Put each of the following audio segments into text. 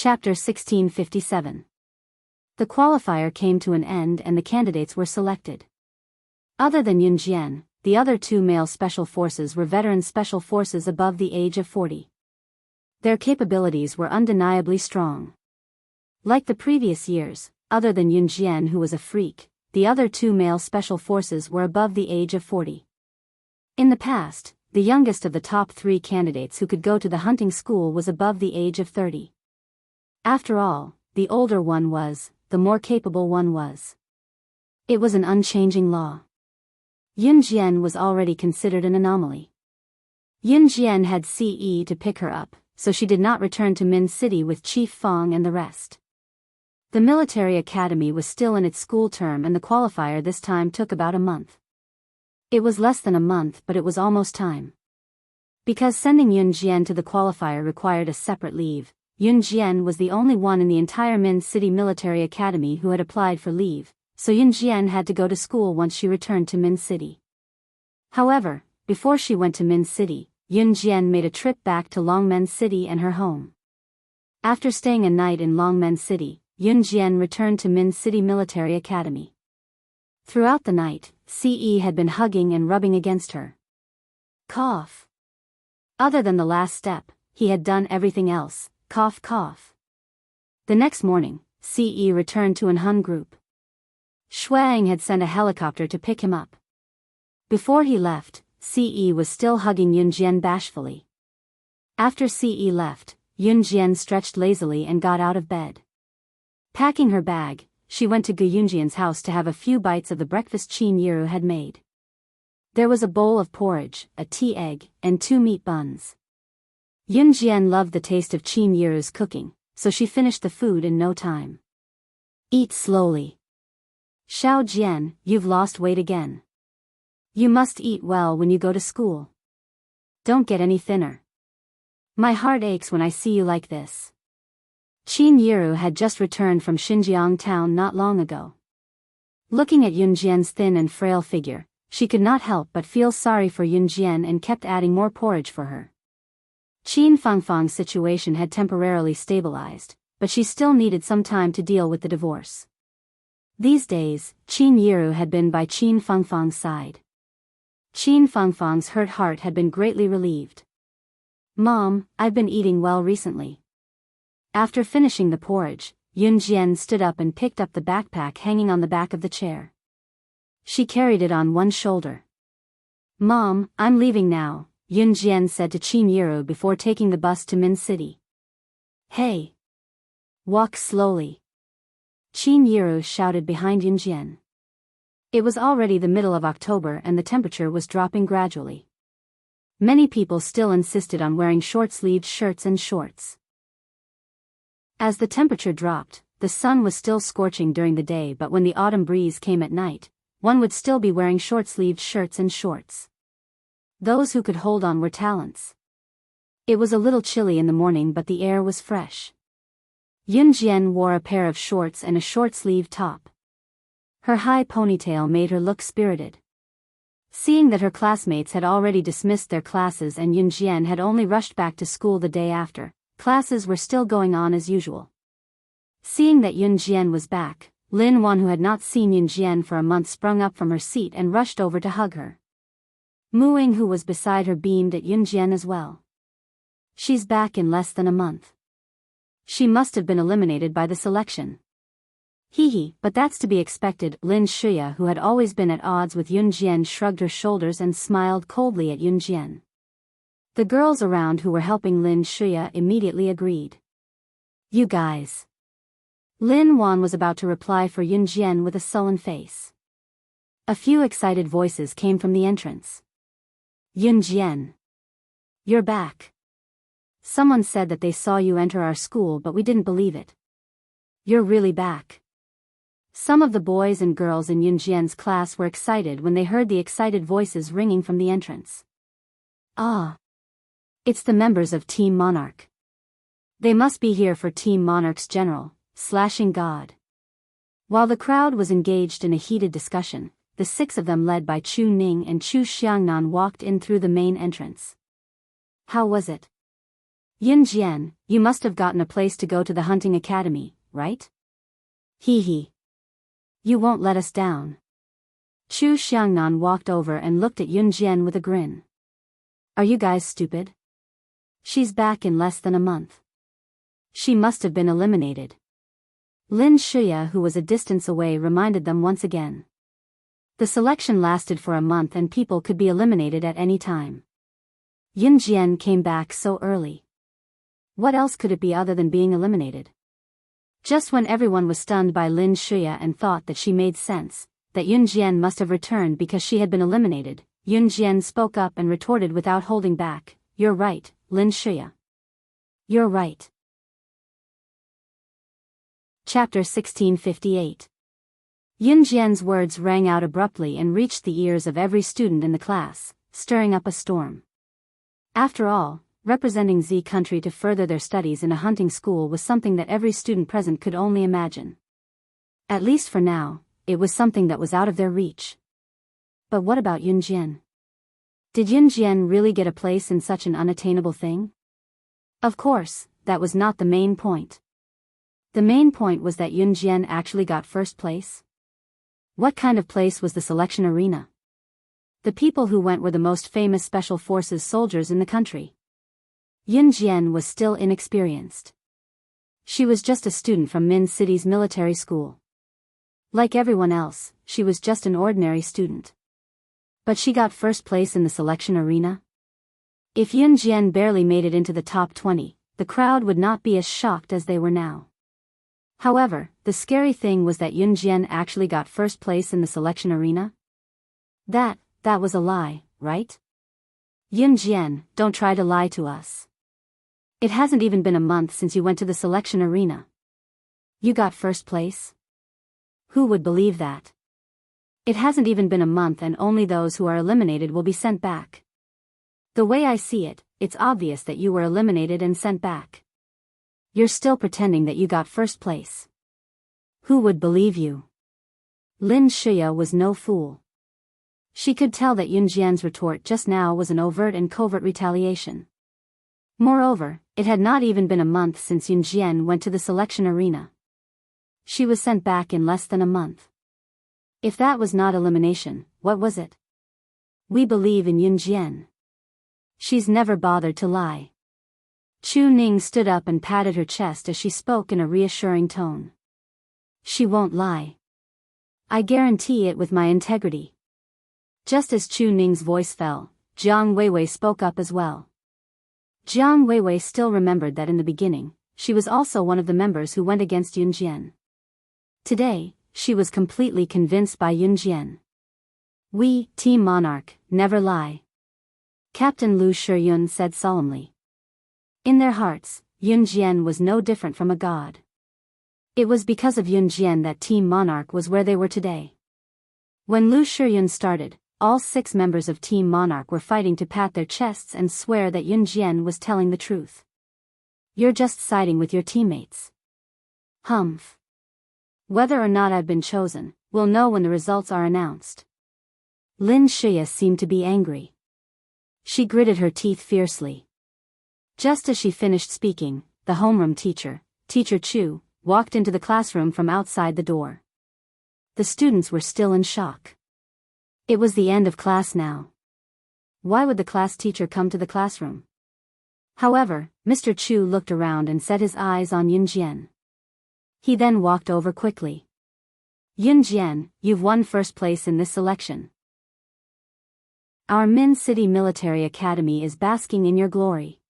Chapter 1657. The qualifier came to an end and the candidates were selected. Other than Yun Jian, the other two male special forces were veteran special forces above the age of 40. Their capabilities were undeniably strong. Like the previous years, other than Yun Jian, who was a freak, the other two male special forces were above the age of 40. In the past, the youngest of the top 3 candidates who could go to the hunting school was above the age of 30. After all, the older one was, the more capable one was. It was an unchanging law. Yun Jian was already considered an anomaly. Yun Jian had CE to pick her up, so she did not return to Min City with Chief Fong and the rest. The military academy was still in its school term and the qualifier this time took about a month. It was less than a month, but it was almost time. Because sending Yun Jian to the qualifier required a separate leave, Yun Jian was the only one in the entire Min City Military Academy who had applied for leave, so Yun Jian had to go to school once she returned to Min City. However, before she went to Min City, Yun Jian made a trip back to Longmen City and her home. After staying a night in Longmen City, Yun Jian returned to Min City Military Academy. Throughout the night, CE had been hugging and rubbing against her. Cough. Other than the last step, he had done everything else. Cough cough. The next morning, CE returned to an Hun group. Shuang had sent a helicopter to pick him up. Before he left, CE was still hugging Yun Jian bashfully. After CE left, Yun Jian stretched lazily and got out of bed. Packing her bag, she went to Gu Yunjian's house to have a few bites of the breakfast Qin Yiru had made. There was a bowl of porridge, a tea egg, and 2 meat buns. Yun Jian loved the taste of Qin Yiru's cooking, so she finished the food in no time. Eat slowly. Xiao Jian, you've lost weight again. You must eat well when you go to school. Don't get any thinner. My heart aches when I see you like this. Qin Yiru had just returned from Xinjiang town not long ago. Looking at Yun Jian's thin and frail figure, she could not help but feel sorry for Yun Jian and kept adding more porridge for her. Qin Fangfang's situation had temporarily stabilized, but she still needed some time to deal with the divorce. These days, Qin Yiru had been by Qin Fangfang's side. Qin Fangfang's hurt heart had been greatly relieved. Mom, I've been eating well recently. After finishing the porridge, Yun Jian stood up and picked up the backpack hanging on the back of the chair. She carried it on one shoulder. Mom, I'm leaving now, Yun Jian said to Qin Yiru before taking the bus to Min City. Hey! Walk slowly. Qin Yiru shouted behind Yun Jian. It was already the middle of October and the temperature was dropping gradually. Many people still insisted on wearing short-sleeved shirts and shorts. As the temperature dropped, the sun was still scorching during the day, but when the autumn breeze came at night, one would still be wearing short-sleeved shirts and shorts. Those who could hold on were talents. It was a little chilly in the morning, but the air was fresh. Yun Jian wore a pair of shorts and a short-sleeved top. Her high ponytail made her look spirited. Seeing that her classmates had already dismissed their classes and Yun Jian had only rushed back to school the day after, classes were still going on as usual. Seeing that Yun Jian was back, Lin Wan, who had not seen Yun Jian for a month, sprung up from her seat and rushed over to hug her. Mu Ying, who was beside her, beamed at Yun Jian as well. She's back in less than a month. She must have been eliminated by the selection. Hee, but that's to be expected. Lin Shuya, who had always been at odds with Yun Jian, shrugged her shoulders and smiled coldly at Yun Jian. The girls around who were helping Lin Shuya immediately agreed. You guys. Lin Wan was about to reply for Yun Jian with a sullen face. A few excited voices came from the entrance. Yun Jian. You're back. Someone said that they saw you enter our school, but we didn't believe it. You're really back. Some of the boys and girls in Yun Jian's class were excited when they heard the excited voices ringing from the entrance. Ah. It's the members of Team Monarch. They must be here for Team Monarch's general, Slashing God. While the crowd was engaged in a heated discussion, the 6 of them, led by Chu Ning and Chu Xiangnan, walked in through the main entrance. How was it? Yin Jian, you must have gotten a place to go to the hunting academy, right? Hee hee. You won't let us down. Chu Xiangnan walked over and looked at Yun Jian with a grin. Are you guys stupid? She's back in less than a month. She must have been eliminated. Lin Shuya, who was a distance away, reminded them once again. The selection lasted for a month and people could be eliminated at any time. Yun Jian came back so early. What else could it be other than being eliminated? Just when everyone was stunned by Lin Shuya and thought that she made sense, that Yun Jian must have returned because she had been eliminated, Yun Jian spoke up and retorted without holding back, "You're right, Lin Shuya. You're right." Chapter 1658. Yun Jian's words rang out abruptly and reached the ears of every student in the class, stirring up a storm. After all, representing Z country to further their studies in a hunting school was something that every student present could only imagine. At least for now, it was something that was out of their reach. But what about Yun Jian? Did Yun Jian really get a place in such an unattainable thing? Of course, that was not the main point. The main point was that Yun Jian actually got first place. What kind of place was the selection arena? The people who went were the most famous special forces soldiers in the country. Yun Jian was still inexperienced. She was just a student from Min City's military school. Like everyone else, she was just an ordinary student. But she got first place in the selection arena? If Yun Jian barely made it into the top 20, the crowd would not be as shocked as they were now. However, the scary thing was that Yun Jian actually got first place in the selection arena. That was a lie, right? Yun Jian, don't try to lie to us. It hasn't even been a month since you went to the selection arena. You got first place? Who would believe that? It hasn't even been a month and only those who are eliminated will be sent back. The way I see it, it's obvious that you were eliminated and sent back. You're still pretending that you got first place. Who would believe you? Lin Shuya was no fool. She could tell that Yun Jian's retort just now was an overt and covert retaliation. Moreover, it had not even been a month since Yun Jian went to the selection arena. She was sent back in less than a month. If that was not elimination, what was it? We believe in Yun Jian. She's never bothered to lie. Chu Ning stood up and patted her chest as she spoke in a reassuring tone. She won't lie. I guarantee it with my integrity. Just as Chu Ning's voice fell, Jiang Weiwei spoke up as well. Jiang Weiwei still remembered that in the beginning, she was also one of the members who went against Yun Jian. Today, she was completely convinced by Yun Jian. We, Team Monarch, never lie. Captain Lu Shiyun said solemnly. In their hearts, Yun Jian was no different from a god. It was because of Yun Jian that Team Monarch was where they were today. When Lu Shiyun started, all 6 members of Team Monarch were fighting to pat their chests and swear that Yun Jian was telling the truth. You're just siding with your teammates. Humph. Whether or not I've been chosen, we'll know when the results are announced. Lin Shuya seemed to be angry. She gritted her teeth fiercely. Just as she finished speaking, the homeroom teacher, Teacher Chu, walked into the classroom from outside the door. The students were still in shock. It was the end of class now. Why would the class teacher come to the classroom? However, Mr. Chu looked around and set his eyes on Yun Jian. He then walked over quickly. Yun Jian, you've won first place in this selection. Our Min City Military Academy is basking in your glory.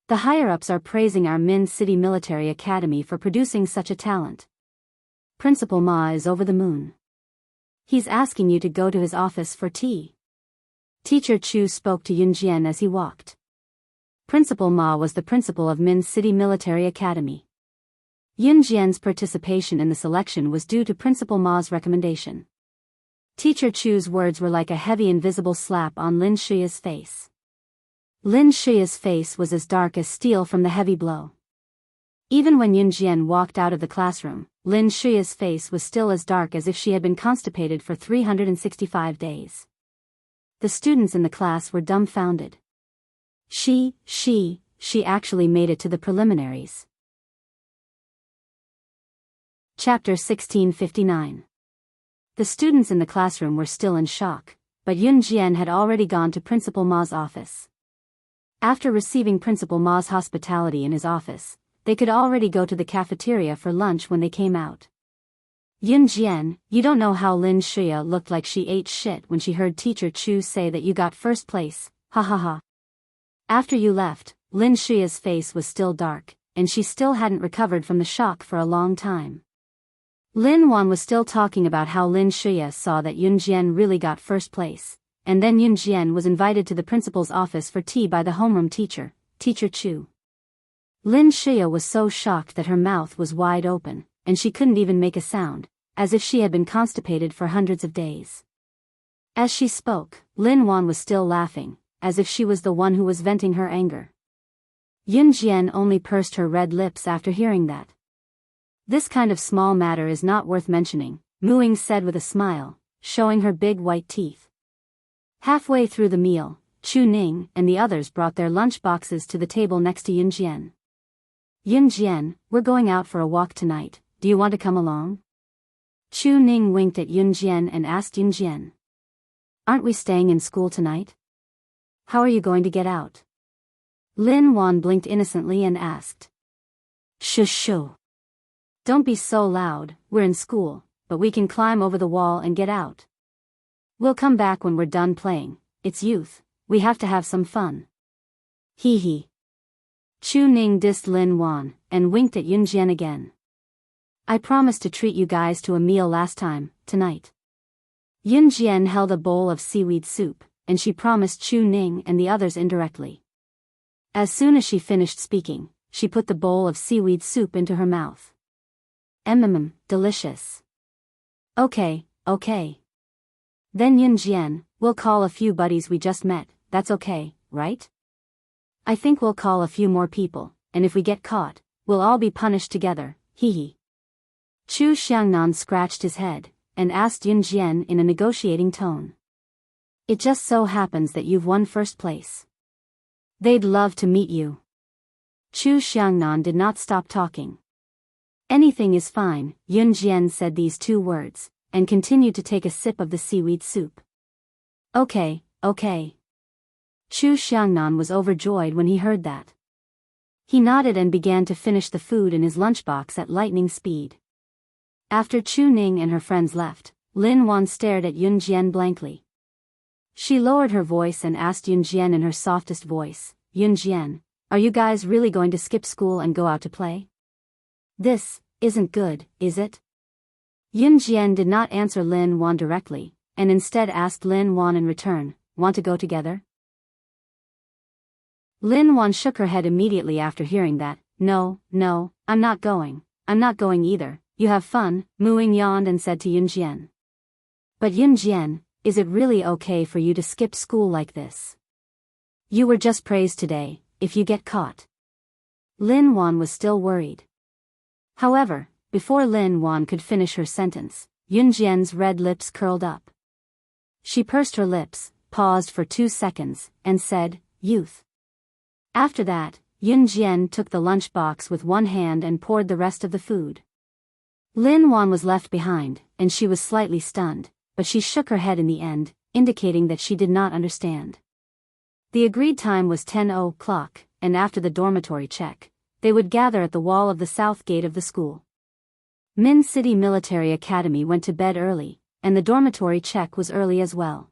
The higher-ups are praising our Min City Military Academy for producing such a talent. Principal Ma is over the moon. He's asking you to go to his office for tea. Teacher Chu spoke to Yun Jian as he walked. Principal Ma was the principal of Min City Military Academy. Yun Jian's participation in the selection was due to Principal Ma's recommendation. Teacher Chu's words were like a heavy invisible slap on Lin Shuya's face. Lin Shuya's face was as dark as steel from the heavy blow. Even when Yun Jian walked out of the classroom, Lin Shuya's face was still as dark as if she had been constipated for 365 days. The students in the class were dumbfounded. She, she actually made it to the preliminaries. Chapter 1659. The students in the classroom were still in shock, but Yun Jian had already gone to Principal Ma's office. After receiving Principal Ma's hospitality in his office, they could already go to the cafeteria for lunch when they came out. Yun Jian, you don't know how Lin Shuya looked like she ate shit when she heard Teacher Chu say that you got first place, ha ha ha. After you left, Lin Shuya's face was still dark, and she still hadn't recovered from the shock for a long time. Lin Wan was still talking about how Lin Shuya saw that Yun Jian really got first place, and then Yun Jian was invited to the principal's office for tea by the homeroom teacher, Teacher Chu. Lin Shuya was so shocked that her mouth was wide open, and she couldn't even make a sound, as if she had been constipated for hundreds of days. As she spoke, Lin Wan was still laughing, as if she was the one who was venting her anger. Yun Jian only pursed her red lips after hearing that. This kind of small matter is not worth mentioning, Mu Ying said with a smile, showing her big white teeth. Halfway through the meal, Chu Ning and the others brought their lunch boxes to the table next to Yun Jian. Yun Jian, we're going out for a walk tonight, do you want to come along? Chu Ning winked at Yun Jian and asked Yun Jian. Aren't we staying in school tonight? How are you going to get out? Lin Wan blinked innocently and asked. Shush shoo. Don't be so loud, we're in school, but we can climb over the wall and get out. We'll come back when we're done playing, it's youth, we have to have some fun. Hee hee. Chu Ning dissed Lin Wan, and winked at Yun Jian again. I promised to treat you guys to a meal last time, tonight. Yun Jian held a bowl of seaweed soup, and she promised Chu Ning and the others indirectly. As soon as she finished speaking, she put the bowl of seaweed soup into her mouth. Delicious. Okay. Then Yun Jian, we'll call a few buddies we just met, that's okay, right? I think we'll call a few more people, and if we get caught, we'll all be punished together, hee hee. Chu Xiangnan scratched his head, and asked Yun Jian in a negotiating tone. It just so happens that you've won first place. They'd love to meet you. Chu Xiangnan did not stop talking. Anything is fine, Yun Jian said these two words, and continued to take a sip of the seaweed soup. Okay. Chu Xiangnan was overjoyed when he heard that. He nodded and began to finish the food in his lunchbox at lightning speed. After Chu Ning and her friends left, Lin Wan stared at Yun Jian blankly. She lowered her voice and asked Yun Jian in her softest voice, Yun Jian, are you guys really going to skip school and go out to play? This isn't good, is it? Yun Jian did not answer Lin Wan directly, and instead asked Lin Wan in return, want to go together? Lin Wan shook her head immediately after hearing that. No, I'm not going either, you have fun, Mu Ying yawned and said to Yun Jian. But Yun Jian, is it really okay for you to skip school like this? You were just praised today, if you get caught. Lin Wan was still worried. However, before Lin Wan could finish her sentence, Yun Jian's red lips curled up. She pursed her lips, paused for 2 seconds, and said, youth. After that, Yun Jian took the lunchbox with one hand and poured the rest of the food. Lin Wan was left behind, and she was slightly stunned, but she shook her head in the end, indicating that she did not understand. The agreed time was 10 o'clock, and after the dormitory check, they would gather at the wall of the south gate of the school. Min City Military Academy went to bed early, and the dormitory check was early as well.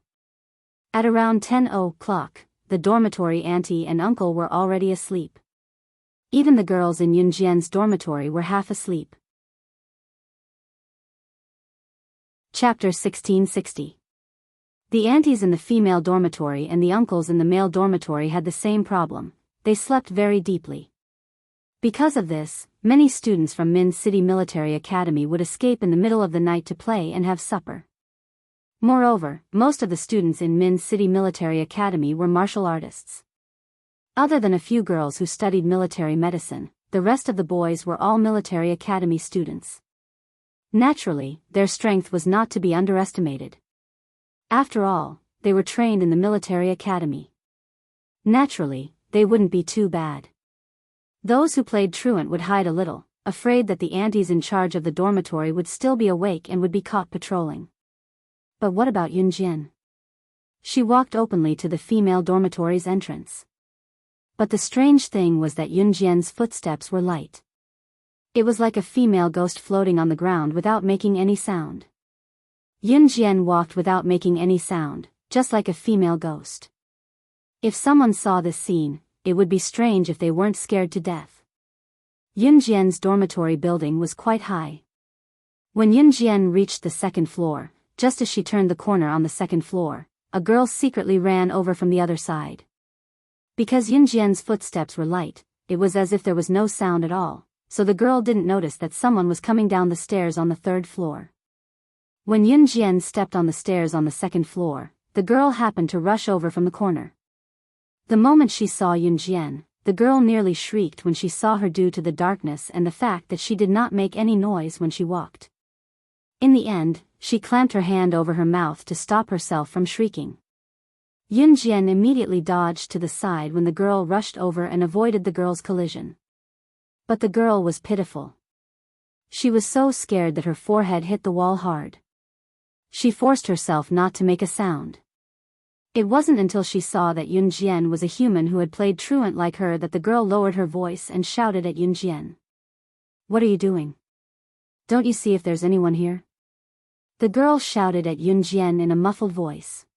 At around 10 o'clock, the dormitory auntie and uncle were already asleep. Even the girls in Yun Jian's dormitory were half asleep. Chapter 1660. The aunties in the female dormitory and the uncles in the male dormitory had the same problem, they slept very deeply. Because of this, many students from Min City Military Academy would escape in the middle of the night to play and have supper. Moreover, most of the students in Min City Military Academy were martial artists. Other than a few girls who studied military medicine, the rest of the boys were all military academy students. Naturally, their strength was not to be underestimated. After all, they were trained in the military academy. Naturally, they wouldn't be too bad. Those who played truant would hide a little, afraid that the aunties in charge of the dormitory would still be awake and would be caught patrolling. But what about Yunjian? She walked openly to the female dormitory's entrance. But the strange thing was that Yunjian's footsteps were light. It was like a female ghost floating on the ground without making any sound. Yunjian walked without making any sound, just like a female ghost. If someone saw this scene, it would be strange if they weren't scared to death. Yunjian's dormitory building was quite high. When Yunjian reached the second floor, just as she turned the corner on the second floor, a girl secretly ran over from the other side. Because Yunjian's footsteps were light, it was as if there was no sound at all, so the girl didn't notice that someone was coming down the stairs on the third floor. When Yunjian stepped on the stairs on the second floor, the girl happened to rush over from the corner. The moment she saw Yunjian, the girl nearly shrieked when she saw her due to the darkness and the fact that she did not make any noise when she walked. In the end, she clamped her hand over her mouth to stop herself from shrieking. Yunjian immediately dodged to the side when the girl rushed over and avoided the girl's collision. But the girl was pitiful. She was so scared that her forehead hit the wall hard. She forced herself not to make a sound. It wasn't until she saw that Yunjian was a human who had played truant like her that the girl lowered her voice and shouted at Yunjian. "What are you doing? Don't you see if there's anyone here?" The girl shouted at Yunjian in a muffled voice.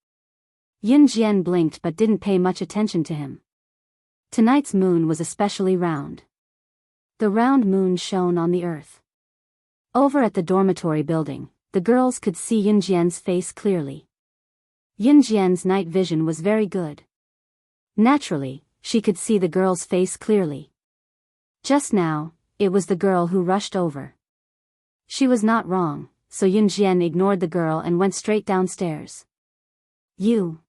Yunjian blinked but didn't pay much attention to him. Tonight's moon was especially round. The round moon shone on the earth. Over at the dormitory building, the girls could see Yunjian's face clearly. Yunjian's night vision was very good. Naturally, she could see the girl's face clearly. Just now, it was the girl who rushed over. She was not wrong, so Yunjian ignored the girl and went straight downstairs. "You."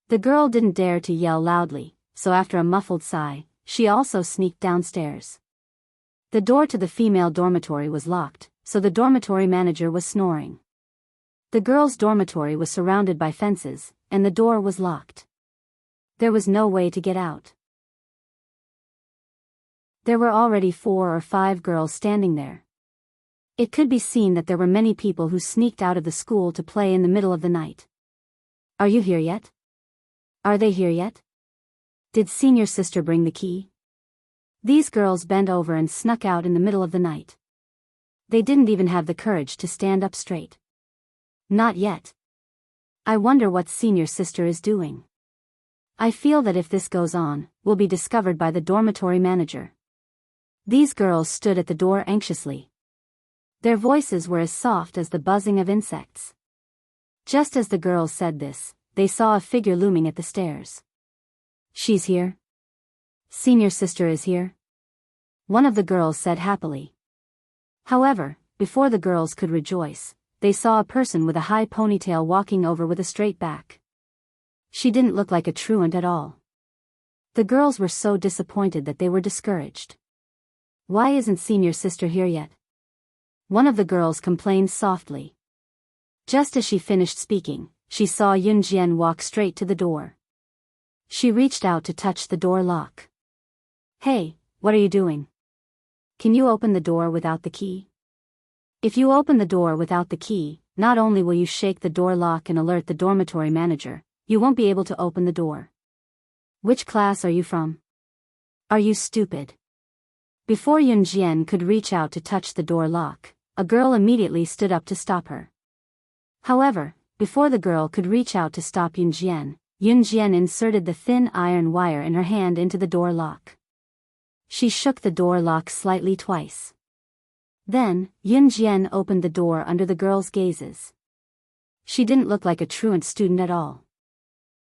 The girl didn't dare to yell loudly, so after a muffled sigh, she also sneaked downstairs. The door to the female dormitory was locked, so the dormitory manager was snoring. The girls' dormitory was surrounded by fences, and the door was locked. There was no way to get out. There were already 4 or 5 girls standing there. It could be seen that there were many people who sneaked out of the school to play in the middle of the night. "Are you here yet? Are they here yet? Did senior sister bring the key?" These girls bent over and snuck out in the middle of the night. They didn't even have the courage to stand up straight. "Not yet. I wonder what senior sister is doing. I feel that if this goes on, we'll be discovered by the dormitory manager." These girls stood at the door anxiously. Their voices were as soft as the buzzing of insects. Just as the girls said this, they saw a figure looming at the stairs. "She's here. Senior sister is here," one of the girls said happily. However, before the girls could rejoice, they saw a person with a high ponytail walking over with a straight back. She didn't look like a truant at all. The girls were so disappointed that they were discouraged. "Why isn't senior sister here yet?" one of the girls complained softly. Just as she finished speaking, she saw Yunjian walk straight to the door. She reached out to touch the door lock. "Hey, what are you doing? Can you open the door without the key?" "If you open the door without the key, not only will you shake the door lock and alert the dormitory manager, you won't be able to open the door. Which class are you from? Are you stupid?" Before Yunjian could reach out to touch the door lock, a girl immediately stood up to stop her. However, before the girl could reach out to stop Yunjian inserted the thin iron wire in her hand into the door lock. She shook the door lock slightly twice. Then, Yunjian opened the door under the girl's gazes. She didn't look like a truant student at all.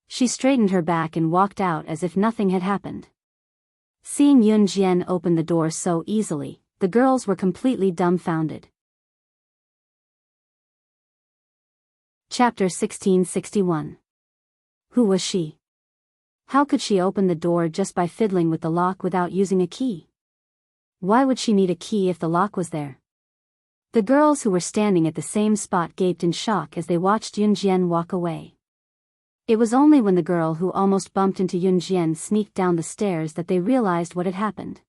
She straightened her back and walked out as if nothing had happened. Seeing Yunjian open the door so easily, the girls were completely dumbfounded. Chapter 1661. Who was she? How could she open the door just by fiddling with the lock without using a key? Why would she need a key if the lock was there? The girls who were standing at the same spot gaped in shock as they watched Yunjian walk away. It was only when the girl who almost bumped into Yunjian sneaked down the stairs that they realized what had happened.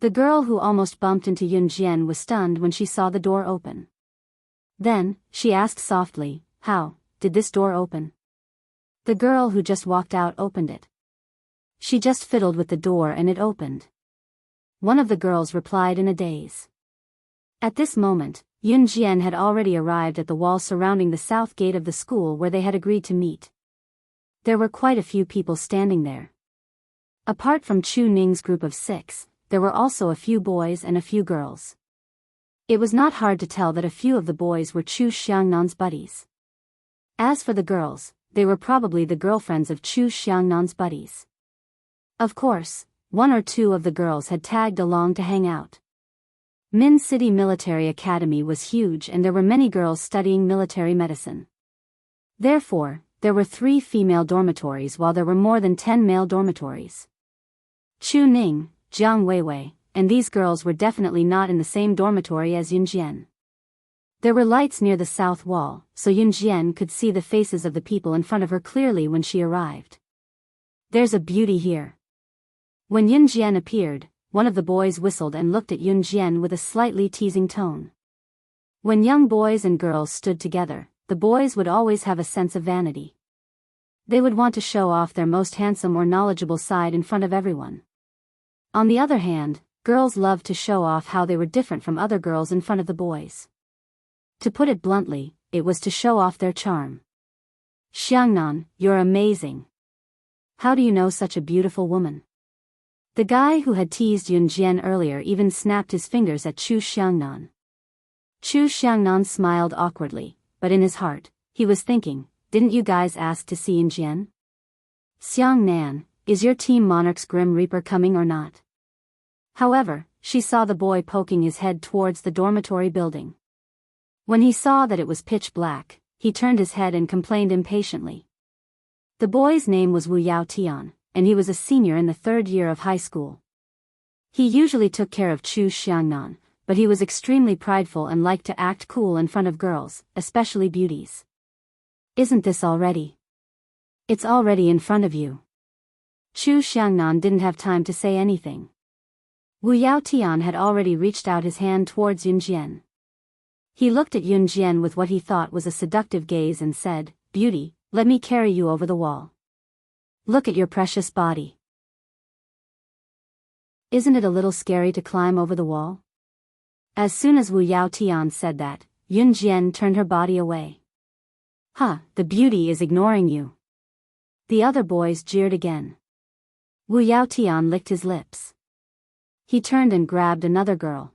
The girl who almost bumped into Yun Jian was stunned when she saw the door open. Then, she asked softly, "How did this door open?" The girl who just walked out opened it. She just fiddled with the door and it opened. One of the girls replied in a daze. At this moment, Yun Jian had already arrived at the wall surrounding the south gate of the school where they had agreed to meet. There were quite a few people standing there. Apart from Chu Ning's group of 6, there were also a few boys and a few girls. It was not hard to tell that a few of the boys were Chu Xiangnan's buddies. As for the girls, they were probably the girlfriends of Chu Xiangnan's buddies. Of course, one or two of the girls had tagged along to hang out. Min City Military Academy was huge and there were many girls studying military medicine. Therefore, there were 3 female dormitories while there were more than 10 male dormitories. Chu Ning, Jiang Weiwei, and these girls were definitely not in the same dormitory as Yun Jian. There were lights near the south wall, so Yun Jian could see the faces of the people in front of her clearly when she arrived. "There's a beauty here." When Yun Jian appeared, one of the boys whistled and looked at Yun Jian with a slightly teasing tone. When young boys and girls stood together, the boys would always have a sense of vanity. They would want to show off their most handsome or knowledgeable side in front of everyone. On the other hand, girls loved to show off how they were different from other girls in front of the boys. To put it bluntly, it was to show off their charm. "Xiangnan, you're amazing. How do you know such a beautiful woman?" The guy who had teased Yun Jian earlier even snapped his fingers at Chu Xiangnan. Chu Xiangnan smiled awkwardly, but in his heart, he was thinking, "Didn't you guys ask to see Yun Jian? Xiangnan, is your Team Monarch's Grim Reaper coming or not?" However, she saw the boy poking his head towards the dormitory building. When he saw that it was pitch black, he turned his head and complained impatiently. The boy's name was Wuxia Chronicles, and he was a senior in the 3rd year of high school. He usually took care of Chu Xiangnan, but he was extremely prideful and liked to act cool in front of girls, especially beauties. "Isn't this already?" "It's already in front of you." Chu Xiangnan didn't have time to say anything. Wuxia Chronicles had already reached out his hand towards Yun Jian. He looked at Yun Jian with what he thought was a seductive gaze and said, "Beauty, let me carry you over the wall. Look at your precious body. Isn't it a little scary to climb over the wall?" As soon as Wuxia Chronicles said that, Yun Jian turned her body away. "Huh, the beauty is ignoring you." The other boys jeered again. Wuxia Chronicles licked his lips. He turned and grabbed another girl.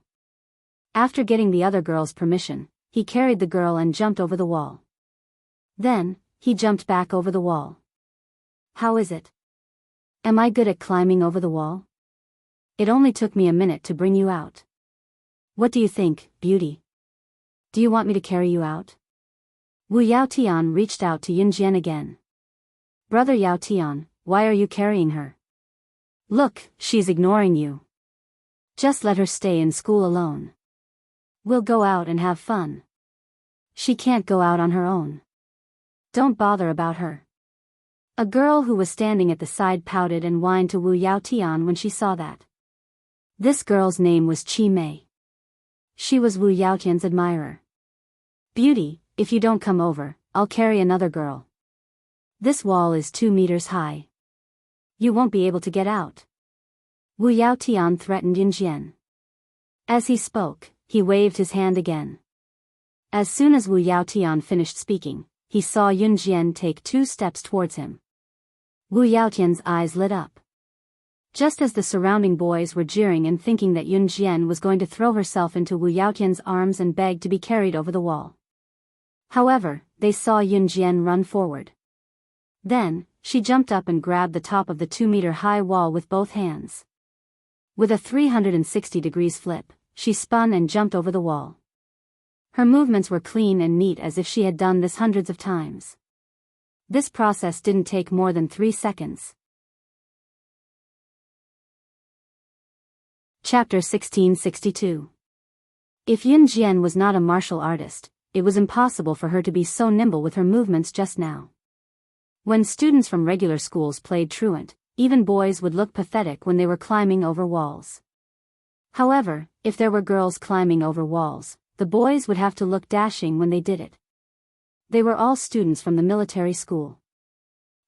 After getting the other girl's permission, he carried the girl and jumped over the wall. Then, he jumped back over the wall. "How is it? Am I good at climbing over the wall? It only took me a minute to bring you out. What do you think, beauty? Do you want me to carry you out?" Wuxia Chronicles reached out to Yun Jian again. "Brother Yao Tian, why are you carrying her? Look, she's ignoring you. Just let her stay in school alone. We'll go out and have fun. She can't go out on her own. Don't bother about her." A girl who was standing at the side pouted and whined to Wuxia Chronicles when she saw that. This girl's name was Chi Mei. She was Wu Yaotian's admirer. "Beauty, if you don't come over, I'll carry another girl. This wall is 2 meters high. You won't be able to get out." Wu Yaotian threatened Yun Jian. As he spoke, he waved his hand again. As soon as Wu Yaotian finished speaking, he saw Yun Jian take 2 steps towards him. Wu Yaotian's eyes lit up. Just as the surrounding boys were jeering and thinking that Yun Jian was going to throw herself into Wu Yaotian's arms and beg to be carried over the wall. However, they saw Yun Jian run forward. Then, she jumped up and grabbed the top of the 2-meter-high wall with both hands. With a 360 degrees flip, she spun and jumped over the wall. Her movements were clean and neat as if she had done this hundreds of times. This process didn't take more than 3 seconds. Chapter 1662. If Yun Jian was not a martial artist, it was impossible for her to be so nimble with her movements just now. When students from regular schools played truant, even boys would look pathetic when they were climbing over walls. However, if there were girls climbing over walls, the boys would have to look dashing when they did it. They were all students from the military school.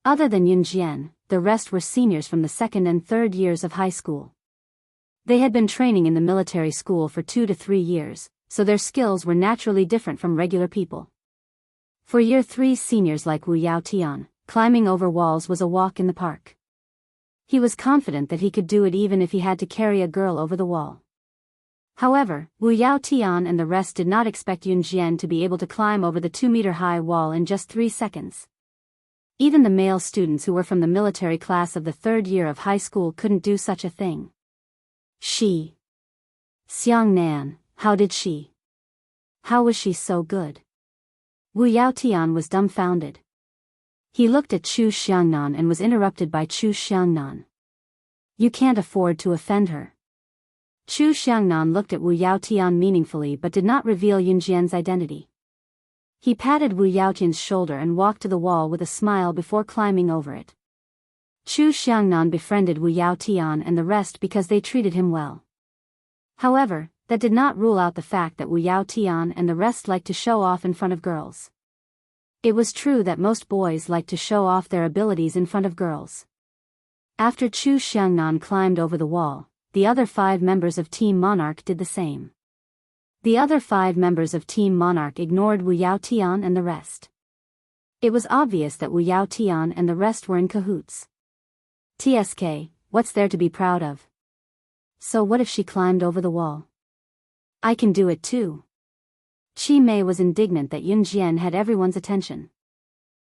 Other than Yunjian, the rest were seniors from the second and third years of high school. They had been training in the military school for 2 to 3 years, so their skills were naturally different from regular people. For year 3 seniors like Wu Yaotian, climbing over walls was a walk in the park. He was confident that he could do it even if he had to carry a girl over the wall. However, Wu Yaotian and the rest did not expect Yunjian to be able to climb over the 2-meter-high wall in just 3 seconds. Even the male students who were from the military class of the 3rd year of high school couldn't do such a thing. Xiang Nan, how did she? How was she so good? Wu Yaotian was dumbfounded. He looked at Chu Xiangnan and was interrupted by Chu Xiangnan. You can't afford to offend her. Chu Xiangnan looked at Wu Yaotian meaningfully but did not reveal Yunjian's identity. He patted Wu Yaotian's shoulder and walked to the wall with a smile before climbing over it. Chu Xiangnan befriended Wu Yaotian and the rest because they treated him well. However, that did not rule out the fact that Wu Yaotian and the rest liked to show off in front of girls. It was true that most boys liked to show off their abilities in front of girls. After Chu Xiangnan climbed over the wall, the other 5 members of Team Monarch did the same. The other 5 members of Team Monarch ignored Wu Yaotian and the rest. It was obvious that Wu Yaotian and the rest were in cahoots. TSK, what's there to be proud of? So what if she climbed over the wall? I can do it too. Qi Mei was indignant that Yunjian had everyone's attention.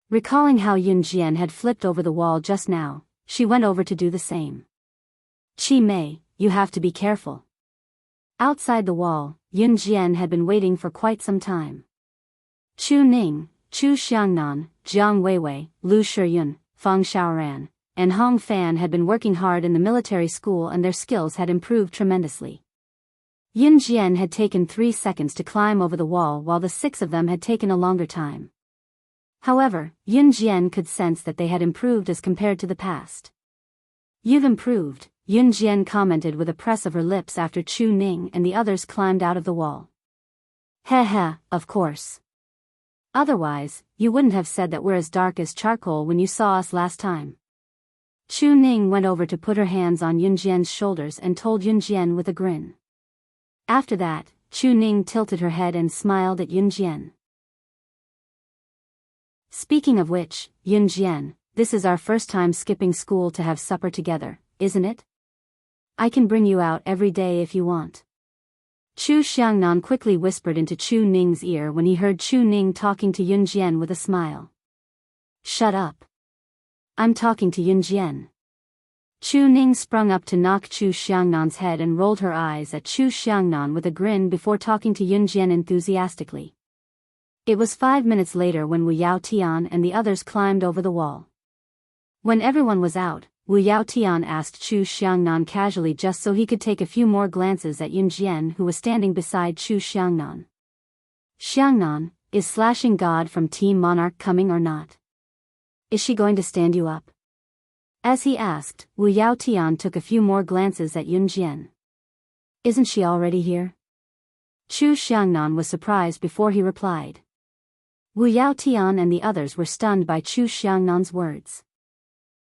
Recalling how Yunjian had flipped over the wall just now, she went over to do the same. Qi Mei, you have to be careful. Outside the wall, Yunjian had been waiting for quite some time. Chu Ning, Chu Xiangnan, Jiang Weiwei, Lu Shiyun, Fang Xiaoran, and Hong Fan had been working hard in the military school and their skills had improved tremendously. Yunjian had taken 3 seconds to climb over the wall while the 6 of them had taken a longer time. However, Yunjian could sense that they had improved as compared to the past. You've improved, Yunjian commented with a press of her lips after Chu Ning and the others climbed out of the wall. Heh, of course. Otherwise, you wouldn't have said that we're as dark as charcoal when you saw us last time. Chu Ning went over to put her hands on Yunjian's shoulders and told Yunjian with a grin. After that, Chu Ning tilted her head and smiled at Yunjian. Speaking of which, Yunjian, this is our first time skipping school to have supper together, isn't it? I can bring you out every day if you want. Chu Xiangnan quickly whispered into Chu Ning's ear when he heard Chu Ning talking to Yunjian with a smile. Shut up. I'm talking to Yunjian. Chu Ning sprung up to knock Chu Xiangnan's head and rolled her eyes at Chu Xiangnan with a grin before talking to Yunjian enthusiastically. It was 5 minutes later when Wu Yaotian and the others climbed over the wall. When everyone was out, Wu Yaotian asked Chu Xiangnan casually just so he could take a few more glances at Yunjian who was standing beside Chu Xiangnan. Xiangnan, is Slashing God from Team Monarch coming or not? Is she going to stand you up? As he asked, Wu Yaotian took a few more glances at Yunjian. Isn't she already here? Chu Xiangnan was surprised before he replied. Wu Yaotian and the others were stunned by Chu Xiangnan's words.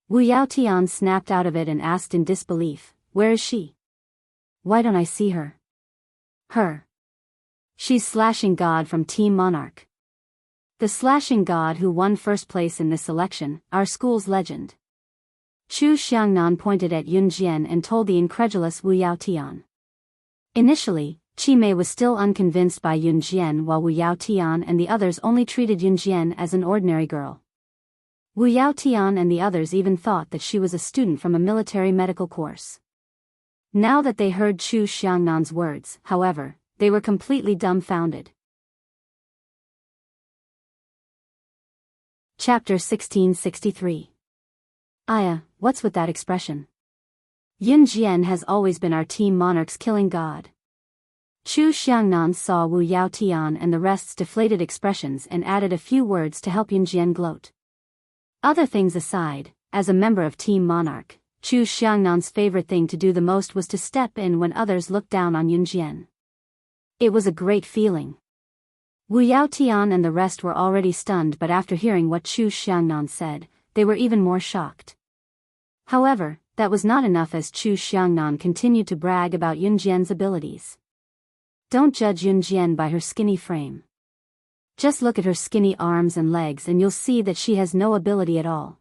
Wu Yaotian snapped out of it and asked in disbelief, where is she? Why don't I see her? Her. She's Slashing God from Team Monarch. The Slashing God who won first place in this selection, our school's legend. Chu Xiangnan pointed at Yunjian and told the incredulous Wu Yaotian. Initially, Qi Mei was still unconvinced by Yunjian while Wu Yaotian and the others only treated Yunjian as an ordinary girl. Wu Yaotian and the others even thought that she was a student from a military medical course. Now that they heard Chu Xiangnan's words, however, they were completely dumbfounded. Chapter 1663. Aya, what's with that expression? Yunjian has always been our Team Monarch's killing god. Chu Xiangnan saw Wu Yaotian and the rest's deflated expressions and added a few words to help Yunjian gloat. Other things aside, as a member of Team Monarch, Chu Xiangnan's favorite thing to do the most was to step in when others looked down on Yunjian. It was a great feeling. Wu Yaotian and the rest were already stunned, but after hearing what Chu Xiangnan said, they were even more shocked. However, that was not enough as Chu Xiangnan continued to brag about Yunjian's abilities. Don't judge Yunjian by her skinny frame. Just look at her skinny arms and legs and you'll see that she has no ability at all.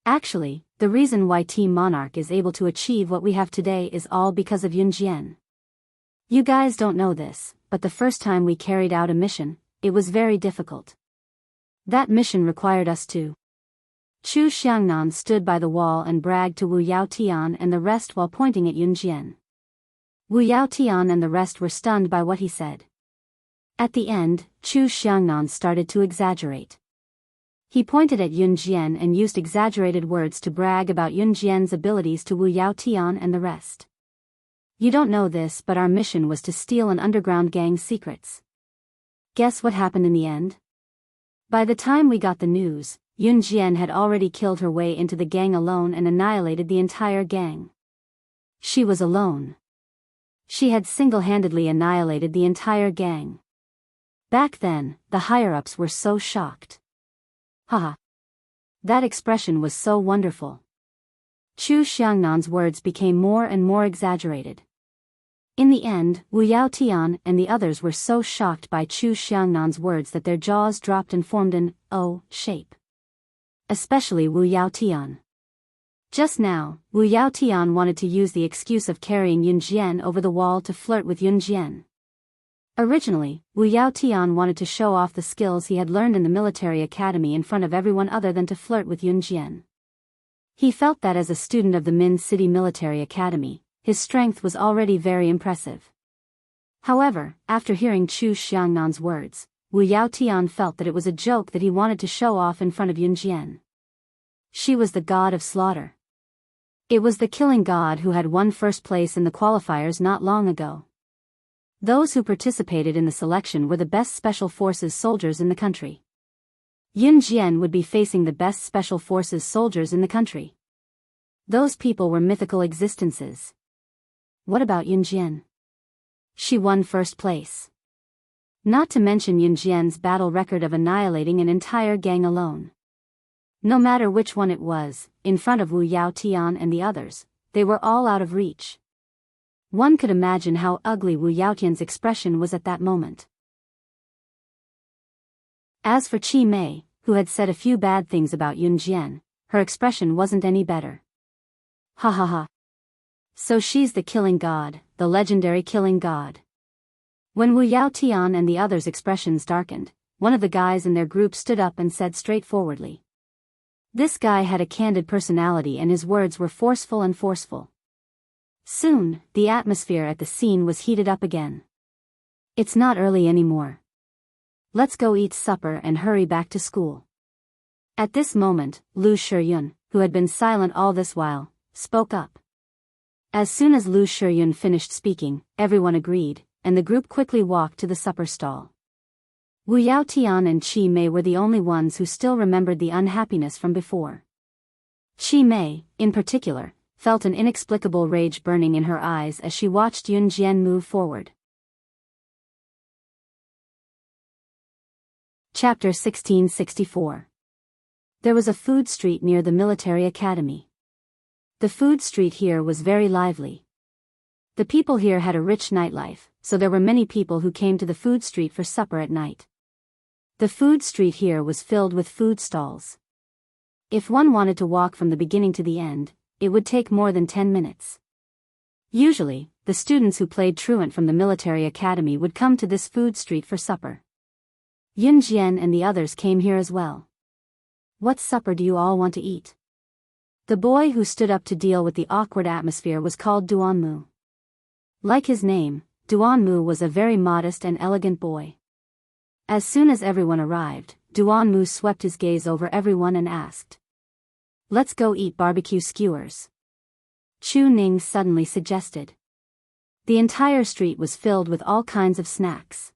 Actually, the reason why Team Monarch is able to achieve what we have today is all because of Yunjian. You guys don't know this, but the first time we carried out a mission, it was very difficult. That mission required us to. Chu Xiangnan stood by the wall and bragged to Wu Yaotian and the rest while pointing at Yunjian. Wu Yaotian and the rest were stunned by what he said. At the end, Chu Xiangnan started to exaggerate. He pointed at Yunjian and used exaggerated words to brag about Yunjian's abilities to Wu Yaotian and the rest. You don't know this, but our mission was to steal an underground gang's secrets. Guess what happened in the end? By the time we got the news, Yunjian had already killed her way into the gang alone and annihilated the entire gang. She was alone. She had single-handedly annihilated the entire gang. Back then, the higher-ups were so shocked. Haha. That expression was so wonderful. Chu Xiangnan's words became more and more exaggerated. In the end, Wu Yaotian and the others were so shocked by Chu Xiangnan's words that their jaws dropped and formed an O shape. Especially Wu Yaotian. Just now, Wu Yaotian wanted to use the excuse of carrying Yunjian over the wall to flirt with Yunjian. Originally, Wu Yaotian wanted to show off the skills he had learned in the military academy in front of everyone other than to flirt with Yunjian. He felt that as a student of the Min City Military Academy, his strength was already very impressive. However, after hearing Chu Xiangnan's words, Wu Yaotian felt that it was a joke that he wanted to show off in front of Yunjian. She was the god of slaughter. It was the killing god who had won first place in the qualifiers not long ago. Those who participated in the selection were the best special forces soldiers in the country. Yunjian would be facing the best special forces soldiers in the country. Those people were mythical existences. What about Yunjian? She won first place. Not to mention Yunjian's battle record of annihilating an entire gang alone. No matter which one it was, in front of Wu Yaotian and the others, they were all out of reach. One could imagine how ugly Wu Yaotian's expression was at that moment. As for Qi Mei, who had said a few bad things about Yunjian, her expression wasn't any better. Ha ha ha. So she's the killing god, the legendary killing god. When Wu Yaotian and the others' expressions darkened, one of the guys in their group stood up and said straightforwardly. This guy had a candid personality and his words were forceful and forceful. Soon, the atmosphere at the scene was heated up again. It's not early anymore. Let's go eat supper and hurry back to school. At this moment, Lu Shiyun, who had been silent all this while, spoke up. As soon as Lu Shiyun finished speaking, everyone agreed, and the group quickly walked to the supper stall. Wu Yaotian and Qi Mei were the only ones who still remembered the unhappiness from before. Qi Mei, in particular, felt an inexplicable rage burning in her eyes as she watched Yunjian move forward. Chapter 1664. There was a food street near the military academy. The food street here was very lively. The people here had a rich nightlife, so there were many people who came to the food street for supper at night. The food street here was filled with food stalls. If one wanted to walk from the beginning to the end, it would take more than 10 minutes. Usually, the students who played truant from the military academy would come to this food street for supper. Yunjian and the others came here as well. What supper do you all want to eat? The boy who stood up to deal with the awkward atmosphere was called Duanmu. Like his name, Duanmu was a very modest and elegant boy. As soon as everyone arrived, Duanmu swept his gaze over everyone and asked. Let's go eat barbecue skewers. Chu Ning suddenly suggested. The entire street was filled with all kinds of snacks.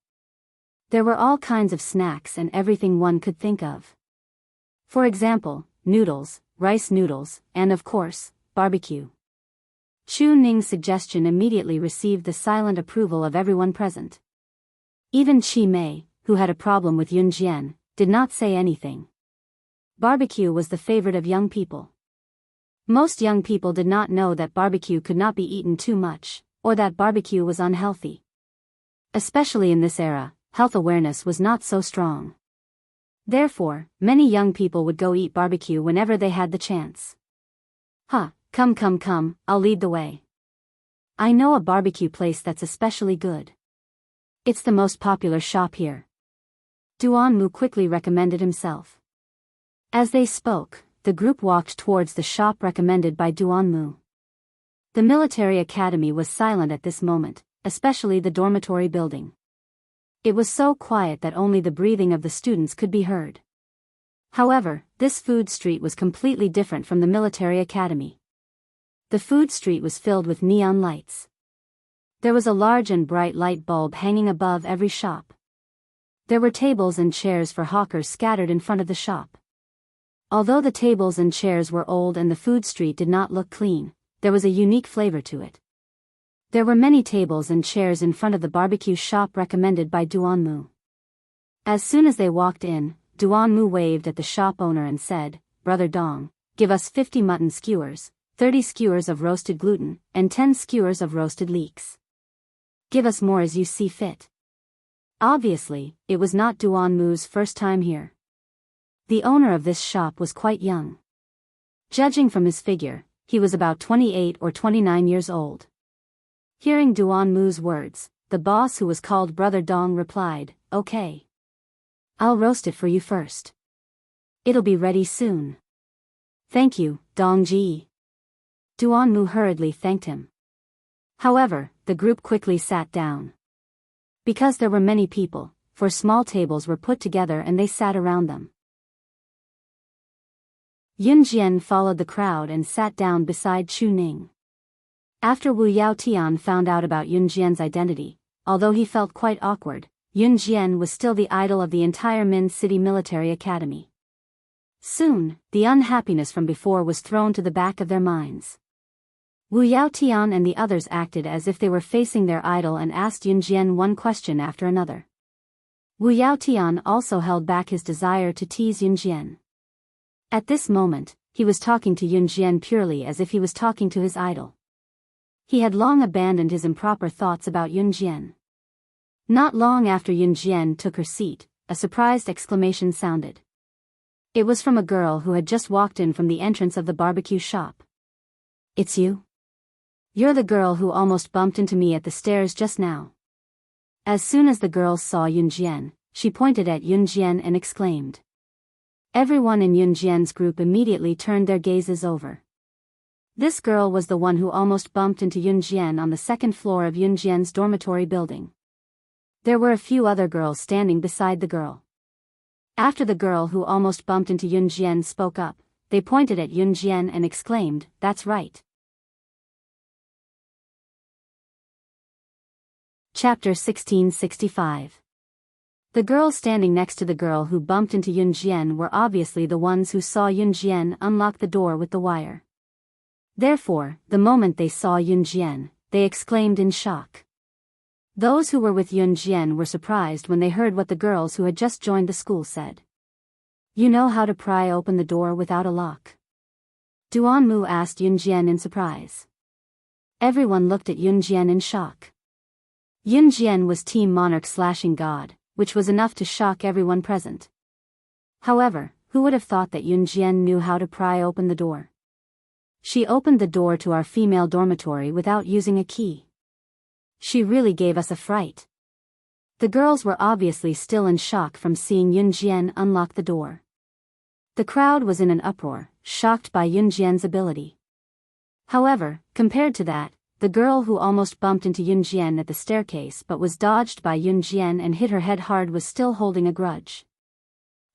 There were all kinds of snacks and everything one could think of. For example, noodles, rice noodles, and of course, barbecue. Chu Ning's suggestion immediately received the silent approval of everyone present. Even Chi Mei, who had a problem with Yun Jian, did not say anything. Barbecue was the favorite of young people. Most young people did not know that barbecue could not be eaten too much, or that barbecue was unhealthy. Especially in this era, health awareness was not so strong. Therefore, many young people would go eat barbecue whenever they had the chance. Come, I'll lead the way. I know a barbecue place that's especially good. It's the most popular shop here. Duanmu quickly recommended himself. As they spoke, the group walked towards the shop recommended by Duanmu. The military academy was silent at this moment, especially the dormitory building. It was so quiet that only the breathing of the students could be heard. However, this food street was completely different from the military academy. The food street was filled with neon lights. There was a large and bright light bulb hanging above every shop. There were tables and chairs for hawkers scattered in front of the shop. Although the tables and chairs were old and the food street did not look clean, there was a unique flavor to it. There were many tables and chairs in front of the barbecue shop recommended by Duanmu. As soon as they walked in, Duanmu waved at the shop owner and said, "Brother Dong, give us 50 mutton skewers, 30 skewers of roasted gluten, and 10 skewers of roasted leeks. Give us more as you see fit." Obviously, it was not Duanmu's first time here. The owner of this shop was quite young. Judging from his figure, he was about 28 or 29 years old. Hearing Duanmu's words, the boss, who was called Brother Dong, replied, "Okay. I'll roast it for you first. It'll be ready soon." "Thank you, Dongji." Duanmu hurriedly thanked him. However, the group quickly sat down. Because there were many people, 4 small tables were put together and they sat around them. Yun Jian followed the crowd and sat down beside Chu Ning. After Wu Yaotian found out about Yun Jian's identity, although he felt quite awkward, Yun Jian was still the idol of the entire Min City Military Academy. Soon, the unhappiness from before was thrown to the back of their minds. Wu Yaotian and the others acted as if they were facing their idol and asked Yun Jian one question after another. Wu Yaotian also held back his desire to tease Yun Jian. At this moment, he was talking to Yun Jian purely as if he was talking to his idol. He had long abandoned his improper thoughts about Yun Jian. Not long after Yun Jian took her seat, a surprised exclamation sounded. It was from a girl who had just walked in from the entrance of the barbecue shop. "It's you? You're the girl who almost bumped into me at the stairs just now." As soon as the girl saw Yun Jian, she pointed at Yun Jian and exclaimed. Everyone in Yun Jian's group immediately turned their gazes over. This girl was the one who almost bumped into Yun Jian on the second floor of Yun Jian's dormitory building. There were a few other girls standing beside the girl. After the girl who almost bumped into Yun Jian spoke up, they pointed at Yun Jian and exclaimed, "That's right." Chapter 1665. The girls standing next to the girl who bumped into Yun Jian were obviously the ones who saw Yun Jian unlock the door with the wire. Therefore, the moment they saw Yun Jian, they exclaimed in shock. Those who were with Yun Jian were surprised when they heard what the girls who had just joined the school said. "You know how to pry open the door without a lock?" Duanmu asked Yun Jian in surprise. Everyone looked at Yun Jian in shock. Yun Jian was Team Monarch slashing God, which was enough to shock everyone present. However, who would have thought that Yun Jian knew how to pry open the door? She opened the door to our female dormitory without using a key. She really gave us a fright. The girls were obviously still in shock from seeing Yun Jian unlock the door. The crowd was in an uproar, shocked by Yun Jian's ability. However, compared to that, the girl who almost bumped into Yun Jian at the staircase but was dodged by Yun Jian and hit her head hard was still holding a grudge.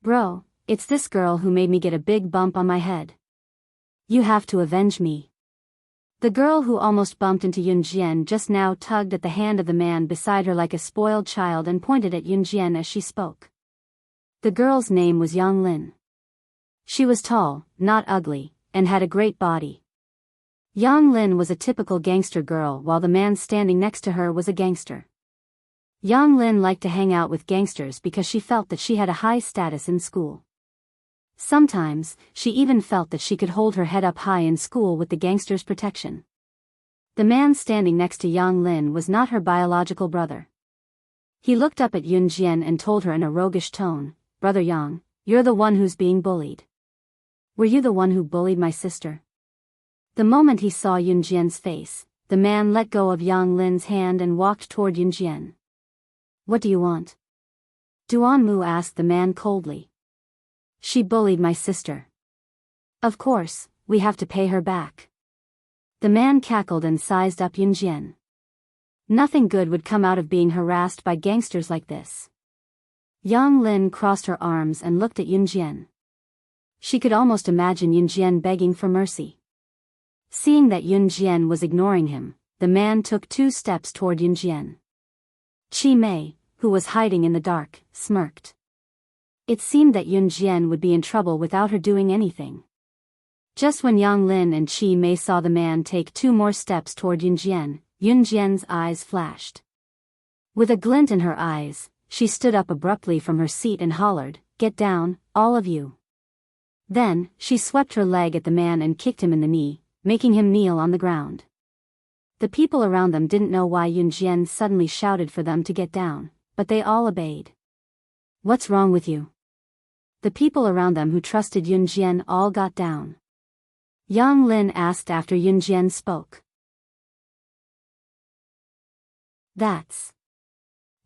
"Bro, it's this girl who made me get a big bump on my head. You have to avenge me." The girl who almost bumped into Yun Jian just now tugged at the hand of the man beside her like a spoiled child and pointed at Yun Jian as she spoke. The girl's name was Yang Lin. She was tall, not ugly, and had a great body. Yang Lin was a typical gangster girl while the man standing next to her was a gangster. Yang Lin liked to hang out with gangsters because she felt that she had a high status in school. Sometimes, she even felt that she could hold her head up high in school with the gangster's protection. The man standing next to Yang Lin was not her biological brother. He looked up at Yun Jian and told her in a roguish tone, "Brother Yang, you're the one who's being bullied. Were you the one who bullied my sister?" The moment he saw Yun Jian's face, the man let go of Yang Lin's hand and walked toward Yun Jian. "What do you want?" Duan Mu asked the man coldly. "She bullied my sister. Of course, we have to pay her back." The man cackled and sized up Yun Jian. Nothing good would come out of being harassed by gangsters like this. Yang Lin crossed her arms and looked at Yun Jian. She could almost imagine Yun Jian begging for mercy. Seeing that Yun Jian was ignoring him, the man took 2 steps toward Yun Jian. Chi Mei, who was hiding in the dark, smirked. It seemed that Yun Jian would be in trouble without her doing anything. Just when Yang Lin and Chi Mei saw the man take 2 more steps toward Yun Jian's eyes flashed. With a glint in her eyes, she stood up abruptly from her seat and hollered, "Get down, all of you." Then, she swept her leg at the man and kicked him in the knee, making him kneel on the ground. The people around them didn't know why Yun Jian suddenly shouted for them to get down, but they all obeyed. "What's wrong with you?" The people around them who trusted Yun Jian all got down. Yang Lin asked after Yun Jian spoke. "That's..."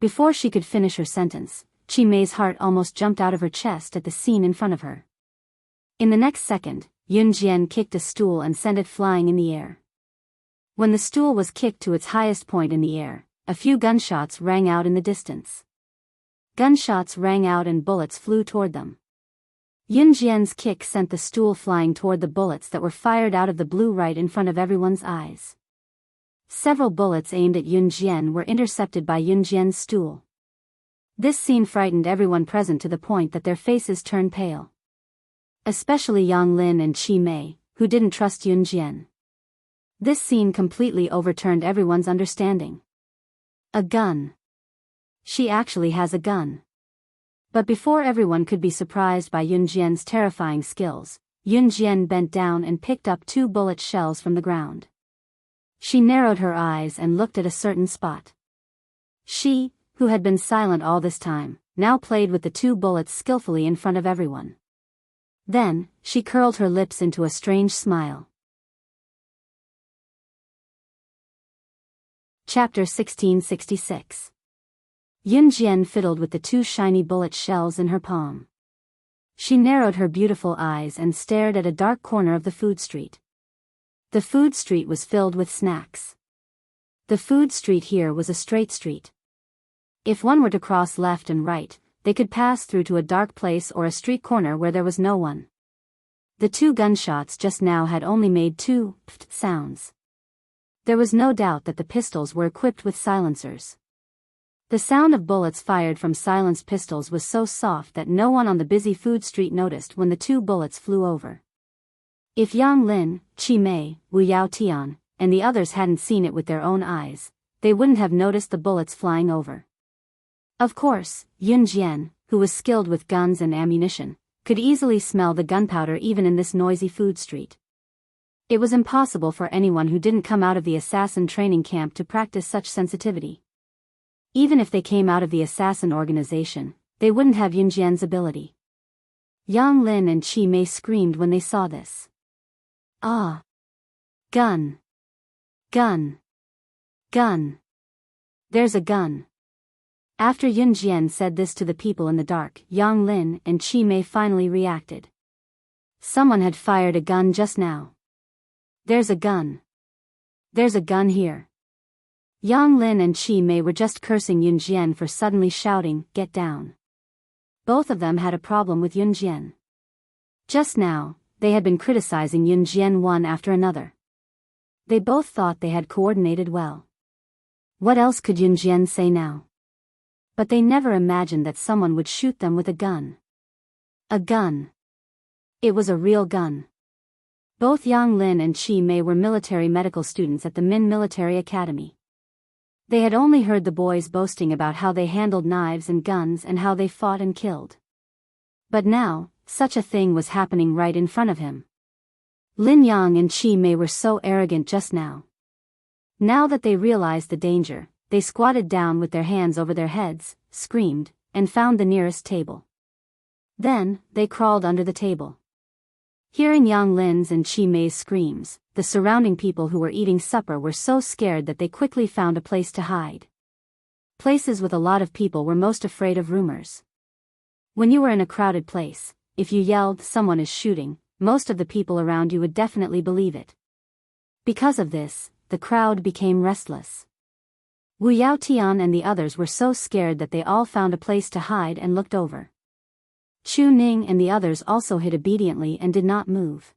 Before she could finish her sentence, Chi Mei's heart almost jumped out of her chest at the scene in front of her. In the next second, Yun Jian kicked a stool and sent it flying in the air. When the stool was kicked to its highest point in the air, a few gunshots rang out in the distance. Gunshots rang out and bullets flew toward them. Yun Jian's kick sent the stool flying toward the bullets that were fired out of the blue right in front of everyone's eyes. Several bullets aimed at Yun Jian were intercepted by Yun Jian's stool. This scene frightened everyone present to the point that their faces turned pale. Especially Yang Lin and Chi Mei, who didn't trust Yun Jian. This scene completely overturned everyone's understanding. A gun. She actually has a gun. But before everyone could be surprised by Yun Jian's terrifying skills, Yun Jian bent down and picked up 2 bullet shells from the ground. She narrowed her eyes and looked at a certain spot. She, who had been silent all this time, now played with the 2 bullets skillfully in front of everyone. Then, she curled her lips into a strange smile. Chapter 1666. Yun Jian fiddled with the 2 shiny bullet shells in her palm. She narrowed her beautiful eyes and stared at a dark corner of the food street. The food street was filled with snacks. The food street here was a straight street. If one were to cross left and right, they could pass through to a dark place or a street corner where there was no one. The 2 gunshots just now had only made 2 pft sounds. There was no doubt that the pistols were equipped with silencers. The sound of bullets fired from silenced pistols was so soft that no one on the busy food street noticed when the 2 bullets flew over. If Yang Lin, Chi Mei, Wuxiao Tian, and the others hadn't seen it with their own eyes, they wouldn't have noticed the bullets flying over. Of course, Yun Jian, who was skilled with guns and ammunition, could easily smell the gunpowder even in this noisy food street. It was impossible for anyone who didn't come out of the assassin training camp to practice such sensitivity. Even if they came out of the assassin organization, they wouldn't have Yun Jian's ability. Yang Lin and Chi Mei screamed when they saw this. "Ah! Gun! Gun! Gun! There's a gun!" After Yun Jian said this to the people in the dark, Yang Lin and Chi Mei finally reacted. Someone had fired a gun just now. "There's a gun! There's a gun here!" Yang Lin and Chi Mei were just cursing Yun Jian for suddenly shouting, "Get down!" Both of them had a problem with Yun Jian. Just now, they had been criticizing Yun Jian one after another. They both thought they had coordinated well. What else could Yun Jian say now? But they never imagined that someone would shoot them with a gun. A gun. It was a real gun. Both Yang Lin and Qi Mei were military medical students at the Min Military Academy. They had only heard the boys boasting about how they handled knives and guns and how they fought and killed. But now, such a thing was happening right in front of him. Lin Yang and Qi Mei were so arrogant just now. Now that they realized the danger, they squatted down with their hands over their heads, screamed, and found the nearest table. Then, they crawled under the table. Hearing Yang Lin's and Qi Mei's screams, the surrounding people who were eating supper were so scared that they quickly found a place to hide. Places with a lot of people were most afraid of rumors. When you were in a crowded place, if you yelled, "Someone is shooting," most of the people around you would definitely believe it. Because of this, the crowd became restless. Wu Yao Tian and the others were so scared that they all found a place to hide and looked over. Chu Ning and the others also hid obediently and did not move.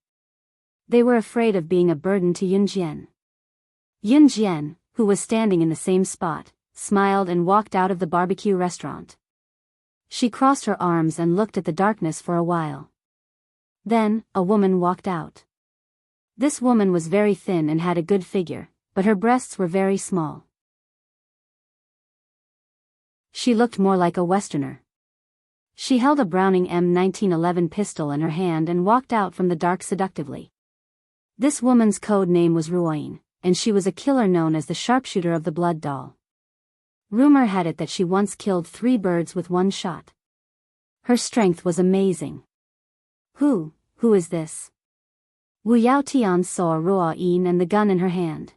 They were afraid of being a burden to Yun Jian. Yun Jian, who was standing in the same spot, smiled and walked out of the barbecue restaurant. She crossed her arms and looked at the darkness for a while. Then, a woman walked out. This woman was very thin and had a good figure, but her breasts were very small. She looked more like a Westerner. She held a Browning M1911 pistol in her hand and walked out from the dark seductively. This woman's code name was Ruoyin, and she was a killer known as the sharpshooter of the blood doll. Rumor had it that she once killed 3 birds with one shot. Her strength was amazing. Who is this? Wu Yao Tian saw Ruoyin and the gun in her hand.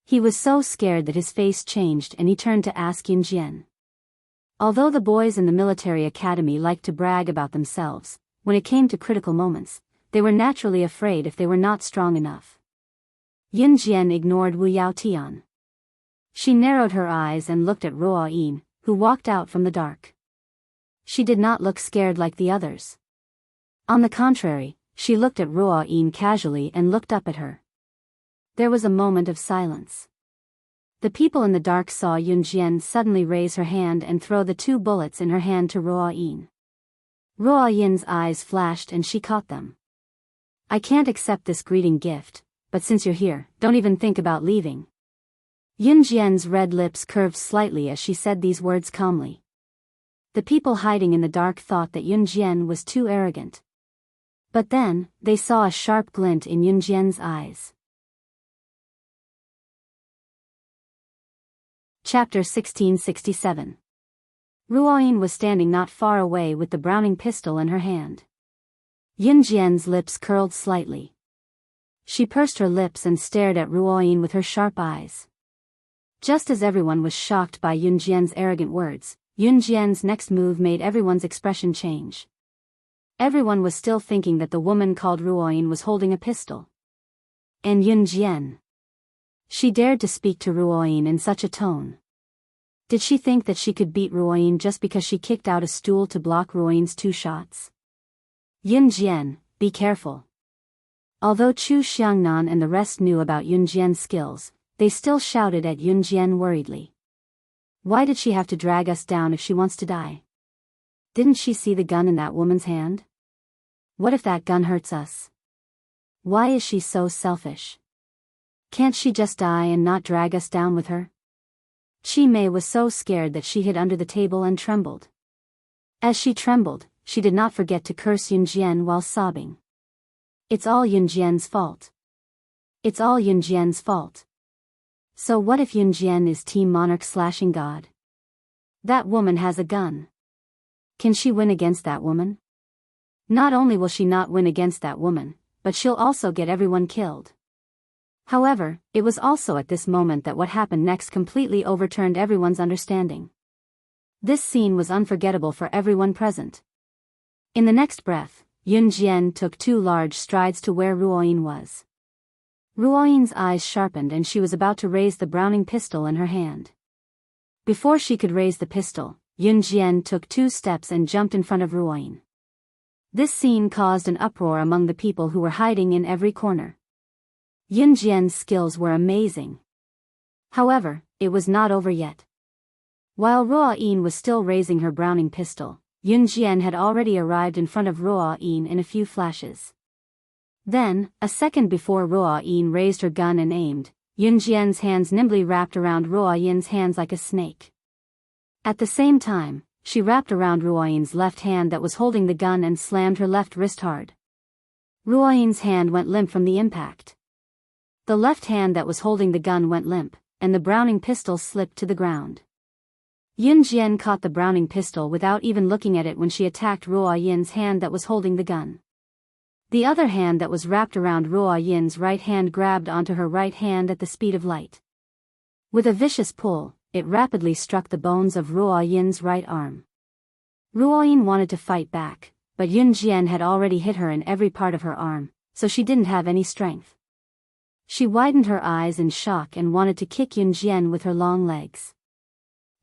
He was so scared that his face changed and he turned to ask Yun Jian. Although the boys in the military academy liked to brag about themselves, when it came to critical moments, they were naturally afraid if they were not strong enough. Yun Jian ignored Wu Yao Tian. She narrowed her eyes and looked at Ruoyin, who walked out from the dark. She did not look scared like the others. On the contrary, she looked at Ruoyin casually and looked up at her. There was a moment of silence. The people in the dark saw Yun Jian suddenly raise her hand and throw the 2 bullets in her hand to Ruoyin. Ruoyin's eyes flashed and she caught them. "I can't accept this greeting gift, but since you're here, don't even think about leaving." Yun Jian's red lips curved slightly as she said these words calmly. The people hiding in the dark thought that Yun Jian was too arrogant. But then, they saw a sharp glint in Yun Jian's eyes. Chapter 1667. Ruoyin was standing not far away with the Browning pistol in her hand. Yun Jian's lips curled slightly. She pursed her lips and stared at Ruoyin with her sharp eyes. Just as everyone was shocked by Yun Jian's arrogant words, Yun Jian's next move made everyone's expression change. Everyone was still thinking that the woman called Ruoyin was holding a pistol. And Yun Jian. She dared to speak to Ruoyin in such a tone. Did she think that she could beat Ruoyin just because she kicked out a stool to block Ruoyin's 2 shots? Yun Jian, be careful. Although Chu Xiangnan and the rest knew about Yun Jian's skills, they still shouted at Yun Jian worriedly. Why did she have to drag us down if she wants to die? Didn't she see the gun in that woman's hand? What if that gun hurts us? Why is she so selfish? Can't she just die and not drag us down with her? Qi Mei was so scared that she hid under the table and trembled. As she trembled, she did not forget to curse Yun Jian while sobbing. It's all Yun Jian's fault. It's all Yun Jian's fault. So what if Yun Jian is Team Monarch/ing God? That woman has a gun. Can she win against that woman? Not only will she not win against that woman, but she'll also get everyone killed. However, it was also at this moment that what happened next completely overturned everyone's understanding. This scene was unforgettable for everyone present. In the next breath, Yun Jian took 2 large strides to where Ruoyin was. Ruoyin's eyes sharpened and she was about to raise the Browning pistol in her hand. Before she could raise the pistol, Yun Jian took 2 steps and jumped in front of Ruoyin. This scene caused an uproar among the people who were hiding in every corner. Yun Jian's skills were amazing. However, it was not over yet. While Ruoyin was still raising her Browning pistol, Yun Jian had already arrived in front of Ruoyin in a few flashes. Then, a second before Ruo Yin raised her gun and aimed, Yun Jian's hands nimbly wrapped around Ruo Yin's hands like a snake. At the same time, she wrapped around Ruo Yin's left hand that was holding the gun and slammed her left wrist hard. Ruo Yin's hand went limp from the impact. The left hand that was holding the gun went limp, and the Browning pistol slipped to the ground. Yun Jian caught the Browning pistol without even looking at it when she attacked Ruo Yin's hand that was holding the gun. The other hand that was wrapped around Ruo Yin's right hand grabbed onto her right hand at the speed of light. With a vicious pull, it rapidly struck the bones of Ruo Yin's right arm. Ruo Yin wanted to fight back, but Yun Jian had already hit her in every part of her arm, so she didn't have any strength. She widened her eyes in shock and wanted to kick Yun Jian with her long legs.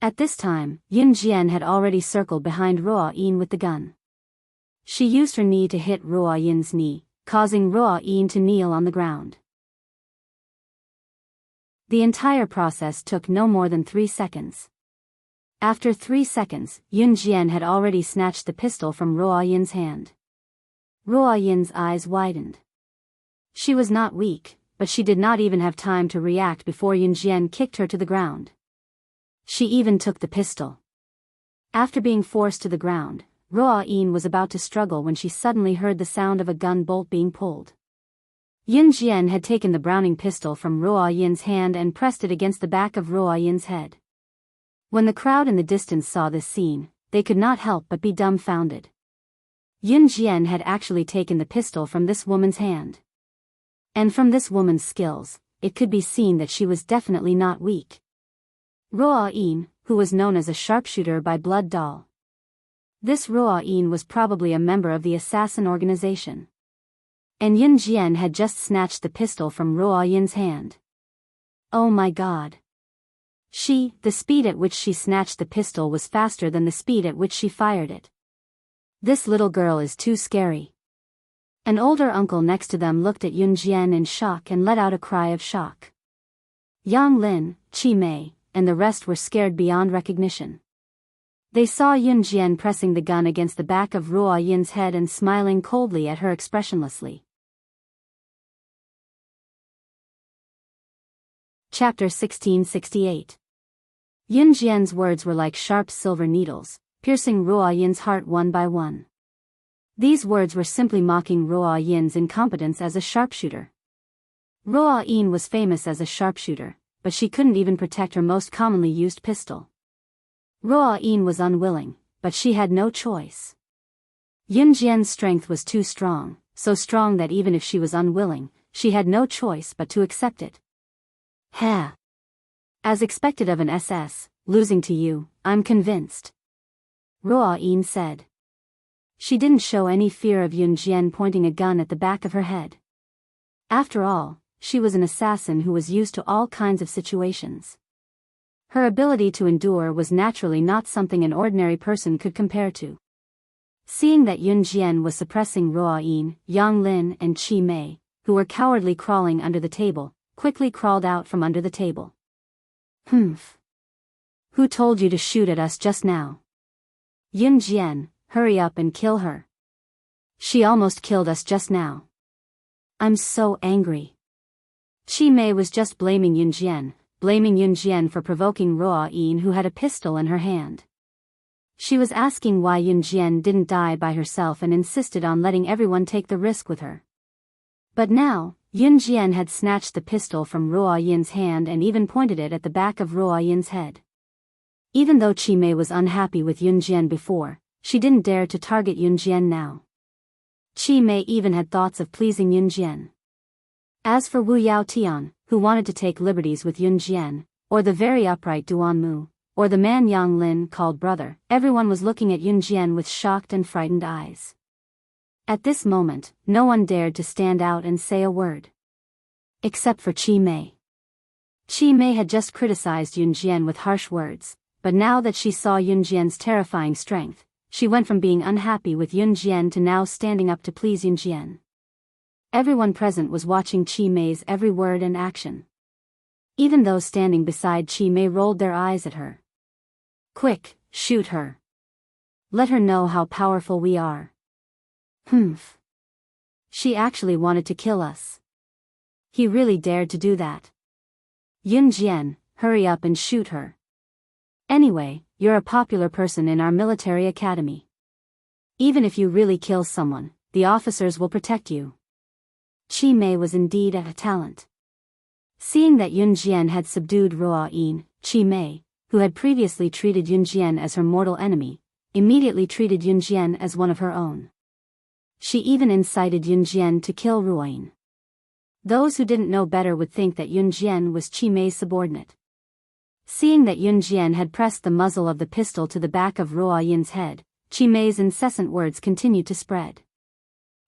At this time, Yun Jian had already circled behind Ruo Yin with the gun. She used her knee to hit Ruo Yin's knee, causing Ruo Yin to kneel on the ground. The entire process took no more than 3 seconds. After 3 seconds, Yun Jian had already snatched the pistol from Ruo Yin's hand. Ruo Yin's eyes widened. She was not weak, but she did not even have time to react before Yun Jian kicked her to the ground. She even took the pistol. After being forced to the ground, Ruo Yin was about to struggle when she suddenly heard the sound of a gun bolt being pulled. Yun Jian had taken the Browning pistol from Ruo Yin's hand and pressed it against the back of Ruo Yin's head. When the crowd in the distance saw this scene, they could not help but be dumbfounded. Yun Jian had actually taken the pistol from this woman's hand. And from this woman's skills, it could be seen that she was definitely not weak. Ruo Yin, who was known as a sharpshooter by Blood Doll. This Ruo Yin was probably a member of the assassin organization. And Yun Jian had just snatched the pistol from Ruo Yin's hand. Oh my god. The speed at which she snatched the pistol was faster than the speed at which she fired it. This little girl is too scary. An older uncle next to them looked at Yun Jian in shock and let out a cry of shock. Yang Lin, Qi Mei, and the rest were scared beyond recognition. They saw Yun Jian pressing the gun against the back of Ruo Yin's head and smiling coldly at her expressionlessly. Chapter 1668. Yun Jian's words were like sharp silver needles, piercing Ruo Yin's heart one by one. These words were simply mocking Ruo Yin's incompetence as a sharpshooter. Ruo Yin was famous as a sharpshooter, but she couldn't even protect her most commonly used pistol. Ruo Yin was unwilling, but she had no choice. Yun Jian's strength was too strong, so strong that even if she was unwilling, she had no choice but to accept it. Ha! As expected of an SS, losing to you, I'm convinced. Ruo Yin said. She didn't show any fear of Yun Jian pointing a gun at the back of her head. After all, she was an assassin who was used to all kinds of situations. Her ability to endure was naturally not something an ordinary person could compare to. Seeing that Yun Jian was suppressing Ruo Yin, Yang Lin and Qi Mei, who were cowardly crawling under the table, quickly crawled out from under the table. Humph. Who told you to shoot at us just now? Yun Jian, hurry up and kill her. She almost killed us just now. I'm so angry. Qi Mei was just blaming Yun Jian for provoking Ruo Yin, who had a pistol in her hand. She was asking why Yun Jian didn't die by herself and insisted on letting everyone take the risk with her. But now, Yun Jian had snatched the pistol from Ruo Yin's hand and even pointed it at the back of Ruo Yin's head. Even though Qi Mei was unhappy with Yun Jian before, she didn't dare to target Yun Jian now. Qi Mei even had thoughts of pleasing Yun Jian. As for Wu Yao Tian, who wanted to take liberties with Yun Jian, or the very upright Duan Mu, or the man Yang Lin called brother, everyone was looking at Yun Jian with shocked and frightened eyes. At this moment, no one dared to stand out and say a word. Except for Qi Mei. Qi Mei had just criticized Yun Jian with harsh words, but now that she saw Yun Jian's terrifying strength, she went from being unhappy with Yun Jian to now standing up to please Yun Jian. Everyone present was watching Qi Mei's every word and action. Even those standing beside Qi Mei rolled their eyes at her. Quick, shoot her. Let her know how powerful we are. Humph. She actually wanted to kill us. He really dared to do that. Yun Jian, hurry up and shoot her. Anyway, you're a popular person in our military academy. Even if you really kill someone, the officers will protect you. Qi Mei was indeed a talent. Seeing that Yun Jian had subdued Ruo Yin, Qi Mei, who had previously treated Yun Jian as her mortal enemy, immediately treated Yun Jian as one of her own. She even incited Yun Jian to kill Ruo Yin. Those who didn't know better would think that Yun Jian was Qi Mei's subordinate. Seeing that Yun Jian had pressed the muzzle of the pistol to the back of Ruo Yin's head, Qi Mei's incessant words continued to spread.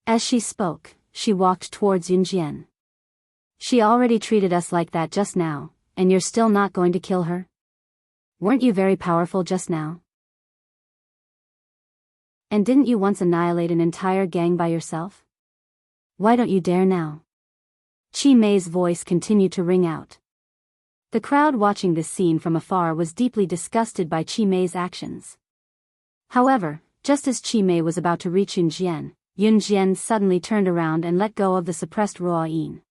As she spoke, she walked towards Yun Jian. She already treated us like that just now, and you're still not going to kill her? Weren't you very powerful just now? And didn't you once annihilate an entire gang by yourself? Why don't you dare now? Qi Mei's voice continued to ring out. The crowd watching this scene from afar was deeply disgusted by Qi Mei's actions. However, just as Qi Mei was about to reach Yun Jian suddenly turned around and let go of the suppressed Ruo Yin.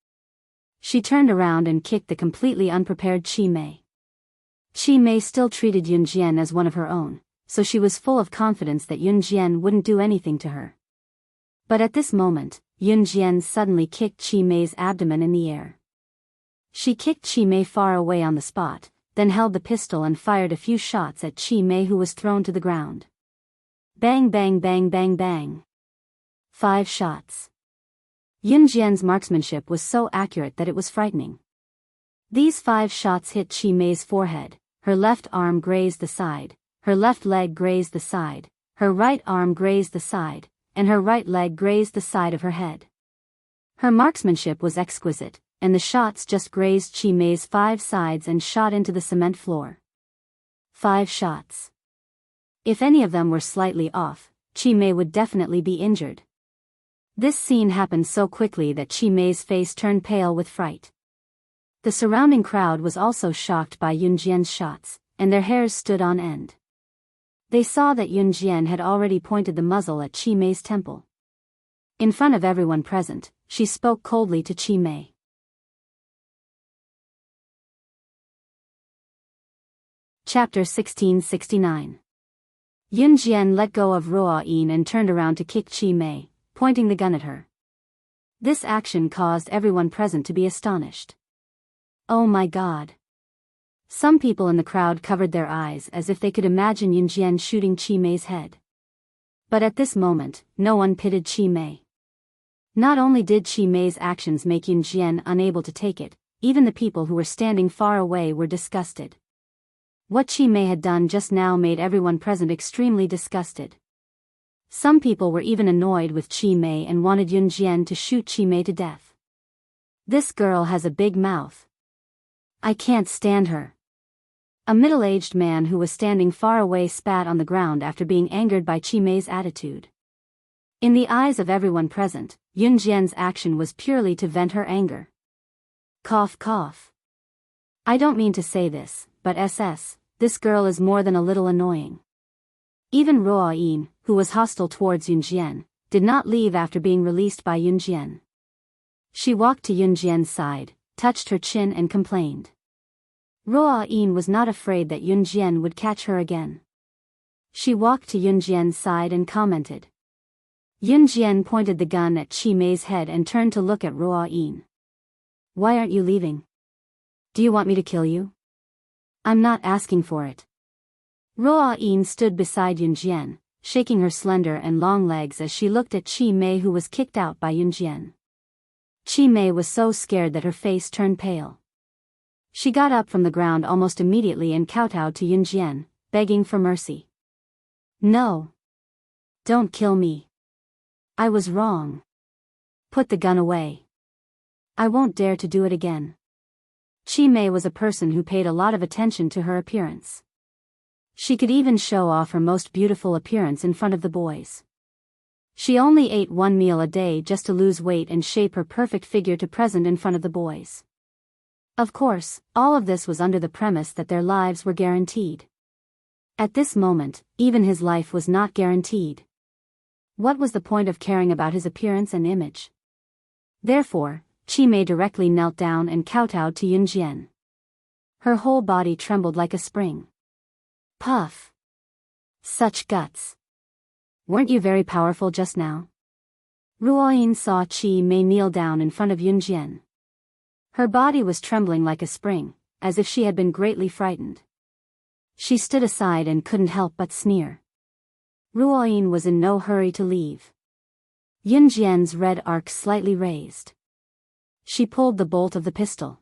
She turned around and kicked the completely unprepared Qi Mei. Qi Mei still treated Yun Jian as one of her own, so she was full of confidence that Yun Jian wouldn't do anything to her. But at this moment, Yun Jian suddenly kicked Qi Mei's abdomen in the air. She kicked Qi Mei far away on the spot, then held the pistol and fired a few shots at Qi Mei, who was thrown to the ground. Bang bang bang bang bang. 5 shots. Yun Jian's marksmanship was so accurate that it was frightening. These 5 shots hit Qi Mei's forehead, her left arm grazed the side, her left leg grazed the side, her right arm grazed the side, and her right leg grazed the side of her head. Her marksmanship was exquisite, and the shots just grazed Qi Mei's 5 sides and shot into the cement floor. 5 shots. If any of them were slightly off, Qi Mei would definitely be injured. This scene happened so quickly that Qi Mei's face turned pale with fright. The surrounding crowd was also shocked by Yun Jian's shots, and their hairs stood on end. They saw that Yun Jian had already pointed the muzzle at Qi Mei's temple. In front of everyone present, she spoke coldly to Qi Mei. Chapter 1669. Yun Jian let go of Ruo Yin and turned around to kick Qi Mei, pointing the gun at her. This action caused everyone present to be astonished. Oh my God! Some people in the crowd covered their eyes as if they could imagine Yun Jian shooting Qi Mei's head. But at this moment, no one pitied Qi Mei. Not only did Qi Mei's actions make Yun Jian unable to take it, even the people who were standing far away were disgusted. What Qi Mei had done just now made everyone present extremely disgusted. Some people were even annoyed with Qi Mei and wanted Yun Jian to shoot Qi Mei to death. This girl has a big mouth. I can't stand her. A middle-aged man who was standing far away spat on the ground after being angered by Qi Mei's attitude. In the eyes of everyone present, Yun Jian's action was purely to vent her anger. Cough cough. I don't mean to say this, but this girl is more than a little annoying. Even Ruo Yin, who was hostile towards Yun Jian, did not leave after being released by Yun Jian. She walked to Yun Jian's side, touched her chin and complained. Ruo Yin was not afraid that Yun Jian would catch her again. She walked to Yun Jian's side and commented. Yun Jian pointed the gun at Qi Mei's head and turned to look at Ruo Yin. Why aren't you leaving? Do you want me to kill you? I'm not asking for it. Ruo Yin stood beside Yun Jian, shaking her slender and long legs as she looked at Qi Mei, who was kicked out by Yun Jian. Qi Mei was so scared that her face turned pale. She got up from the ground almost immediately and kowtowed to Yun Jian, begging for mercy. No. Don't kill me. I was wrong. Put the gun away. I won't dare to do it again. Qi Mei was a person who paid a lot of attention to her appearance. She could even show off her most beautiful appearance in front of the boys. She only ate 1 meal a day just to lose weight and shape her perfect figure to present in front of the boys. Of course, all of this was under the premise that their lives were guaranteed. At this moment, even his life was not guaranteed. What was the point of caring about his appearance and image? Therefore, Chi Mei directly knelt down and kowtowed to Yun Jian. Her whole body trembled like a spring. Puff! Such guts! Weren't you very powerful just now? Ruoyin saw Chi Mei kneel down in front of Yun Jian. Her body was trembling like a spring, as if she had been greatly frightened. She stood aside and couldn't help but sneer. Ruoyin was in no hurry to leave. Yun Jian's red arc slightly raised. She pulled the bolt of the pistol.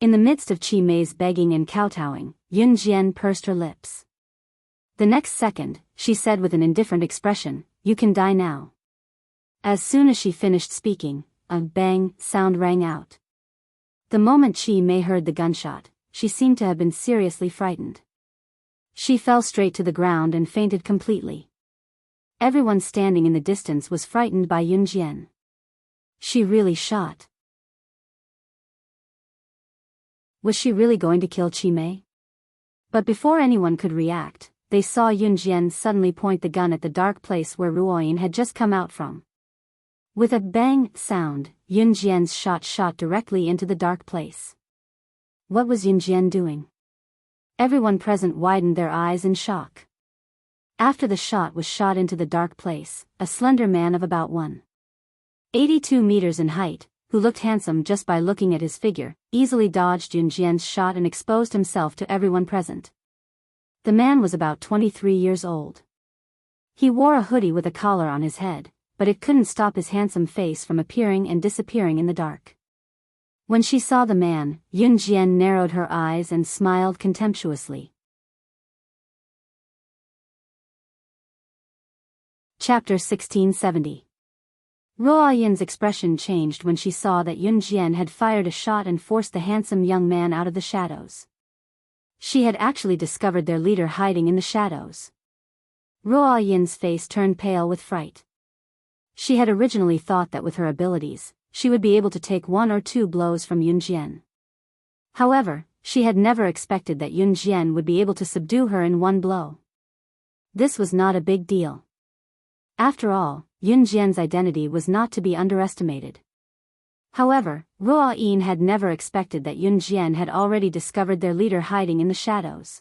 In the midst of Chi Mei's begging and kowtowing, Yun Jian pursed her lips. The next second, she said with an indifferent expression, "You can die now." As soon as she finished speaking, a bang sound rang out. The moment Chi Mei heard the gunshot, she seemed to have been seriously frightened. She fell straight to the ground and fainted completely. Everyone standing in the distance was frightened by Yun Jian. She really shot. Was she really going to kill Chi Mei? But before anyone could react, they saw Yun Jian suddenly point the gun at the dark place where Ruoyin had just come out from. With a bang sound, Yun Jian's shot directly into the dark place. What was Yun Jian doing? Everyone present widened their eyes in shock. After the shot was shot into the dark place, a slender man of about 1.82 meters in height, who looked handsome just by looking at his figure, easily dodged Yun Jian's shot and exposed himself to everyone present. The man was about 23 years old. He wore a hoodie with a collar on his head, but it couldn't stop his handsome face from appearing and disappearing in the dark. When she saw the man, Yun Jian narrowed her eyes and smiled contemptuously. Chapter 1670. Ruoyin's expression changed when she saw that Yun Jian had fired a shot and forced the handsome young man out of the shadows. She had actually discovered their leader hiding in the shadows. Ruoyin's face turned pale with fright. She had originally thought that with her abilities, she would be able to take 1 or 2 blows from Yun Jian. However, she had never expected that Yun Jian would be able to subdue her in 1 blow. This was not a big deal. After all, Yun Jian's identity was not to be underestimated. However, Ruoyin had never expected that Yun Jian had already discovered their leader hiding in the shadows.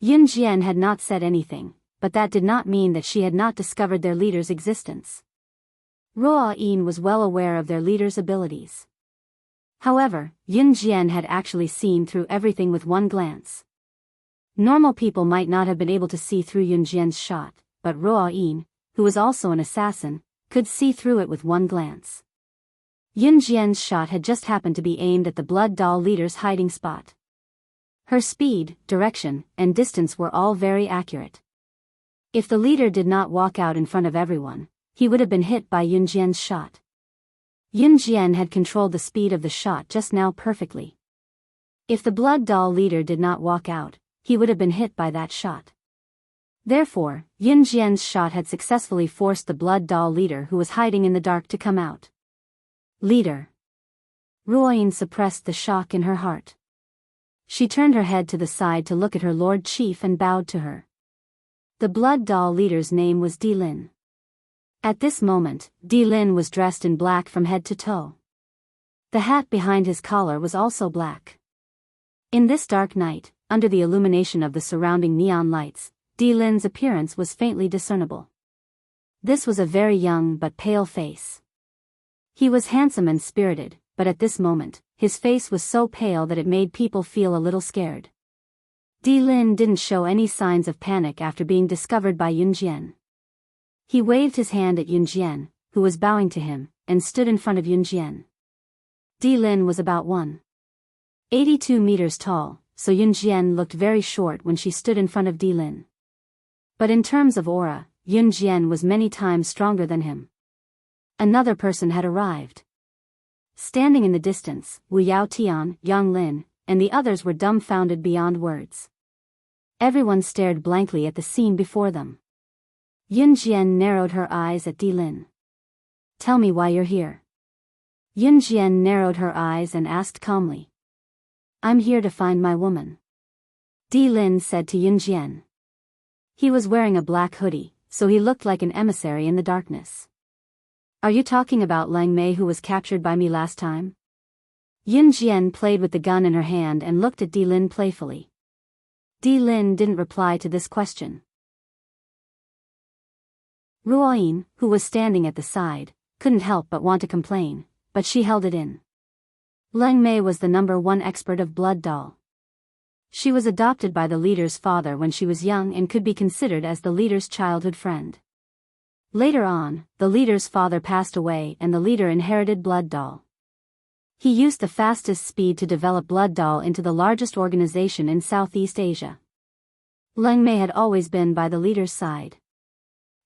Yun Jian had not said anything, but that did not mean that she had not discovered their leader's existence. Ruoyin was well aware of their leader's abilities. However, Yun Jian had actually seen through everything with 1 glance. Normal people might not have been able to see through Yun Jian's shot, but Ruoyin, who was also an assassin, could see through it with 1 glance. Yun Jian's shot had just happened to be aimed at the blood doll leader's hiding spot. Her speed, direction, and distance were all very accurate. If the leader did not walk out in front of everyone, he would have been hit by Yun Jian's shot. Yun Jian had controlled the speed of the shot just now perfectly. If the blood doll leader did not walk out, he would have been hit by that shot. Therefore, Yun Jian's shot had successfully forced the blood doll leader who was hiding in the dark to come out. Leader. Ruoyin suppressed the shock in her heart. She turned her head to the side to look at her Lord Chief and bowed to her. The blood doll leader's name was Di Lin. At this moment, Di Lin was dressed in black from head to toe. The hat behind his collar was also black. In this dark night, under the illumination of the surrounding neon lights, Di Lin's appearance was faintly discernible. This was a very young but pale face. He was handsome and spirited, but at this moment, his face was so pale that it made people feel a little scared. Di Lin didn't show any signs of panic after being discovered by Yun Jian. He waved his hand at Yun Jian, who was bowing to him, and stood in front of Yun Jian. Di Lin was about 1.82 meters tall, so Yun Jian looked very short when she stood in front of Di Lin. But in terms of aura, Yun Jian was many times stronger than him. Another person had arrived. Standing in the distance, Wu Yao Tian, Yang Lin, and the others were dumbfounded beyond words. Everyone stared blankly at the scene before them. Yun Jian narrowed her eyes at Di Lin. Tell me why you're here. Yun Jian narrowed her eyes and asked calmly. I'm here to find my woman. Di Lin said to Yun Jian. He was wearing a black hoodie, so he looked like an emissary in the darkness. Are you talking about Lang Mei who was captured by me last time? Yun Jian played with the gun in her hand and looked at Di Lin playfully. Di Lin didn't reply to this question. Ruoyin, who was standing at the side, couldn't help but want to complain, but she held it in. Lang Mei was the #1 expert of blood doll. She was adopted by the leader's father when she was young and could be considered as the leader's childhood friend. Later on, the leader's father passed away and the leader inherited blood doll. He used the fastest speed to develop blood doll into the largest organization in Southeast Asia. Lang Mei had always been by the leader's side.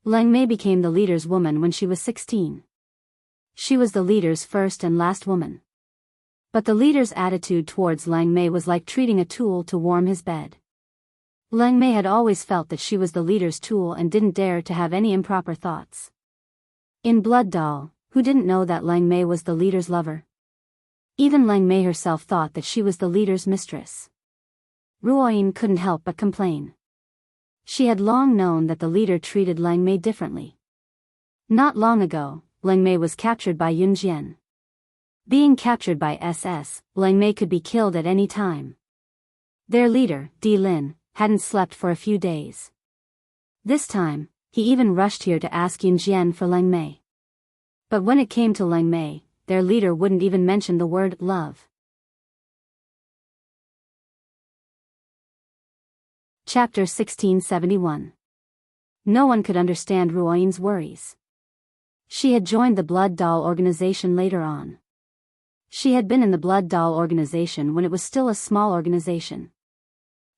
Lang Mei became the leader's woman when she was 16. She was the leader's first and last woman. But the leader's attitude towards Lang Mei was like treating a tool to warm his bed. Lang Mei had always felt that she was the leader's tool and didn't dare to have any improper thoughts. In Blood Doll, who didn't know that Lang Mei was the leader's lover? Even Lang Mei herself thought that she was the leader's mistress. Ruoyin couldn't help but complain. She had long known that the leader treated Lang Mei differently. Not long ago, Lang Mei was captured by Yun Jian. Being captured by SS, Lang Mei could be killed at any time. Their leader, Di Lin, hadn't slept for a few days. This time, he even rushed here to ask Yun Jian for Lang Mei. But when it came to Lang Mei, their leader wouldn't even mention the word love. Chapter 1671. No one could understand Ruoyin's worries. She had joined the Blood Doll organization later on. She had been in the Blood Doll organization when it was still a small organization.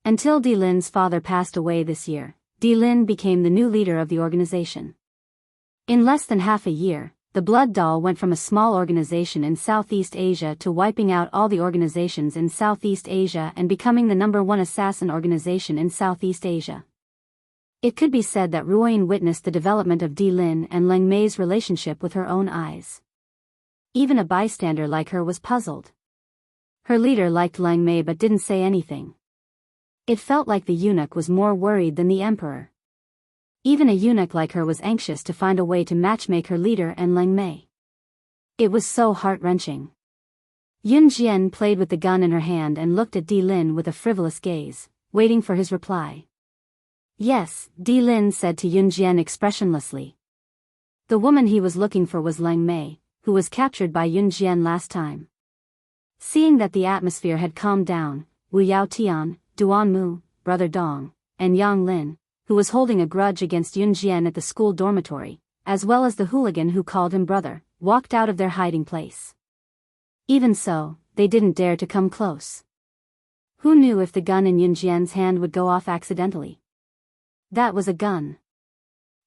Until Di Lin's father passed away this year, Di Lin became the new leader of the organization. In less than half a year, the Blood Doll went from a small organization in Southeast Asia to wiping out all the organizations in Southeast Asia and becoming the #1 assassin organization in Southeast Asia. It could be said that Ruoyin witnessed the development of Di Lin and Lang Mei's relationship with her own eyes. Even a bystander like her was puzzled. Her leader liked Lang Mei but didn't say anything. It felt like the eunuch was more worried than the emperor. Even a eunuch like her was anxious to find a way to matchmake her leader and Lang Mei. It was so heart-wrenching. Yun Jian played with the gun in her hand and looked at Di Lin with a frivolous gaze, waiting for his reply. Yes, Di Lin said to Yun Jian expressionlessly. The woman he was looking for was Lang Mei, who was captured by Yun Jian last time. Seeing that the atmosphere had calmed down, Wuxiao Tian, Duan Mu, Brother Dong, and Yang Lin, who was holding a grudge against Yun Jian at the school dormitory, as well as the hooligan who called him brother, walked out of their hiding place. Even so, they didn't dare to come close. Who knew if the gun in Yun Jian's hand would go off accidentally? That was a gun.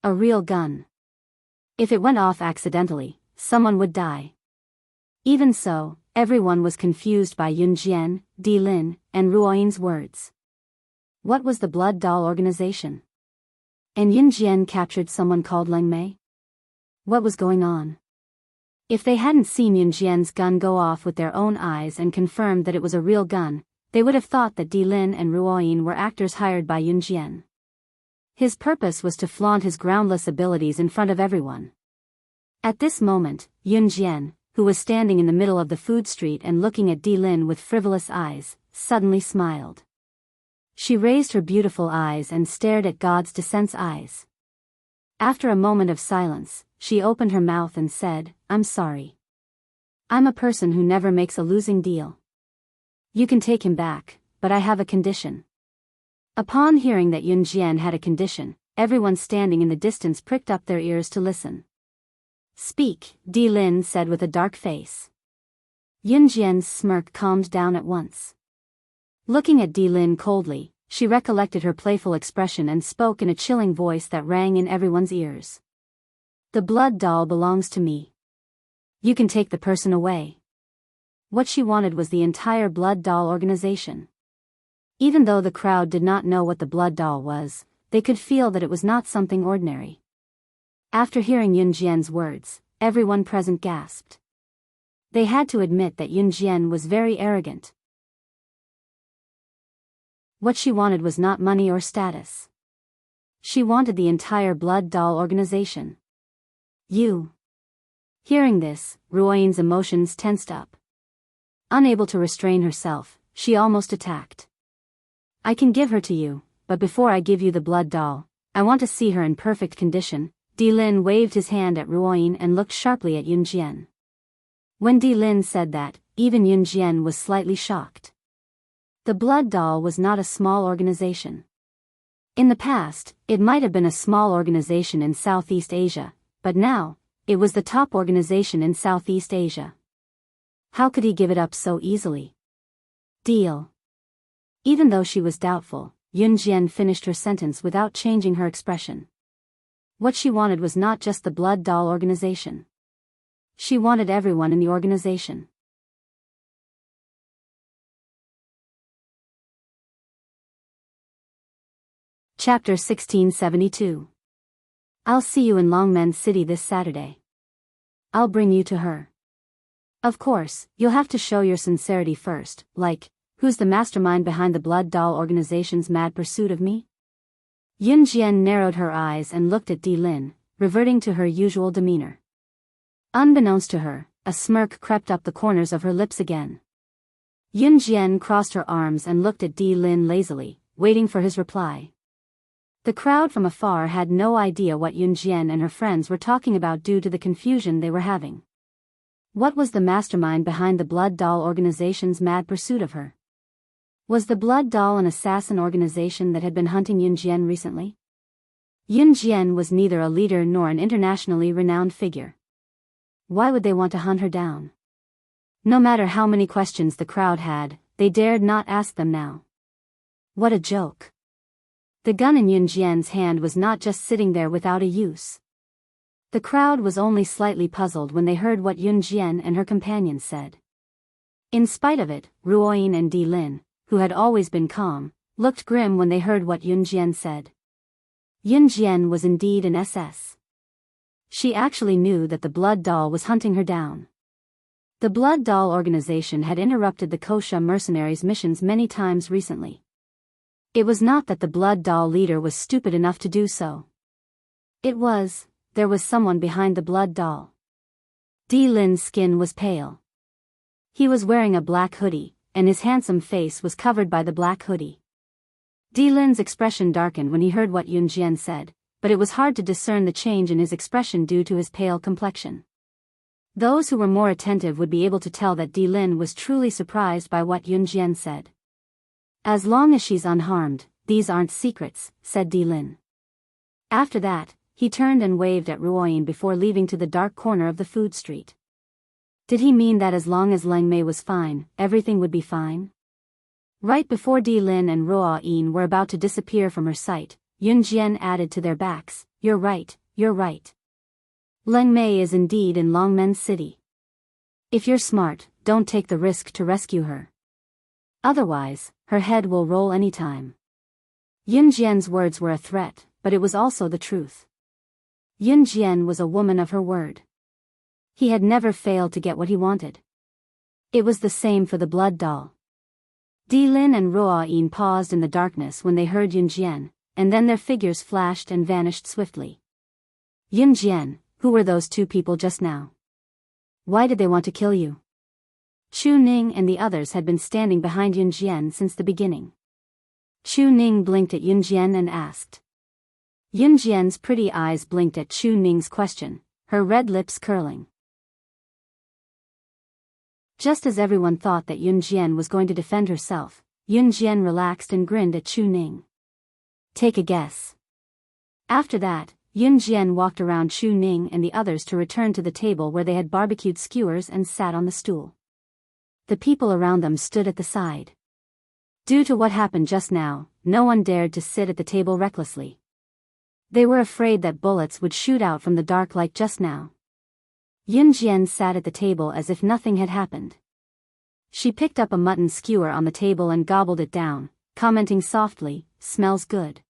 A real gun. If it went off accidentally, someone would die. Even so, everyone was confused by Yun Jian, Di Lin, and Ruoyin's words. What was the Blood Doll organization? And Yun Jian captured someone called Lang Mei? What was going on? If they hadn't seen Yun Jian's gun go off with their own eyes and confirmed that it was a real gun, they would have thought that Di Lin and Ruoyin were actors hired by Yun Jian. His purpose was to flaunt his groundless abilities in front of everyone. At this moment, Yun Jian, who was standing in the middle of the food street and looking at Di Lin with frivolous eyes, suddenly smiled. She raised her beautiful eyes and stared at God's Descent's eyes. After a moment of silence, she opened her mouth and said, "I'm sorry. I'm a person who never makes a losing deal. You can take him back, but I have a condition." Upon hearing that Yun Jian had a condition, everyone standing in the distance pricked up their ears to listen. "Speak," Di Lin said with a dark face. Yun Jian's smirk calmed down at once. Looking at Di Lin coldly, she recollected her playful expression and spoke in a chilling voice that rang in everyone's ears. "The Blood Doll belongs to me. You can take the person away." What she wanted was the entire Blood Doll organization. Even though the crowd did not know what the Blood Doll was, they could feel that it was not something ordinary. After hearing Yun Jian's words, everyone present gasped. They had to admit that Yun Jian was very arrogant. What she wanted was not money or status. She wanted the entire Blood Doll organization. "You. Hearing this, Ruoyin's emotions tensed up. Unable to restrain herself, she almost attacked. I can give her to you, but before I give you the blood doll, I want to see her in perfect condition. Di Lin waved his hand at Ruoyin and looked sharply at Yunjian. When Di Lin said that, even Yunjian was slightly shocked. The blood doll was not a small organization. In the past, it might have been a small organization in Southeast Asia, but now, it was the top organization in Southeast Asia. How could he give it up so easily? Deal. Even though she was doubtful, Yunjian finished her sentence without changing her expression. What she wanted was not just the blood doll organization. She wanted everyone in the organization. Chapter 1672. I'll see you in Longmen City this Saturday. I'll bring you to her. Of course, you'll have to show your sincerity first, like, who's the mastermind behind the blood doll organization's mad pursuit of me? Yunjian narrowed her eyes and looked at Di Lin, reverting to her usual demeanor. Unbeknownst to her, a smirk crept up the corners of her lips again. Yunjian crossed her arms and looked at Di Lin lazily, waiting for his reply. The crowd from afar had no idea what Yunjian and her friends were talking about due to the confusion they were having. What was the mastermind behind the blood doll organization's mad pursuit of her? Was the blood doll an assassin organization that had been hunting Yunjian recently? Yunjian was neither a leader nor an internationally renowned figure. Why would they want to hunt her down? No matter how many questions the crowd had, they dared not ask them now. What a joke. The gun in Yunjian's hand was not just sitting there without a use. The crowd was only slightly puzzled when they heard what Yunjian and her companions said. In spite of it, Ruoyin and Di Lin, who had always been calm, looked grim when they heard what Yunjian said. Yunjian was indeed an SS. She actually knew that the blood doll was hunting her down. The blood doll organization had interrupted the Kosha mercenaries' missions many times recently. It was not that the blood doll leader was stupid enough to do so. There was someone behind the blood doll. Di Lin's skin was pale. He was wearing a black hoodie, and his handsome face was covered by the black hoodie. Di Lin's expression darkened when he heard what Yunjian said, but it was hard to discern the change in his expression due to his pale complexion. Those who were more attentive would be able to tell that Di Lin was truly surprised by what Yunjian said. As long as she's unharmed, these aren't secrets, said Di Lin. After that, he turned and waved at Ruoyin before leaving to the dark corner of the food street. Did he mean that as long as Leng Mei was fine, everything would be fine? Right before Di Lin and Ruoyin were about to disappear from her sight, Yunjian added to their backs, You're right, you're right. Leng Mei is indeed in Longmen City. If you're smart, don't take the risk to rescue her. Otherwise, her head will roll any time. Yunjian's words were a threat, but it was also the truth. Yunjian was a woman of her word. He had never failed to get what he wanted. It was the same for the blood doll. Di Lin and Ruoyin paused in the darkness when they heard Yunjian, and then their figures flashed and vanished swiftly. Yunjian, who were those two people just now? Why did they want to kill you? Chu Ning and the others had been standing behind Yunjian since the beginning. Chu Ning blinked at Yunjian and asked. Yunjian's pretty eyes blinked at Chu Ning's question, her red lips curling. Just as everyone thought that Yunjian was going to defend herself, Yunjian relaxed and grinned at Chu Ning. Take a guess. After that, Yunjian walked around Chu Ning and the others to return to the table where they had barbecued skewers and sat on the stool. The people around them stood at the side. Due to what happened just now, no one dared to sit at the table recklessly. They were afraid that bullets would shoot out from the dark like just now. Yunjian sat at the table as if nothing had happened. She picked up a mutton skewer on the table and gobbled it down, commenting softly, Smells good.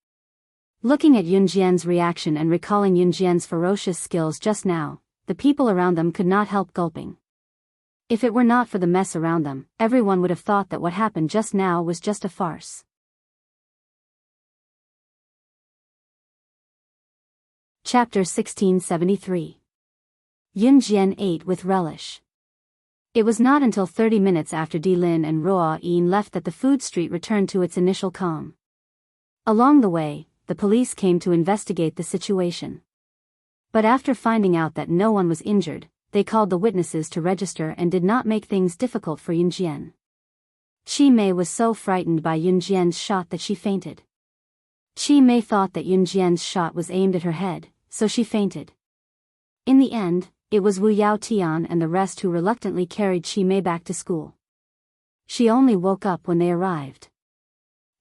Looking at Yunjian's reaction and recalling Yunjian's ferocious skills just now, the people around them could not help gulping. If it were not for the mess around them, everyone would have thought that what happened just now was just a farce. Chapter 1673. Yun Jian ate with relish. It was not until 30 minutes after Di Lin and Roa Yin left that the food street returned to its initial calm. Along the way, the police came to investigate the situation. But after finding out that no one was injured, they called the witnesses to register and did not make things difficult for Yun Jian. Chi Mei was so frightened by Yun Jian's shot that she fainted. Chi Mei thought that Yun Jian's shot was aimed at her head, so she fainted. In the end, it was Wu Yao Tian and the rest who reluctantly carried Chi Mei back to school. She only woke up when they arrived.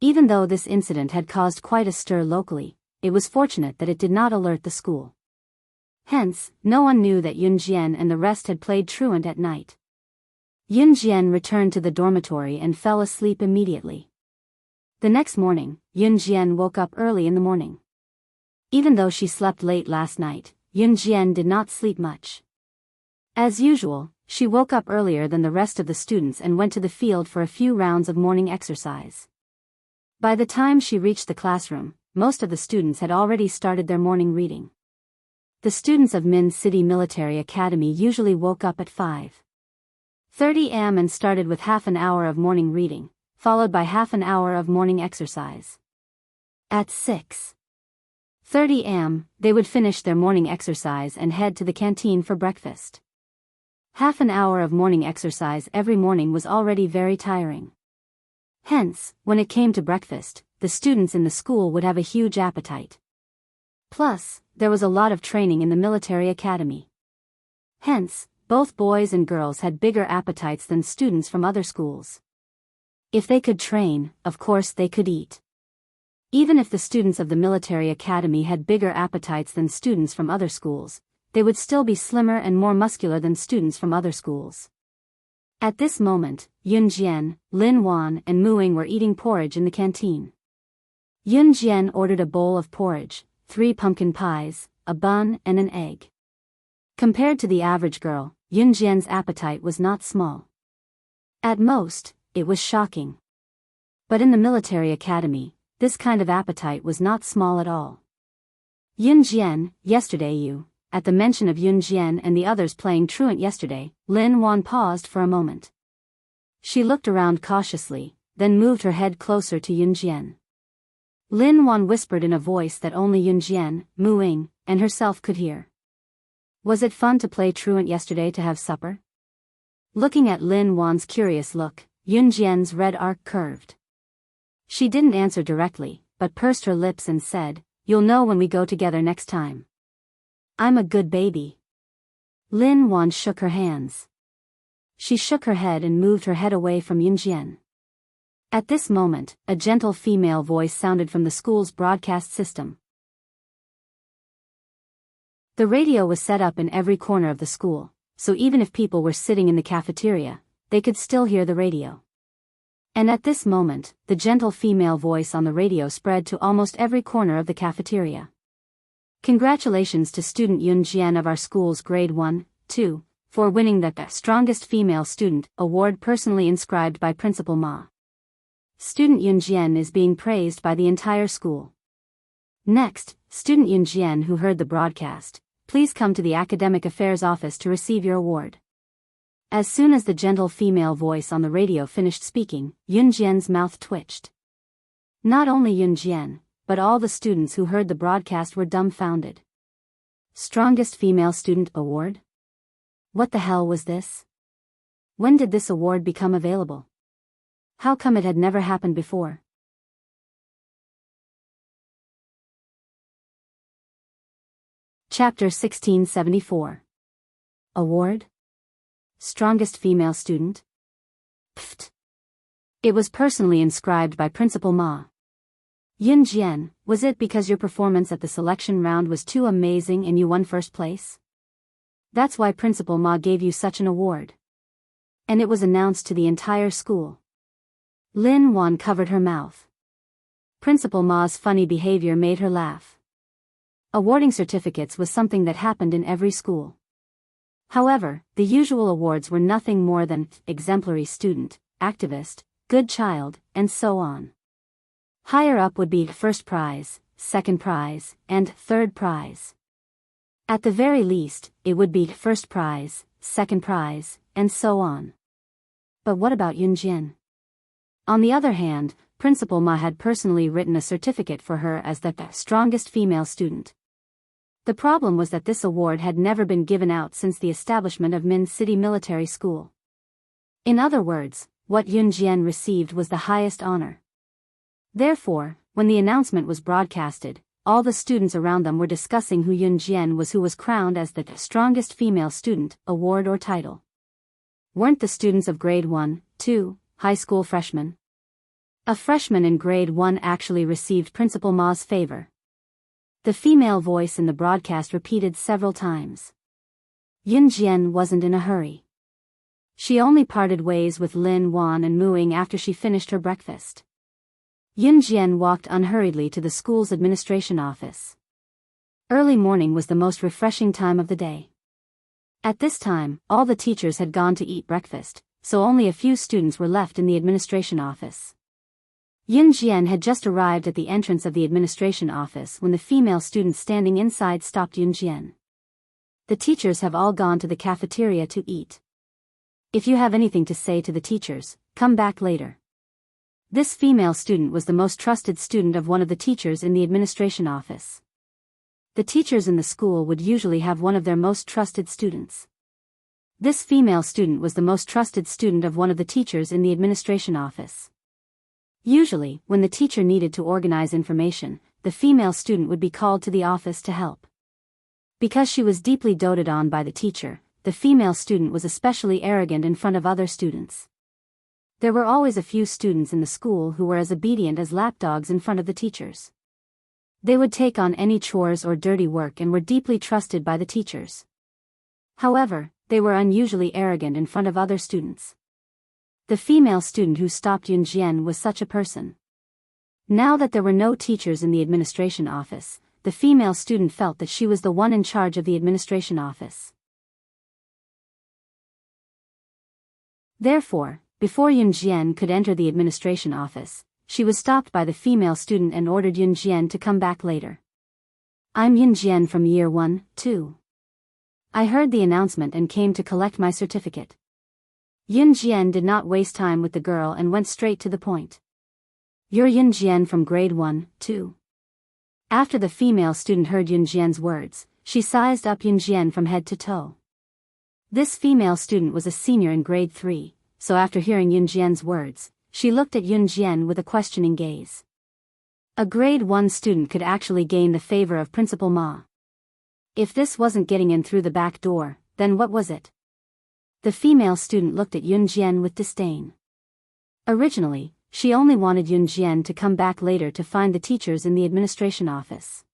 Even though this incident had caused quite a stir locally, it was fortunate that it did not alert the school. Hence, no one knew that Yun Jian and the rest had played truant at night. Yun Jian returned to the dormitory and fell asleep immediately. The next morning, Yun Jian woke up early in the morning. Even though she slept late last night, Yun Jian did not sleep much. As usual, she woke up earlier than the rest of the students and went to the field for a few rounds of morning exercise. By the time she reached the classroom, most of the students had already started their morning reading. The students of Min City Military Academy usually woke up at 5:30 am and started with half an hour of morning reading, followed by half an hour of morning exercise. At 6:30 am, they would finish their morning exercise and head to the canteen for breakfast. Half an hour of morning exercise every morning was already very tiring. Hence, when it came to breakfast, the students in the school would have a huge appetite. Plus, there was a lot of training in the military academy. Hence, both boys and girls had bigger appetites than students from other schools. If they could train, of course they could eat. Even if the students of the military academy had bigger appetites than students from other schools, they would still be slimmer and more muscular than students from other schools. At this moment, Yun Jian, Lin Wan and Mu Ying were eating porridge in the canteen. Yun Jian ordered a bowl of porridge, 3 pumpkin pies, a bun and an egg. Compared to the average girl, Yun Jian's appetite was not small. At most, it was shocking. But in the military academy, this kind of appetite was not small at all. Yun Jian, yesterday you. At the mention of Yun Jian and the others playing truant yesterday, Lin Wan paused for a moment. She looked around cautiously, then moved her head closer to Yun Jian. Lin Wan whispered in a voice that only Yun Jian, Mu Ying, and herself could hear. Was it fun to play truant yesterday to have supper? Looking at Lin Wan's curious look, Yun Jian's red arc curved. She didn't answer directly, but pursed her lips and said, "You'll know when we go together next time." "I'm a good baby." Lin Wan shook her hands. She shook her head and moved her head away from Yun Jian. At this moment, a gentle female voice sounded from the school's broadcast system. The radio was set up in every corner of the school, so even if people were sitting in the cafeteria, they could still hear the radio. And at this moment, the gentle female voice on the radio spread to almost every corner of the cafeteria. Congratulations to student Yun Jian of our school's grade 1-2, for winning the Strongest Female Student award personally inscribed by Principal Ma. Student Yun Jian is being praised by the entire school. Next, student Yun Jian who heard the broadcast, please come to the Academic Affairs office to receive your award. As soon as the gentle female voice on the radio finished speaking, Yun Jian's mouth twitched. Not only Yun Jian, but all the students who heard the broadcast were dumbfounded. Strongest Female Student Award? What the hell was this? When did this award become available? How come it had never happened before? Chapter 1674. Award? Strongest Female Student? Pfft. It was personally inscribed by Principal Ma. Yun Jian, was it because your performance at the selection round was too amazing and you won first place? That's why Principal Ma gave you such an award. And it was announced to the entire school. Lin Wan covered her mouth. Principal Ma's funny behavior made her laugh. Awarding certificates was something that happened in every school. However, the usual awards were nothing more than exemplary student, activist, good child, and so on. Higher up would be first prize, second prize, and third prize. At the very least, it would be first prize, second prize, and so on. But what about Yunjian? On the other hand, Principal Ma had personally written a certificate for her as the strongest female student. The problem was that this award had never been given out since the establishment of Min City Military School. In other words, what Yunjian received was the highest honor. Therefore, when the announcement was broadcasted, all the students around them were discussing who Yunjian was, who was crowned as the strongest female student, award or title. Weren't the students of grade 1, 2, high school freshmen? A freshman in grade 1 actually received Principal Ma's favor. The female voice in the broadcast repeated several times. Yunjian wasn't in a hurry. She only parted ways with Lin Wan and Muing after she finished her breakfast. Yunjian walked unhurriedly to the school's administration office. Early morning was the most refreshing time of the day. At this time, all the teachers had gone to eat breakfast, so only a few students were left in the administration office. Yunjian had just arrived at the entrance of the administration office when the female student standing inside stopped Yunjian. The teachers have all gone to the cafeteria to eat. If you have anything to say to the teachers, come back later. This female student was the most trusted student of one of the teachers in the administration office. The teachers in the school would usually have one of their most trusted students. This female student was the most trusted student of one of the teachers in the administration office. Usually, when the teacher needed to organize information, the female student would be called to the office to help. Because she was deeply doted on by the teacher, the female student was especially arrogant in front of other students. There were always a few students in the school who were as obedient as lapdogs in front of the teachers. They would take on any chores or dirty work and were deeply trusted by the teachers. However, they were unusually arrogant in front of other students. The female student who stopped Yunjian was such a person. Now that there were no teachers in the administration office, the female student felt that she was the one in charge of the administration office. Therefore, before Yunjian could enter the administration office, she was stopped by the female student and ordered Yunjian to come back later. I'm Yunjian from year 1, 2. I heard the announcement and came to collect my certificate. Yunjian did not waste time with the girl and went straight to the point. You're Yunjian from grade 1, 2. After the female student heard Yunjian's words, she sized up Yunjian from head to toe. This female student was a senior in grade 3, so after hearing Yunjian's words, she looked at Yunjian with a questioning gaze. A grade 1 student could actually gain the favor of Principal Ma. If this wasn't getting in through the back door, then what was it? The female student looked at Yunjian with disdain. Originally, she only wanted Yunjian to come back later to find the teachers in the administration office.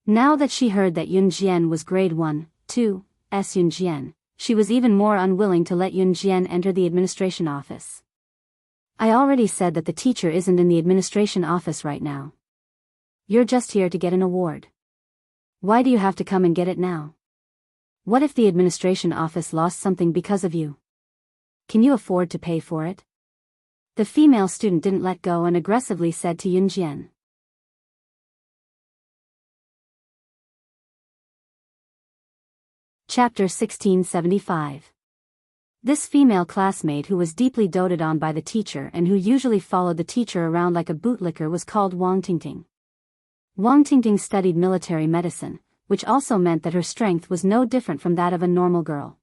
Now that she heard that Yunjian was grade 1, 2, Yunjian, she was even more unwilling to let Yunjian enter the administration office. I already said that the teacher isn't in the administration office right now. You're just here to get an award. Why do you have to come and get it now? What if the administration office lost something because of you? Can you afford to pay for it? The female student didn't let go and aggressively said to Yunjian. Chapter 1675. This female classmate who was deeply doted on by the teacher and who usually followed the teacher around like a bootlicker was called Wang Tingting. Wang Tingting studied military medicine, which also meant that her strength was no different from that of a normal girl.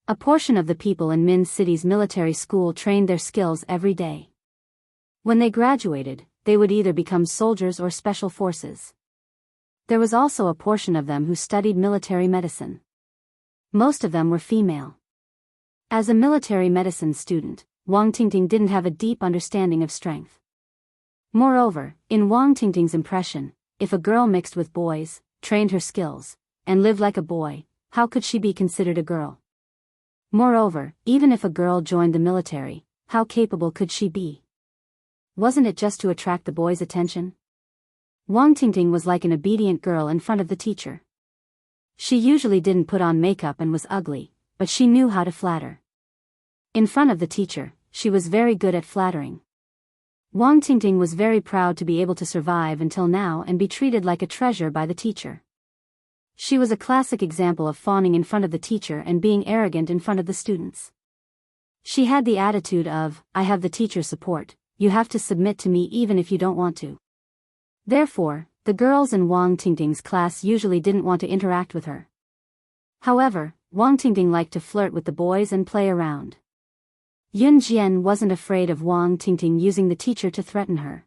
A portion of the people in Min City's military school trained their skills every day. When they graduated, they would either become soldiers or special forces. There was also a portion of them who studied military medicine. Most of them were female. As a military medicine student, Wang Tingting didn't have a deep understanding of strength. Moreover, in Wang Tingting's impression, if a girl mixed with boys, trained her skills, and lived like a boy, how could she be considered a girl? Moreover, even if a girl joined the military, how capable could she be? Wasn't it just to attract the boys' attention? Wang Tingting was like an obedient girl in front of the teacher. She usually didn't put on makeup and was ugly, but she knew how to flatter. In front of the teacher, she was very good at flattering. Wang Tingting was very proud to be able to survive until now and be treated like a treasure by the teacher. She was a classic example of fawning in front of the teacher and being arrogant in front of the students. She had the attitude of, I have the teacher's support, you have to submit to me even if you don't want to. Therefore, the girls in Wang Tingting's class usually didn't want to interact with her. However, Wang Tingting liked to flirt with the boys and play around. Yun Jian wasn't afraid of Wang Tingting using the teacher to threaten her.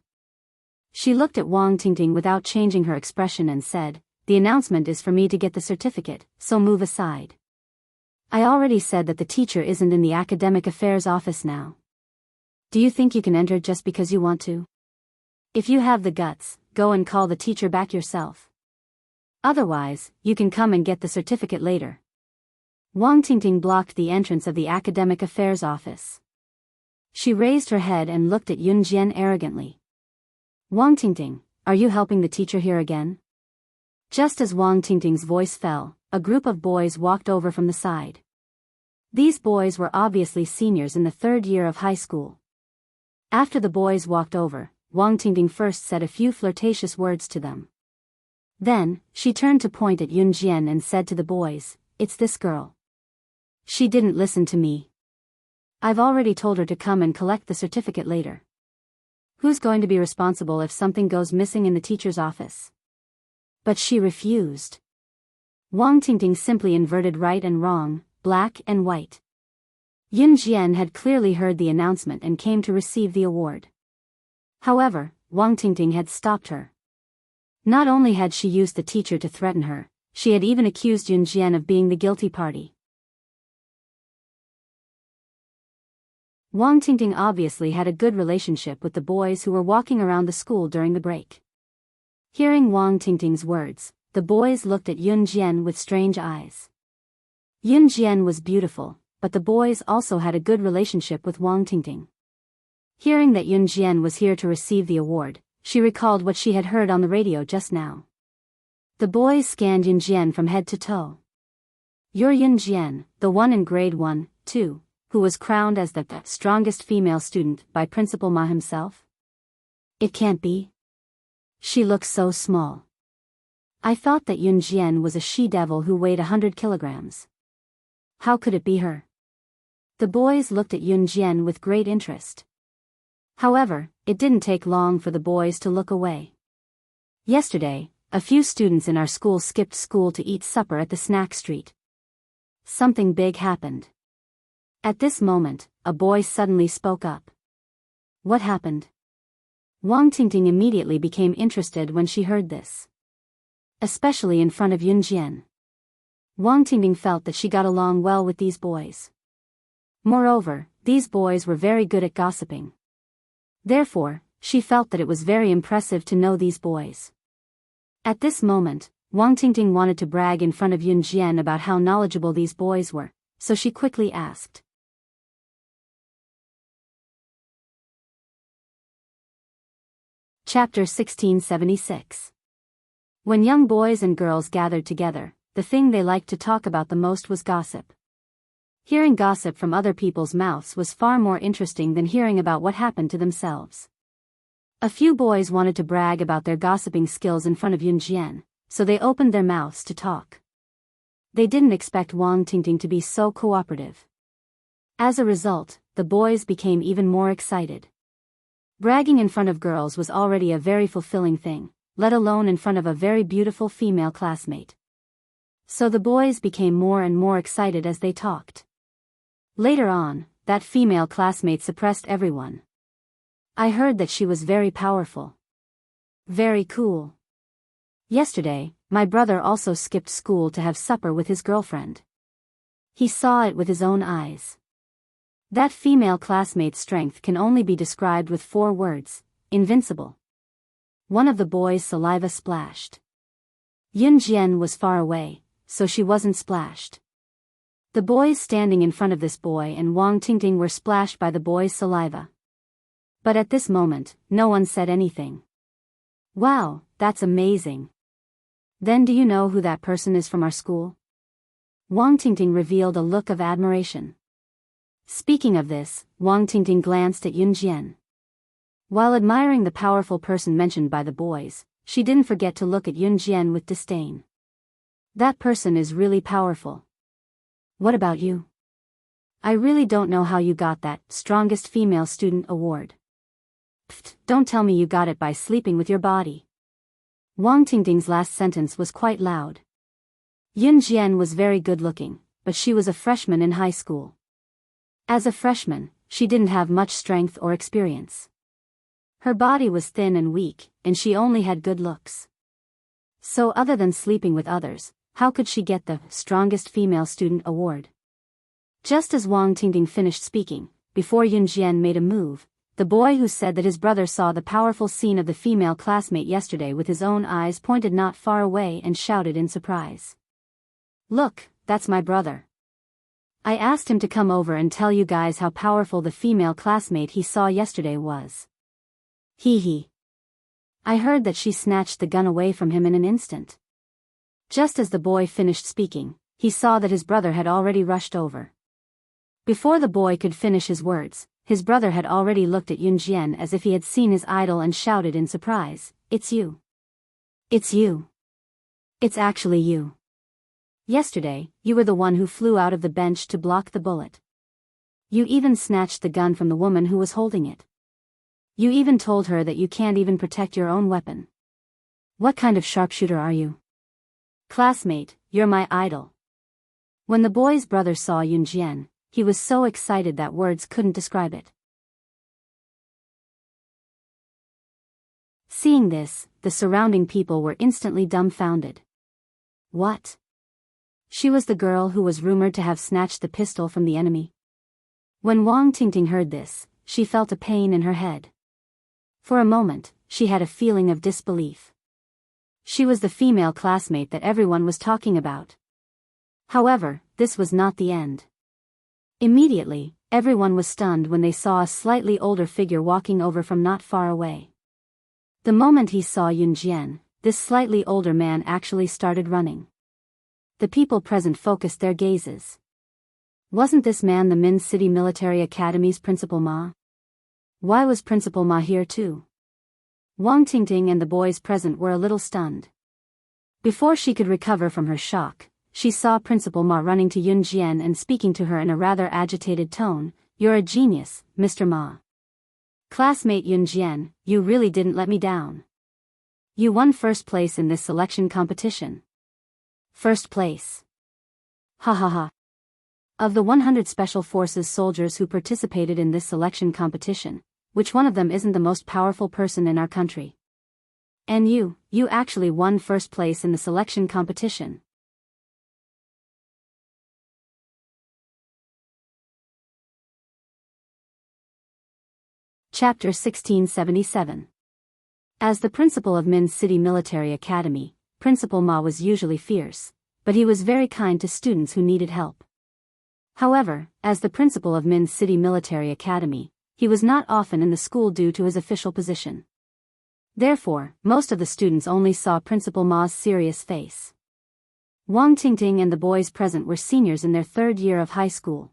She looked at Wang Tingting without changing her expression and said, the announcement is for me to get the certificate, so move aside. I already said that the teacher isn't in the academic affairs office now. Do you think you can enter just because you want to? If you have the guts, go and call the teacher back yourself. Otherwise, you can come and get the certificate later. Wang Tingting blocked the entrance of the academic affairs office. She raised her head and looked at Yun Jian arrogantly. Wang Tingting, are you helping the teacher here again? Just as Wang Tingting's voice fell, a group of boys walked over from the side. These boys were obviously seniors in the 3rd year of high school. After the boys walked over, Wang Tingting first said a few flirtatious words to them. Then, she turned to point at Yun Jian and said to the boys, it's this girl. She didn't listen to me. I've already told her to come and collect the certificate later. Who's going to be responsible if something goes missing in the teacher's office? But she refused. Wang Tingting simply inverted right and wrong, black and white. Yun Jian had clearly heard the announcement and came to receive the award. However, Wang Tingting had stopped her. Not only had she used the teacher to threaten her, she had even accused Yun Jian of being the guilty party. Wang Tingting obviously had a good relationship with the boys who were walking around the school during the break. Hearing Wang Tingting's words, the boys looked at Yun Jian with strange eyes. Yun Jian was beautiful, but the boys also had a good relationship with Wang Tingting. Hearing that Yun Jian was here to receive the award, she recalled what she had heard on the radio just now. The boys scanned Yun Jian from head to toe. You're Yun Jian, the one in grade 1, 2, who was crowned as the strongest female student by Principal Ma himself? It can't be. She looks so small. I thought that Yun Jian was a she-devil who weighed 100 kilograms. How could it be her? The boys looked at Yun Jian with great interest. However, it didn't take long for the boys to look away. Yesterday, a few students in our school skipped school to eat supper at the snack street. Something big happened. At this moment, a boy suddenly spoke up. What happened? Wang Tingting immediately became interested when she heard this. Especially in front of Yun Jian. Wang Tingting felt that she got along well with these boys. Moreover, these boys were very good at gossiping. Therefore, she felt that it was very impressive to know these boys. At this moment, Wang Tingting wanted to brag in front of Yun Jian about how knowledgeable these boys were, so she quickly asked. Chapter 1676. When young boys and girls gathered together, the thing they liked to talk about the most was gossip. Hearing gossip from other people's mouths was far more interesting than hearing about what happened to themselves. A few boys wanted to brag about their gossiping skills in front of Yun Jian, so they opened their mouths to talk. They didn't expect Wang Tingting to be so cooperative. As a result, the boys became even more excited. Bragging in front of girls was already a very fulfilling thing, let alone in front of a very beautiful female classmate. So the boys became more and more excited as they talked. Later on, that female classmate suppressed everyone. I heard that she was very powerful. Very cool. Yesterday, my brother also skipped school to have supper with his girlfriend. He saw it with his own eyes. That female classmate's strength can only be described with 4 words, invincible. One of the boys' saliva splashed. Yun Jian was far away, so she wasn't splashed. The boys standing in front of this boy and Wang Tingting were splashed by the boy's saliva. But at this moment, no one said anything. Wow, that's amazing. Then do you know who that person is from our school? Wang Tingting revealed a look of admiration. Speaking of this, Wang Tingting glanced at Yun Jian. While admiring the powerful person mentioned by the boys, she didn't forget to look at Yun Jian with disdain. That person is really powerful. What about you? I really don't know how you got that strongest female student award. Pfft, don't tell me you got it by sleeping with your body. Wang Tingting's last sentence was quite loud. Yun Jian was very good-looking, but she was a freshman in high school. As a freshman, she didn't have much strength or experience. Her body was thin and weak, and she only had good looks. So other than sleeping with others, how could she get the strongest female student award? Just as Wang Tingting finished speaking, before Yun Jian made a move, the boy who said that his brother saw the powerful scene of the female classmate yesterday with his own eyes pointed not far away and shouted in surprise. Look, that's my brother. I asked him to come over and tell you guys how powerful the female classmate he saw yesterday was. Hee hee. I heard that she snatched the gun away from him in an instant. Just as the boy finished speaking, he saw that his brother had already rushed over. Before the boy could finish his words, his brother had already looked at Yun Jian as if he had seen his idol and shouted in surprise, "It's you. It's you. It's actually you. Yesterday, you were the one who flew out of the bench to block the bullet. You even snatched the gun from the woman who was holding it. You even told her that you can't even protect your own weapon. What kind of sharpshooter are you? Classmate, you're my idol." When the boy's brother saw Yun Jian, he was so excited that words couldn't describe it. Seeing this, the surrounding people were instantly dumbfounded. What? She was the girl who was rumored to have snatched the pistol from the enemy. When Wang Tingting heard this, she felt a pain in her head. For a moment, she had a feeling of disbelief. She was the female classmate that everyone was talking about. However, this was not the end. Immediately, everyone was stunned when they saw a slightly older figure walking over from not far away. The moment he saw Yun Jian, this slightly older man actually started running. The people present focused their gazes. Wasn't this man the Min City Military Academy's Principal Ma? Why was Principal Ma here too? Wang Tingting and the boys present were a little stunned. Before she could recover from her shock, she saw Principal Ma running to Yun Jian and speaking to her in a rather agitated tone, "You're a genius, Mr. Ma. Classmate Yun Jian, you really didn't let me down. You won first place in this selection competition." First place. Ha ha ha. Of the 100 Special Forces soldiers who participated in this selection competition, which one of them isn't the most powerful person in our country? And you actually won first place in the selection competition. Chapter 1677. As the principal of Min City Military Academy, Principal Ma was usually fierce, but he was very kind to students who needed help. However, as the principal of Min City Military Academy, he was not often in the school due to his official position. Therefore, most of the students only saw Principal Ma's serious face. Wang Tingting and the boys present were seniors in their third year of high school.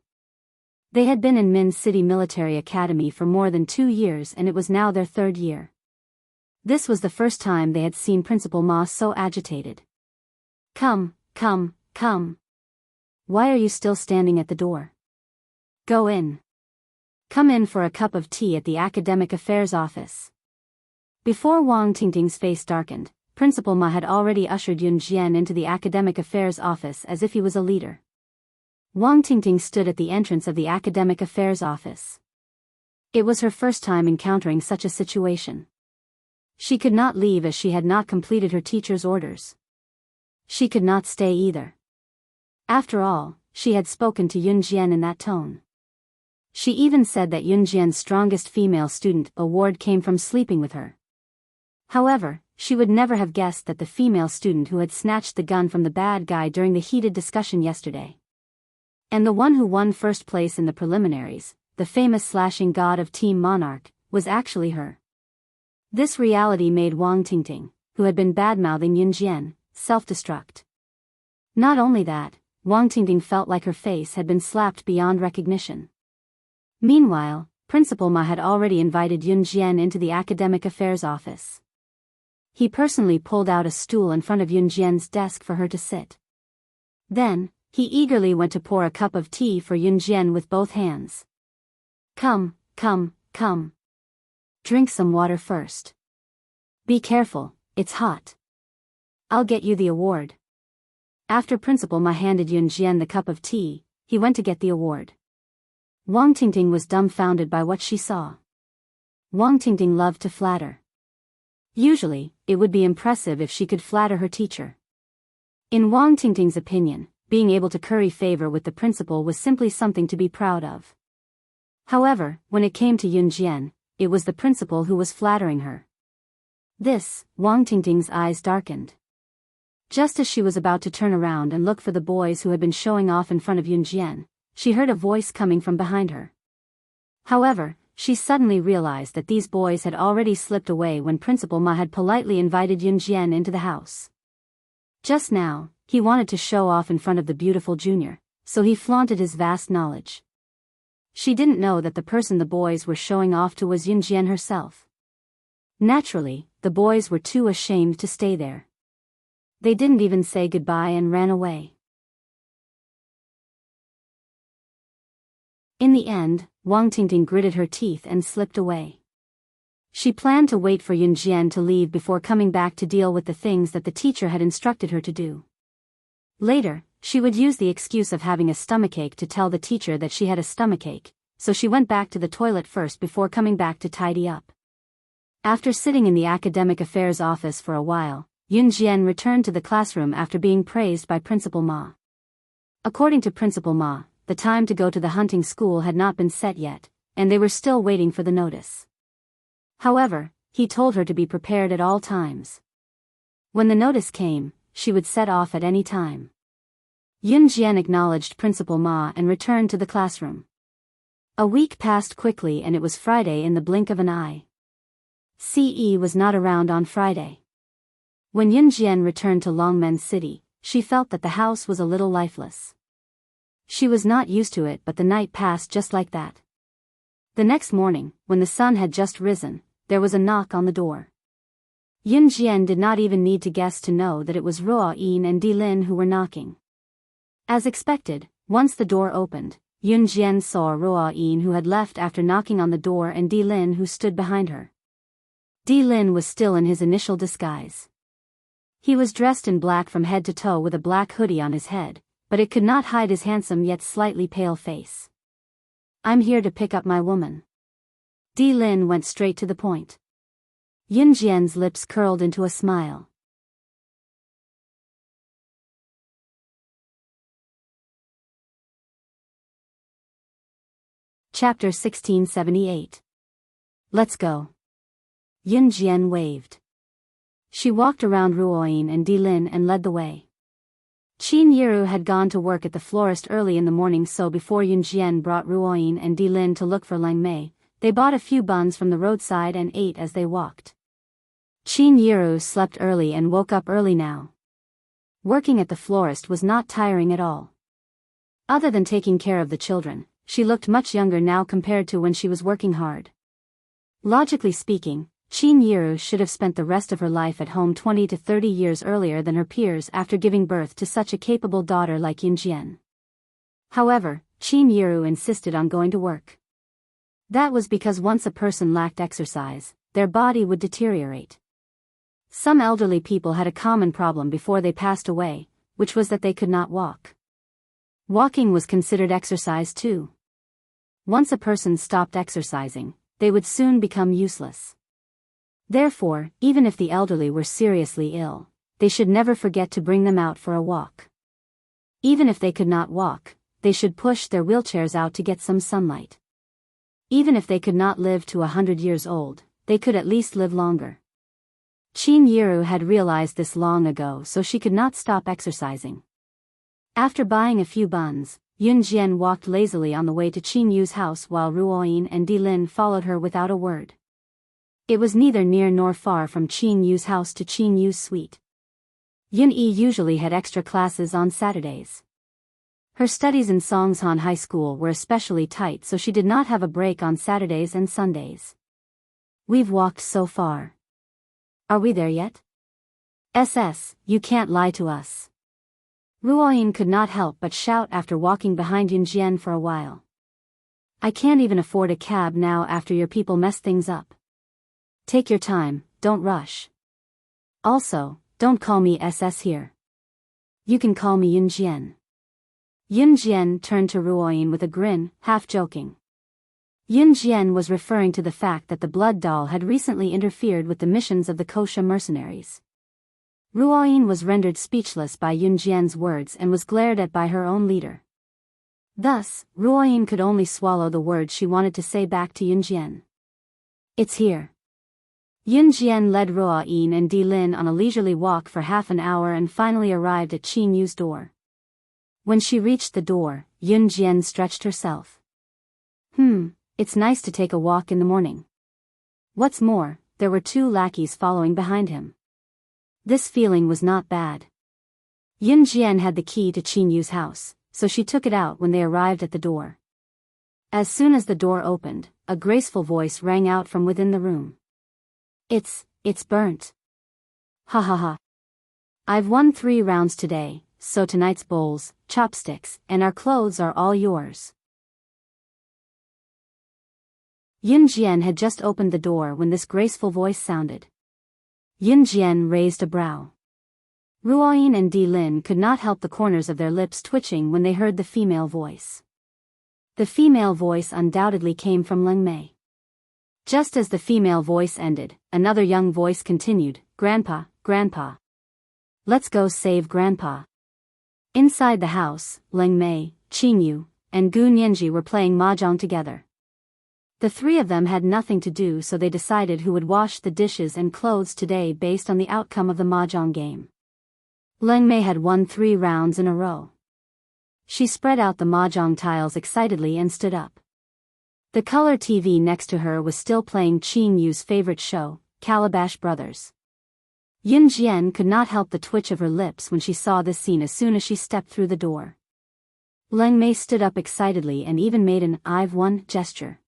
They had been in Min City Military Academy for more than 2 years and it was now their third year. This was the first time they had seen Principal Ma so agitated. Come. Why are you still standing at the door? Go in. Come in for a cup of tea at the Academic Affairs office. Before Wang Tingting's face darkened, Principal Ma had already ushered Yun Jian into the Academic Affairs office as if he was a leader. Wang Tingting stood at the entrance of the Academic Affairs office. It was her first time encountering such a situation. She could not leave as she had not completed her teacher's orders. She could not stay either. After all, she had spoken to Yun Jian in that tone. She even said that Yun Jian's strongest female student award came from sleeping with her. However, she would never have guessed that the female student who had snatched the gun from the bad guy during the heated discussion yesterday, and the one who won first place in the preliminaries, the famous slashing god of Team Monarch, was actually her. This reality made Wang Tingting, who had been bad-mouthing Yun Jian, self-destruct. Not only that, Wang Tingting felt like her face had been slapped beyond recognition. Meanwhile, Principal Ma had already invited Yun Jian into the Academic Affairs office. He personally pulled out a stool in front of Yun Jian's desk for her to sit. Then, he eagerly went to pour a cup of tea for Yunjian with both hands. Come, come, come. Drink some water first. Be careful, it's hot. I'll get you the award. After Principal Ma handed Yunjian the cup of tea, he went to get the award. Wang Tingting was dumbfounded by what she saw. Wang Tingting loved to flatter. Usually, it would be impressive if she could flatter her teacher. In Wang Tingting's opinion, being able to curry favor with the principal was simply something to be proud of. However, when it came to Yunjian, it was the principal who was flattering her. This, Wang Tingting's eyes darkened. Just as she was about to turn around and look for the boys who had been showing off in front of Yunjian, she heard a voice coming from behind her. However, she suddenly realized that these boys had already slipped away when Principal Ma had politely invited Yunjian into the house. Just now, he wanted to show off in front of the beautiful junior, so he flaunted his vast knowledge. She didn't know that the person the boys were showing off to was Yunjian herself. Naturally, the boys were too ashamed to stay there. They didn't even say goodbye and ran away. In the end, Wang Tingting gritted her teeth and slipped away. She planned to wait for Yunjian to leave before coming back to deal with the things that the teacher had instructed her to do. Later, she would use the excuse of having a stomachache to tell the teacher that she had a stomachache, so she went back to the toilet first before coming back to tidy up. After sitting in the academic affairs office for a while, Yunjian returned to the classroom after being praised by Principal Ma. According to Principal Ma, the time to go to the hunting school had not been set yet, and they were still waiting for the notice. However, he told her to be prepared at all times. When the notice came, she would set off at any time. Yunjian acknowledged Principal Ma and returned to the classroom. A week passed quickly and it was Friday in the blink of an eye. CE was not around on Friday. When Yunjian returned to Longmen City, she felt that the house was a little lifeless. She was not used to it, but the night passed just like that. The next morning, when the sun had just risen, there was a knock on the door. Yunjian did not even need to guess to know that it was Ruo Yin and Di Lin who were knocking. As expected, once the door opened, Yunjian saw Ruo Yin who had left after knocking on the door and Di Lin who stood behind her. Di Lin was still in his initial disguise. He was dressed in black from head to toe with a black hoodie on his head, but it could not hide his handsome yet slightly pale face. I'm here to pick up my woman. Di Lin went straight to the point. Yunjian's lips curled into a smile. Chapter 1678. Let's go. Yunjian waved. She walked around Ruoyin and Di Lin and led the way. Qin Yiru had gone to work at the florist early in the morning, so before Yunjian brought Ruoyin and Di Lin to look for Lang Mei, they bought a few buns from the roadside and ate as they walked. Qin Yiru slept early and woke up early now. Working at the florist was not tiring at all. Other than taking care of the children, she looked much younger now compared to when she was working hard. Logically speaking, Qin Yiru should have spent the rest of her life at home 20 to 30 years earlier than her peers after giving birth to such a capable daughter like Yunjian. However, Qin Yiru insisted on going to work. That was because once a person lacked exercise, their body would deteriorate. Some elderly people had a common problem before they passed away, which was that they could not walk. Walking was considered exercise too. Once a person stopped exercising, they would soon become useless. Therefore, even if the elderly were seriously ill, they should never forget to bring them out for a walk. Even if they could not walk, they should push their wheelchairs out to get some sunlight. Even if they could not live to 100 years old, they could at least live longer. Qin Yiru had realized this long ago, so she could not stop exercising. After buying a few buns, Yunjian walked lazily on the way to Qin Yu's house while Ruoyin and Di Lin followed her without a word. It was neither near nor far from Qin Yu's house to Qin Yu's suite. Yun-Yi usually had extra classes on Saturdays. Her studies in Songshan High School were especially tight, so she did not have a break on Saturdays and Sundays. We've walked so far. Are we there yet? You can't lie to us. Ruoyin could not help but shout after walking behind Yunjian for a while. I can't even afford a cab now after your people messed things up. Take your time, don't rush. Also, don't call me SS here. You can call me Yunjian. Yunjian turned to Ruoyin with a grin, half joking. Yunjian was referring to the fact that the blood doll had recently interfered with the missions of the Kosha mercenaries. Ruoyin was rendered speechless by Yunjian's words and was glared at by her own leader. Thus, Ruoyin could only swallow the words she wanted to say back to Yunjian. It's here. Yunjian led Ruoyin and Dilin on a leisurely walk for half an hour and finally arrived at Qin Yu's door. When she reached the door, Yunjian stretched herself. It's nice to take a walk in the morning. What's more, there were 2 lackeys following behind him. This feeling was not bad. Yunjian had the key to Qin Yu's house, so she took it out when they arrived at the door. As soon as the door opened, a graceful voice rang out from within the room. It's burnt. Ha ha ha. I've won 3 rounds today, so tonight's bowls, chopsticks, and our clothes are all yours. Yunjian had just opened the door when this graceful voice sounded. Yunjian raised a brow. Ruoyin and Dilin could not help the corners of their lips twitching when they heard the female voice. The female voice undoubtedly came from Leng Mei. Just as the female voice ended, another young voice continued, Grandpa, Grandpa. Let's go save Grandpa. Inside the house, Leng Mei, Qin Yu, and Gu Nianji were playing mahjong together. The 3 of them had nothing to do, so they decided who would wash the dishes and clothes today based on the outcome of the mahjong game. Leng Mei had won 3 rounds in a row. She spread out the mahjong tiles excitedly and stood up. The color TV next to her was still playing Qin Yu's favorite show, Calabash Brothers. Yunjian could not help the twitch of her lips when she saw this scene as soon as she stepped through the door. Leng Mei stood up excitedly and even made an "I've won" gesture.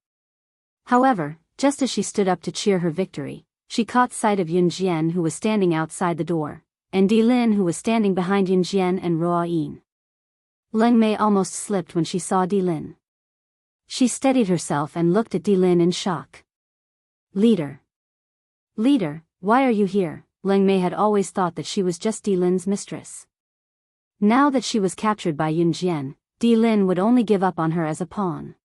However, just as she stood up to cheer her victory, she caught sight of Yunjian, who was standing outside the door, and Dilin, who was standing behind Yunjian and Ruoyin. Leng Mei almost slipped when she saw Dilin. She steadied herself and looked at Dilin in shock. Leader, why are you here? Leng Mei had always thought that she was just Dilin's mistress. Now that she was captured by Yunjian, Dilin would only give up on her as a pawn.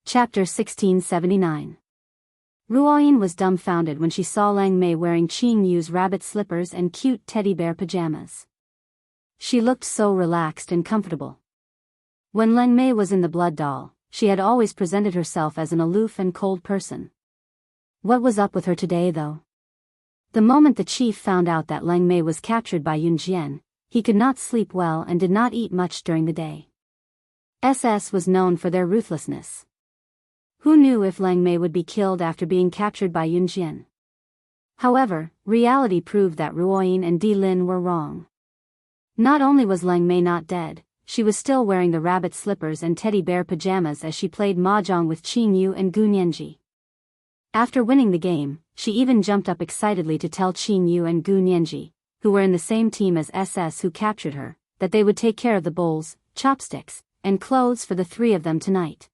Chapter 1679. Ruoyin was dumbfounded when she saw Leng Mei wearing Qin Yu's rabbit slippers and cute teddy bear pajamas. She looked so relaxed and comfortable. When Leng Mei was in the blood doll, she had always presented herself as an aloof and cold person. What was up with her today, though? The moment the chief found out that Leng Mei was captured by Yunjian, he could not sleep well and did not eat much during the day. SS was known for their ruthlessness. Who knew if Leng Mei would be killed after being captured by Yunjian? However, reality proved that Ruoyin and Dilin were wrong. Not only was Leng Mei not dead, she was still wearing the rabbit slippers and teddy bear pajamas as she played mahjong with Qin Yu and Gu Nianji. After winning the game, she even jumped up excitedly to tell Qin Yu and Gu Nianji, who were in the same team as SS who captured her, that they would take care of the bowls, chopsticks, and clothes for the 3 of them tonight.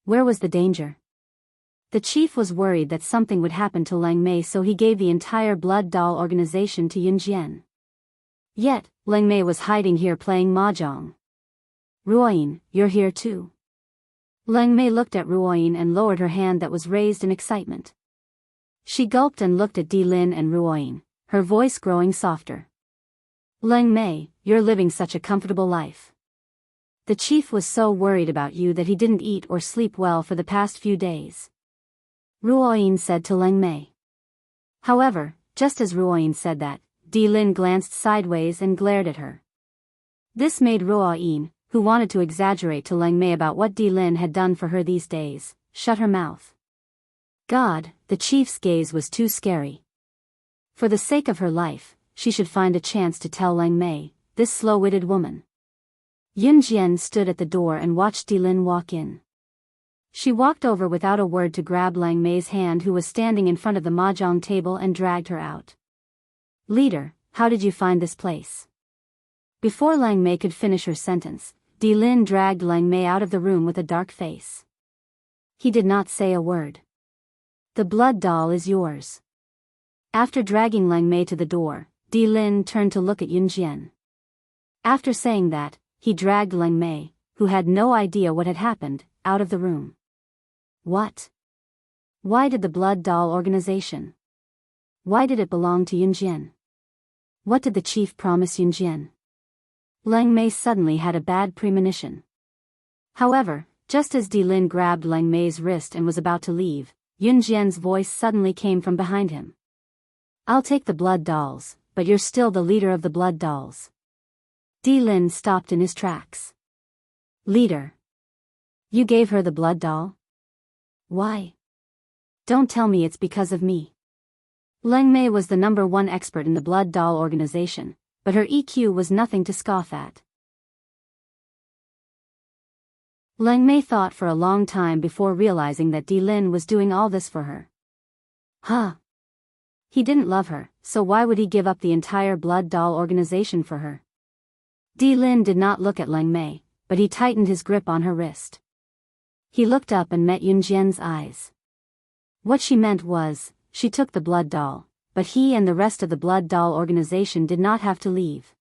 Where was the danger? The chief was worried that something would happen to Leng Mei, so he gave the entire blood doll organization to Yunjian. Yet, Leng Mei was hiding here playing mahjong. Ruoyin, you're here too. Leng Mei looked at Ruoyin and lowered her hand that was raised in excitement. She gulped and looked at Dilin and Ruoyin, her voice growing softer. Leng Mei, you're living such a comfortable life. The chief was so worried about you that he didn't eat or sleep well for the past few days. Ruoyin said to Leng Mei. However, just as Ruoyin said that, Dilin glanced sideways and glared at her. This made Ruoyin, who wanted to exaggerate to Leng Mei about what Dilin had done for her these days, shut her mouth. God, the chief's gaze was too scary. For the sake of her life, she should find a chance to tell Leng Mei, this slow-witted woman. Yunjian stood at the door and watched Dilin walk in. She walked over without a word to grab Lang Mei's hand, who was standing in front of the mahjong table, and dragged her out. "Leader, how did you find this place?" Before Lang Mei could finish her sentence, Di Lin dragged Lang Mei out of the room with a dark face. He did not say a word. "The blood doll is yours." After dragging Lang Mei to the door, Di Lin turned to look at Yun Jian. After saying that, he dragged Lang Mei, who had no idea what had happened, out of the room. What? Why did the blood doll organization? Why did it belong to Yun Jian? What did the chief promise Yun Jian? Lang Mei suddenly had a bad premonition. However, just as Di Lin grabbed Lang Mei's wrist and was about to leave, Yun Jian's voice suddenly came from behind him. "I'll take the blood dolls, but you're still the leader of the blood dolls." Di Lin stopped in his tracks. "Leader? You gave her the blood doll? Why? Don't tell me it's because of me." Lang Mei was the #1 expert in the blood doll organization, but her EQ was nothing to scoff at. Lang Mei thought for a long time before realizing that Di Lin was doing all this for her. Huh? He didn't love her, so why would he give up the entire blood doll organization for her? Di Lin did not look at Lang Mei, but he tightened his grip on her wrist. He looked up and met Yun Jian's eyes. What she meant was, she took the blood doll, but he and the rest of the blood doll organization did not have to leave.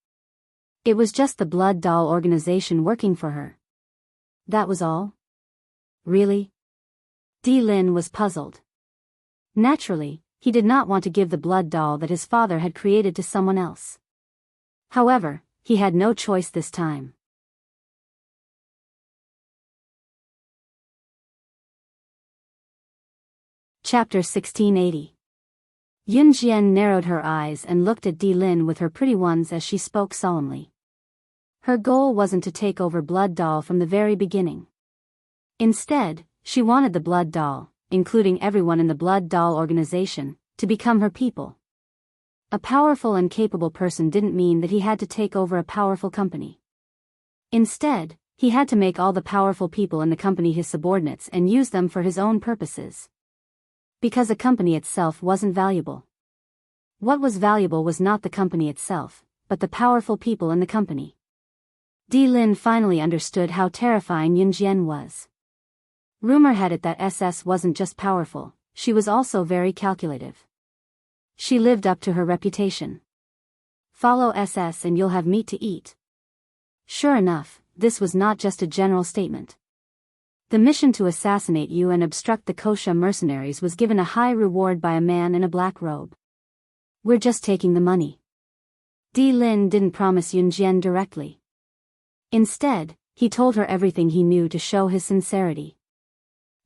It was just the blood doll organization working for her. That was all? Really? Di Lin was puzzled. Naturally, he did not want to give the blood doll that his father had created to someone else. However, he had no choice this time. Chapter 1680. Yun Jian narrowed her eyes and looked at Di Lin with her pretty ones as she spoke solemnly. Her goal wasn't to take over Blood Doll from the very beginning. Instead, she wanted the Blood Doll, including everyone in the Blood Doll organization, to become her people. A powerful and capable person didn't mean that he had to take over a powerful company. Instead, he had to make all the powerful people in the company his subordinates and use them for his own purposes. Because a company itself wasn't valuable. What was valuable was not the company itself, but the powerful people in the company. Di Lin finally understood how terrifying Yun Jian was. Rumor had it that SS wasn't just powerful, she was also very calculative. She lived up to her reputation. Follow SS and you'll have meat to eat. Sure enough, this was not just a general statement. The mission to assassinate you and obstruct the Kosha mercenaries was given a high reward by a man in a black robe. We're just taking the money. Di Lin didn't promise Yun Jian directly. Instead, he told her everything he knew to show his sincerity.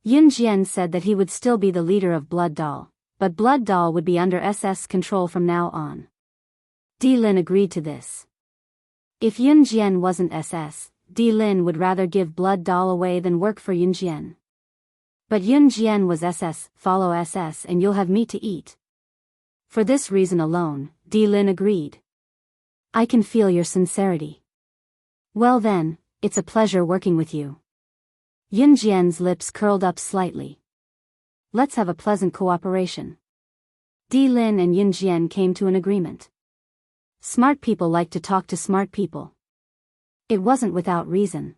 Yun Jian said that he would still be the leader of Blood Doll, but Blood Doll would be under SS control from now on. Di Lin agreed to this. If Yun Jian wasn't SS, Di Lin would rather give Blood Doll away than work for Yun Jian. But Yun Jian was SS, follow SS and you'll have meat to eat. For this reason alone, Di Lin agreed. I can feel your sincerity. Well then, it's a pleasure working with you. Yun Jian's lips curled up slightly. Let's have a pleasant cooperation. Di Lin and Yun Jian came to an agreement. Smart people like to talk to smart people. It wasn't without reason.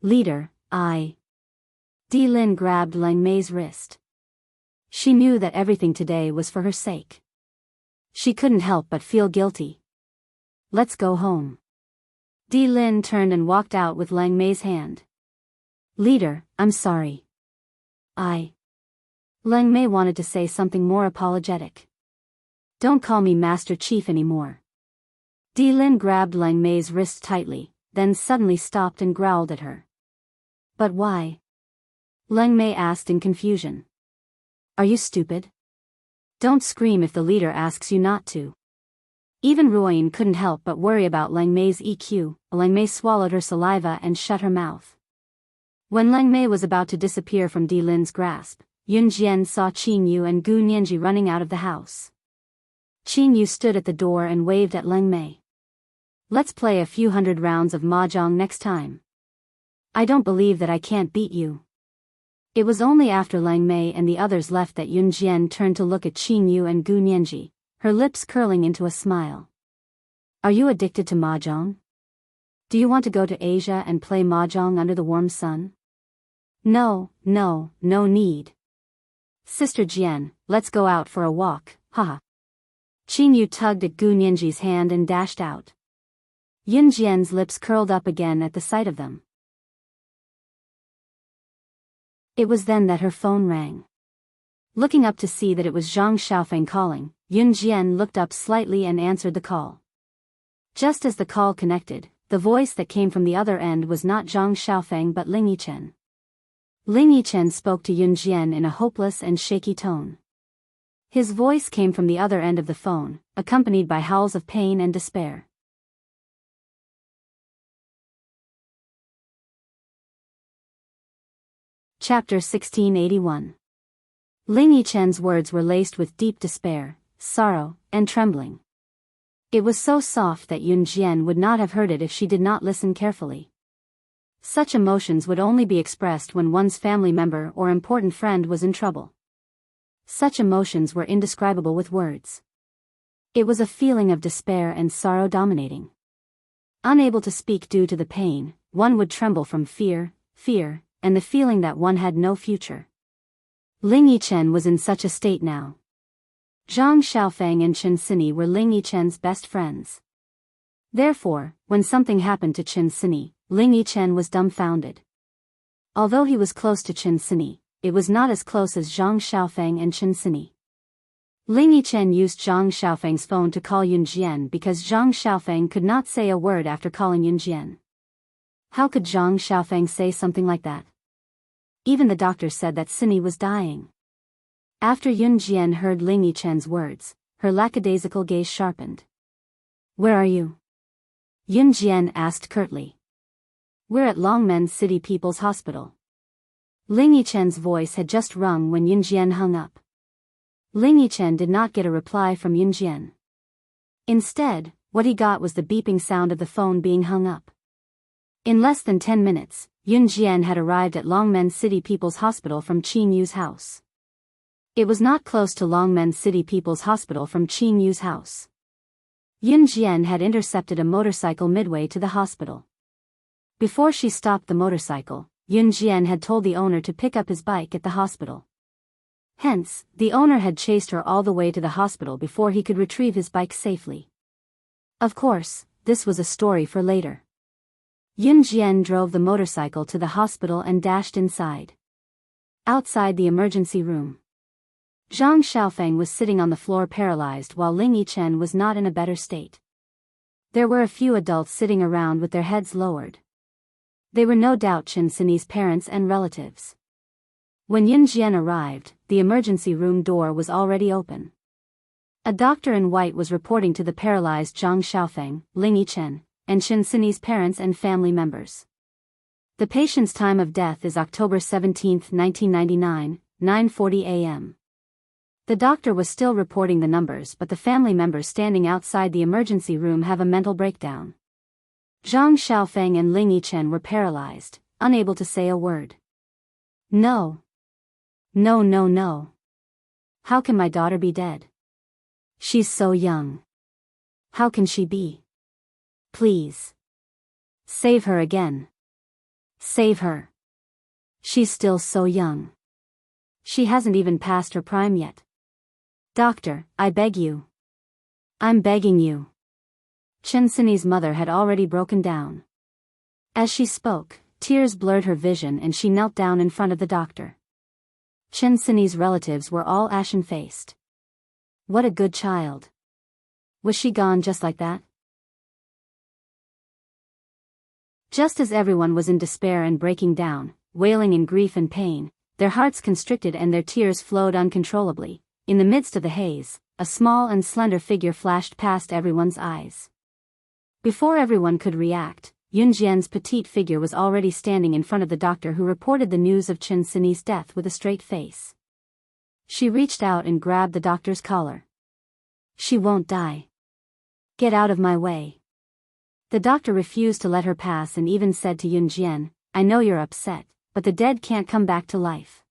Leader, Di Lin grabbed Lang Mei's wrist. She knew that everything today was for her sake. She couldn't help but feel guilty. Let's go home. Di Lin turned and walked out with Lang Mei's hand. Leader, I'm sorry. Lang Mei wanted to say something more apologetic. Don't call me Master Chief anymore. Di Lin grabbed Lang Mei's wrist tightly, then suddenly stopped and growled at her. But why? Lang Mei asked in confusion. Are you stupid? Don't scream if the leader asks you not to. Even Ruoyin couldn't help but worry about Lang Mei's EQ. Lang Mei swallowed her saliva and shut her mouth. When Lang Mei was about to disappear from Di Lin's grasp, Yun Jian saw Qing Yu and Gu Nianji running out of the house. Qing Yu stood at the door and waved at Lang Mei. Let's play a few hundred rounds of mahjong next time. I don't believe that I can't beat you. It was only after Lang Mei and the others left that Yun Jian turned to look at Qin Yu and Gu Nianji, her lips curling into a smile. Are you addicted to mahjong? Do you want to go to Asia and play mahjong under the warm sun? No need. Sister Jian, let's go out for a walk, haha. Qin Yu tugged at Gu Nianji's hand and dashed out. Yun Jian's lips curled up again at the sight of them. It was then that her phone rang. Looking up to see that it was Zhang Xiaofeng calling, Yun Jian looked up slightly and answered the call. Just as the call connected, the voice that came from the other end was not Zhang Xiaofeng but Ling Yichen. Ling Yichen spoke to Yun Jian in a hopeless and shaky tone. His voice came from the other end of the phone, accompanied by howls of pain and despair. Chapter 1681. Ling Yichen's words were laced with deep despair, sorrow, and trembling. It was so soft that Yun Jian would not have heard it if she did not listen carefully. Such emotions would only be expressed when one's family member or important friend was in trouble. Such emotions were indescribable with words. It was a feeling of despair and sorrow dominating. Unable to speak due to the pain, one would tremble from fear, and the feeling that one had no future. Ling Yichen was in such a state now. Zhang Xiaofeng and Chen Sini were Ling Yichen's best friends. Therefore, when something happened to Chen Sini, Ling Yichen was dumbfounded. Although he was close to Chen Sini, it was not as close as Zhang Xiaofeng and Chen Sini. Ling Yichen used Zhang Xiaofeng's phone to call Yun Jian because Zhang Xiaofeng could not say a word after calling Yun Jian. How could Zhang Xiaofeng say something like that? Even the doctor said that Sini was dying. After Yun Jian heard Ling Yichen's words, her lackadaisical gaze sharpened. Where are you? Yun Jian asked curtly. We're at Longmen City People's Hospital. Ling Yichen's voice had just rung when Yun Jian hung up. Ling Yichen did not get a reply from Yun Jian. Instead, what he got was the beeping sound of the phone being hung up. In less than 10 minutes, Yun Jian had arrived at Longmen City People's Hospital from Qin Yu's house. It was not close to Longmen City People's Hospital from Qin Yu's house. Yun Jian had intercepted a motorcycle midway to the hospital. Before she stopped the motorcycle, Yun Jian had told the owner to pick up his bike at the hospital. Hence, the owner had chased her all the way to the hospital before he could retrieve his bike safely. Of course, this was a story for later. Yun Jian drove the motorcycle to the hospital and dashed inside. Outside the emergency room, Zhang Xiaofeng was sitting on the floor paralyzed while Ling Yichen was not in a better state. There were a few adults sitting around with their heads lowered. They were no doubt Chen Sini's parents and relatives. When Yun Jian arrived, the emergency room door was already open. A doctor in white was reporting to the paralyzed Zhang Xiaofeng, Ling Yichen, and Chen Sini's parents and family members. The patient's time of death is October 17, 1999, 9:40 a.m. The doctor was still reporting the numbers, but the family members standing outside the emergency room have a mental breakdown. Zhang Xiaofeng and Ling Yichen were paralyzed, unable to say a word. No. How can my daughter be dead? She's so young. How can she be? Please. Save her again. Save her. She's still so young. She hasn't even passed her prime yet. Doctor, I beg you. I'm begging you. Chen Sini's mother had already broken down. As she spoke, tears blurred her vision and she knelt down in front of the doctor. Chen Sini's relatives were all ashen-faced. What a good child. Was she gone just like that? Just as everyone was in despair and breaking down, wailing in grief and pain, their hearts constricted and their tears flowed uncontrollably. In the midst of the haze, a small and slender figure flashed past everyone's eyes. Before everyone could react, Yun Jian's petite figure was already standing in front of the doctor who reported the news of Chen Sini's death with a straight face. She reached out and grabbed the doctor's collar. She won't die. Get out of my way. The doctor refused to let her pass and even said to Yun Jian, I know you're upset, but the dead can't come back to life.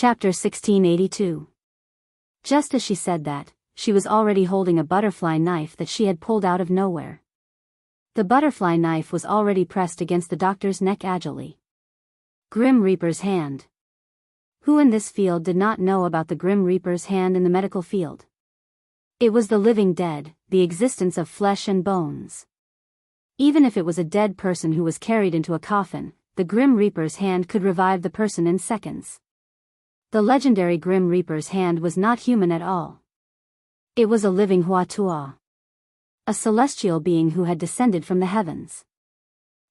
Chapter 1682. Just as she said that, she was already holding a butterfly knife that she had pulled out of nowhere. The butterfly knife was already pressed against the doctor's neck agilely. Grim Reaper's hand. Who in this field did not know about the Grim Reaper's hand in the medical field? It was the living dead, the existence of flesh and bones. Even if it was a dead person who was carried into a coffin, the Grim Reaper's hand could revive the person in seconds. The legendary Grim Reaper's hand was not human at all. It was a living Huatua, a celestial being who had descended from the heavens.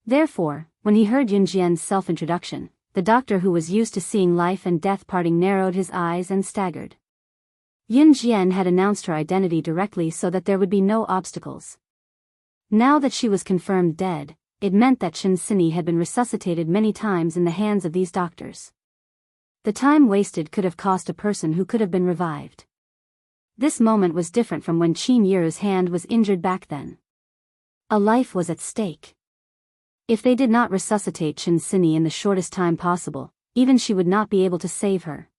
Therefore, when he heard Yunjian's self-introduction, the doctor who was used to seeing life and death parting narrowed his eyes and staggered. Yunjian had announced her identity directly so that there would be no obstacles. Now that she was confirmed dead, it meant that Shinsini had been resuscitated many times in the hands of these doctors. The time wasted could have cost a person who could have been revived. This moment was different from when Qin Yu's hand was injured back then. A life was at stake. If they did not resuscitate Shinsini in the shortest time possible, even she would not be able to save her.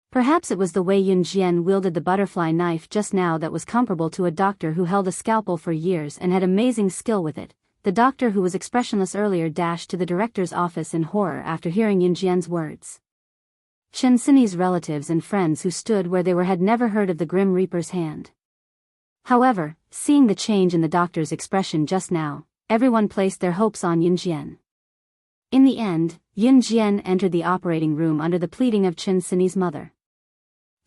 Perhaps it was the way Yunjian wielded the butterfly knife just now that was comparable to a doctor who held a scalpel for years and had amazing skill with it. The doctor who was expressionless earlier dashed to the director's office in horror after hearing Yunjian's words. Shinsini's relatives and friends who stood where they were had never heard of the Grim Reaper's hand. However, seeing the change in the doctor's expression just now, everyone placed their hopes on Yunjian. In the end, Yunjian entered the operating room under the pleading of Shinsini's mother.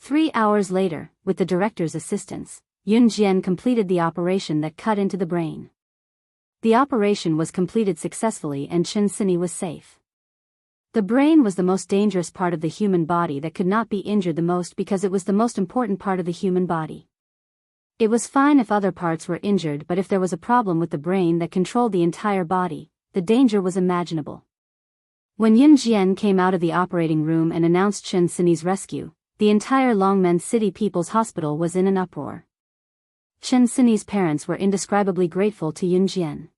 3 hours later, with the director's assistance, Yunjian completed the operation that cut into the brain. The operation was completed successfully and Shinsini was safe. The brain was the most dangerous part of the human body that could not be injured the most because it was the most important part of the human body. It was fine if other parts were injured, but if there was a problem with the brain that controlled the entire body, the danger was imaginable. When Yunjian came out of the operating room and announced Shinsini's rescue, the entire Longmen City People's Hospital was in an uproar. Shinsini's parents were indescribably grateful to Yunjian.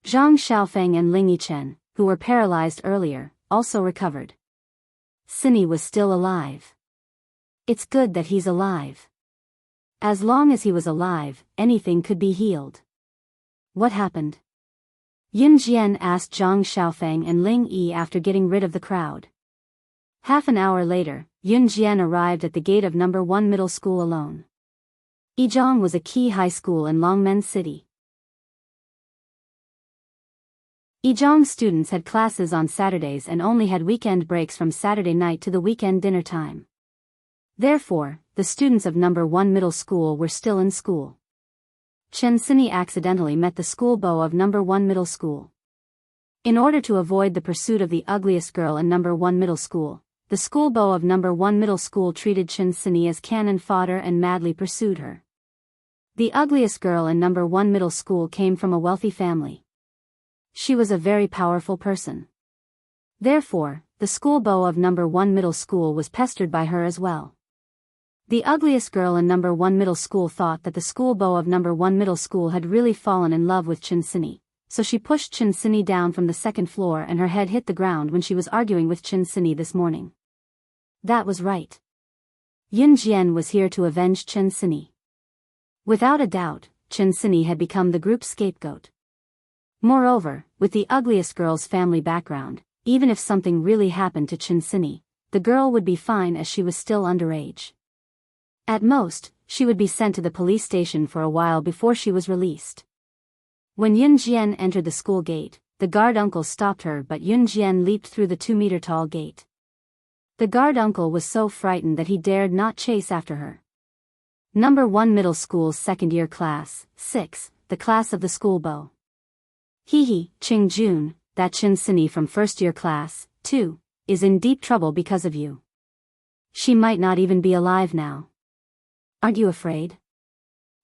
Zhang Xiaofeng and Ling Yichen, who were paralyzed earlier, also recovered. Sini was still alive. It's good that he's alive. As long as he was alive, anything could be healed. What happened? Yunjian asked Zhang Xiaofeng and Ling Yi after getting rid of the crowd. Half an hour later, Yunjian arrived at the gate of No. 1 Middle School alone. Yizhong was a key high school in Longmen City. Yizhong students had classes on Saturdays and only had weekend breaks from Saturday night to the weekend dinner time. Therefore, the students of No. 1 Middle School were still in school. Shinsini accidentally met the school beau of No. 1 Middle School. In order to avoid the pursuit of the ugliest girl in No. 1 Middle School, the school beau of No. 1 Middle School treated Shinsini as cannon fodder and madly pursued her. The ugliest girl in No. 1 Middle School came from a wealthy family. She was a very powerful person. Therefore, the school beau of No. 1 Middle School was pestered by her as well. The ugliest girl in No. 1 Middle School thought that the school beau of No. 1 Middle School had really fallen in love with Shinsini, so she pushed Shinsini down from the second floor and her head hit the ground when she was arguing with Shinsini this morning. That was right. Yunjian was here to avenge Shinsini. Without a doubt, Shinsini had become the group's scapegoat. Moreover, with the ugliest girl's family background, even if something really happened to Shinsini, the girl would be fine as she was still underage. At most, she would be sent to the police station for a while before she was released. When Yunjian entered the school gate, the guard uncle stopped her, but Yunjian leaped through the 2-meter-tall gate. The guard uncle was so frightened that he dared not chase after her. No. 1 Middle School's second-year class, 6, the class of the school beau. Hee, Qingjun, that Shinsini from first-year class, 2, is in deep trouble because of you. She might not even be alive now. Aren't you afraid?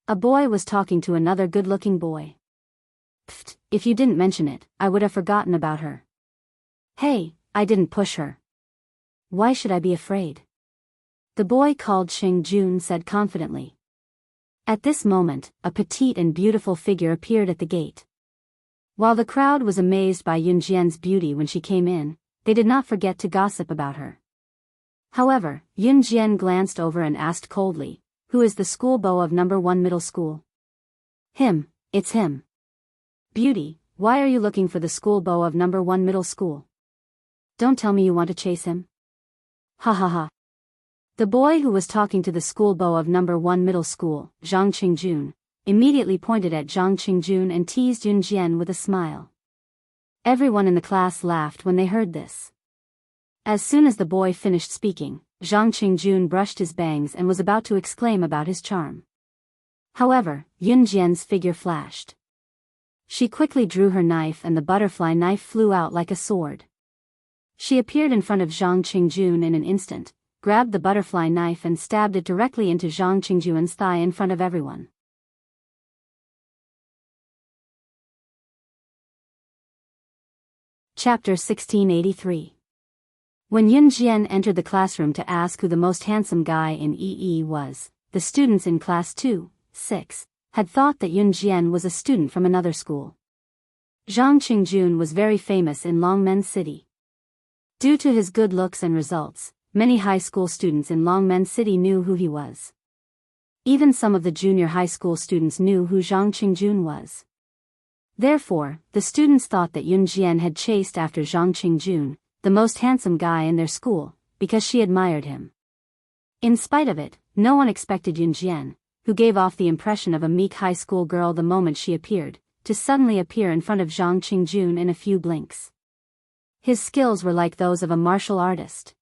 A boy was talking to another good-looking boy. Pfft, if you didn't mention it, I would have forgotten about her. Hey, I didn't push her. Why should I be afraid? The boy called Qingjun said confidently. At this moment, a petite and beautiful figure appeared at the gate. While the crowd was amazed by Yunjian's beauty when she came in, they did not forget to gossip about her. However, Yun Jian glanced over and asked coldly, "Who is the school beau of number 1 middle school?" "Him, it's him." "Beauty, why are you looking for the school beau of number 1 middle school? Don't tell me you want to chase him." "Ha ha ha." The boy who was talking to the school beau of number 1 middle school, Zhang Qingjun, immediately pointed at Zhang Qingjun and teased Yun Jian with a smile. Everyone in the class laughed when they heard this. As soon as the boy finished speaking, Zhang Qingjun brushed his bangs and was about to exclaim about his charm. However, Yun Jian's figure flashed. She quickly drew her knife and the butterfly knife flew out like a sword. She appeared in front of Zhang Qingjun in an instant, grabbed the butterfly knife and stabbed it directly into Zhang Qingjun's thigh in front of everyone. Chapter 1683. When Yun Jian entered the classroom to ask who the most handsome guy in EE was, the students in class 2-6 had thought that Yun Jian was a student from another school. Zhang Qingjun was very famous in Longmen City. Due to his good looks and results, many high school students in Longmen City knew who he was. Even some of the junior high school students knew who Zhang Qingjun was. Therefore, the students thought that Yun Jian had chased after Zhang Qingjun, the most handsome guy in their school, because she admired him. In spite of it, no one expected Yun Jian, who gave off the impression of a meek high school girl the moment she appeared, to suddenly appear in front of Zhang Qingjun in a few blinks. His skills were like those of a martial artist.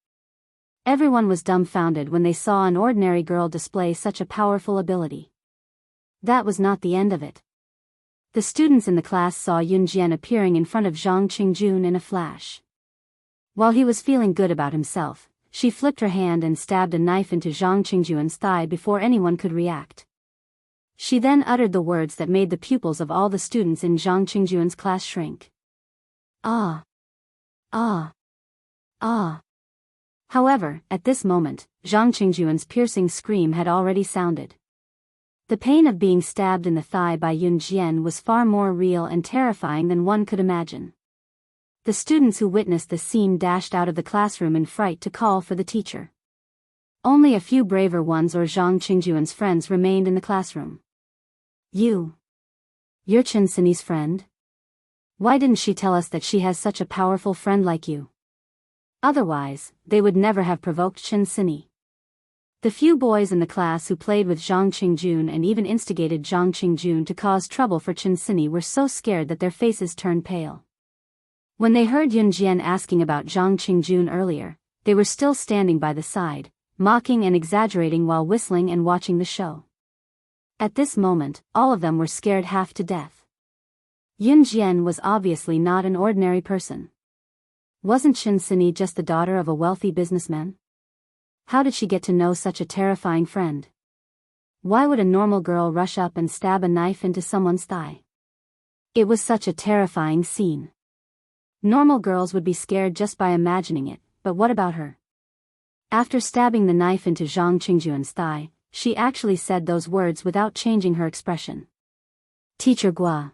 Everyone was dumbfounded when they saw an ordinary girl display such a powerful ability. That was not the end of it. The students in the class saw Yun Jian appearing in front of Zhang Qingjun in a flash. While he was feeling good about himself, she flipped her hand and stabbed a knife into Zhang Qingjun's thigh before anyone could react. She then uttered the words that made the pupils of all the students in Zhang Qingjun's class shrink. "Ah! Ah! Ah!" However, at this moment, Zhang Qingjun's piercing scream had already sounded. The pain of being stabbed in the thigh by Yun Jian was far more real and terrifying than one could imagine. The students who witnessed the scene dashed out of the classroom in fright to call for the teacher. Only a few braver ones or Zhang Qingjun's friends remained in the classroom. You're Chen Sini's friend? Why didn't she tell us that she has such a powerful friend like you? Otherwise, they would never have provoked Chen Sini." The few boys in the class who played with Zhang Qingjun and even instigated Zhang Qingjun to cause trouble for Chen Sini were so scared that their faces turned pale. When they heard Yun Jian asking about Zhang Qingjun earlier, they were still standing by the side, mocking and exaggerating while whistling and watching the show. At this moment, all of them were scared half to death. Yun Jian was obviously not an ordinary person. Wasn't Chen Sini just the daughter of a wealthy businessman? How did she get to know such a terrifying friend? Why would a normal girl rush up and stab a knife into someone's thigh? It was such a terrifying scene. Normal girls would be scared just by imagining it, but what about her? After stabbing the knife into Zhang Qingjun's thigh, she actually said those words without changing her expression. "Teacher Gua.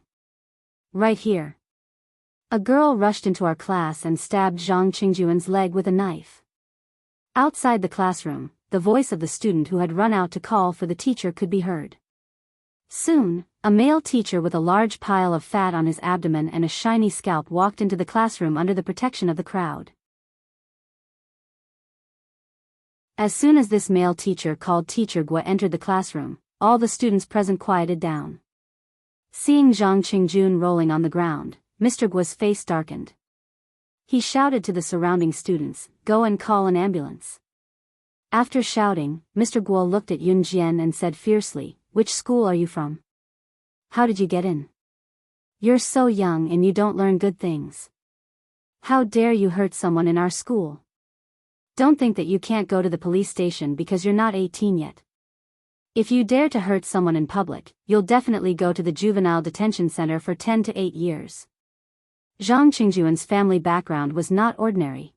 Right here." A girl rushed into our class and stabbed Zhang Qingjun's leg with a knife. Outside the classroom, the voice of the student who had run out to call for the teacher could be heard. Soon, a male teacher with a large pile of fat on his abdomen and a shiny scalp walked into the classroom under the protection of the crowd. As soon as this male teacher called Teacher Gua entered the classroom, all the students present quieted down. Seeing Zhang Qingjun rolling on the ground, Mr. Gua's face darkened. He shouted to the surrounding students, "Go and call an ambulance." After shouting, Mr. Guo looked at Yun Jian and said fiercely, "Which school are you from? How did you get in? You're so young and you don't learn good things. How dare you hurt someone in our school? Don't think that you can't go to the police station because you're not 18 yet. If you dare to hurt someone in public, you'll definitely go to the juvenile detention center for 10 to 8 years." Zhang Qingjun's family background was not ordinary.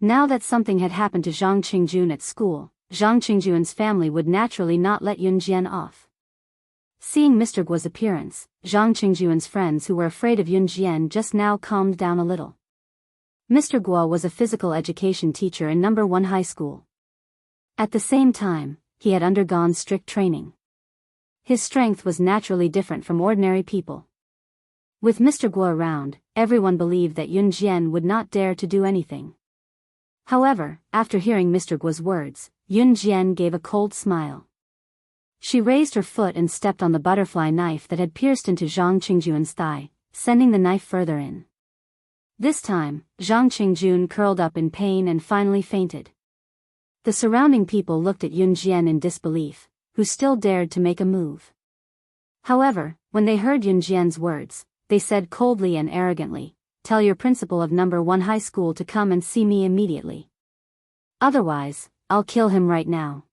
Now that something had happened to Zhang Qingjun at school, Zhang Qingjun's family would naturally not let Yun Jian off. Seeing Mr. Guo's appearance, Zhang Qingjun's friends who were afraid of Yun Jian just now calmed down a little. Mr. Guo was a physical education teacher in number 1 high school. At the same time, he had undergone strict training. His strength was naturally different from ordinary people. With Mr. Guo around, everyone believed that Yun Jian would not dare to do anything. However, after hearing Mr. Guo's words, Yun Jian gave a cold smile. She raised her foot and stepped on the butterfly knife that had pierced into Zhang Qingjuan's thigh, sending the knife further in. This time, Zhang Qingjun curled up in pain and finally fainted. The surrounding people looked at Yun Jian in disbelief, who still dared to make a move. However, when they heard Yun Jian's words, they said coldly and arrogantly, "Tell your principal of number 1 high school to come and see me immediately. Otherwise, I'll kill him right now."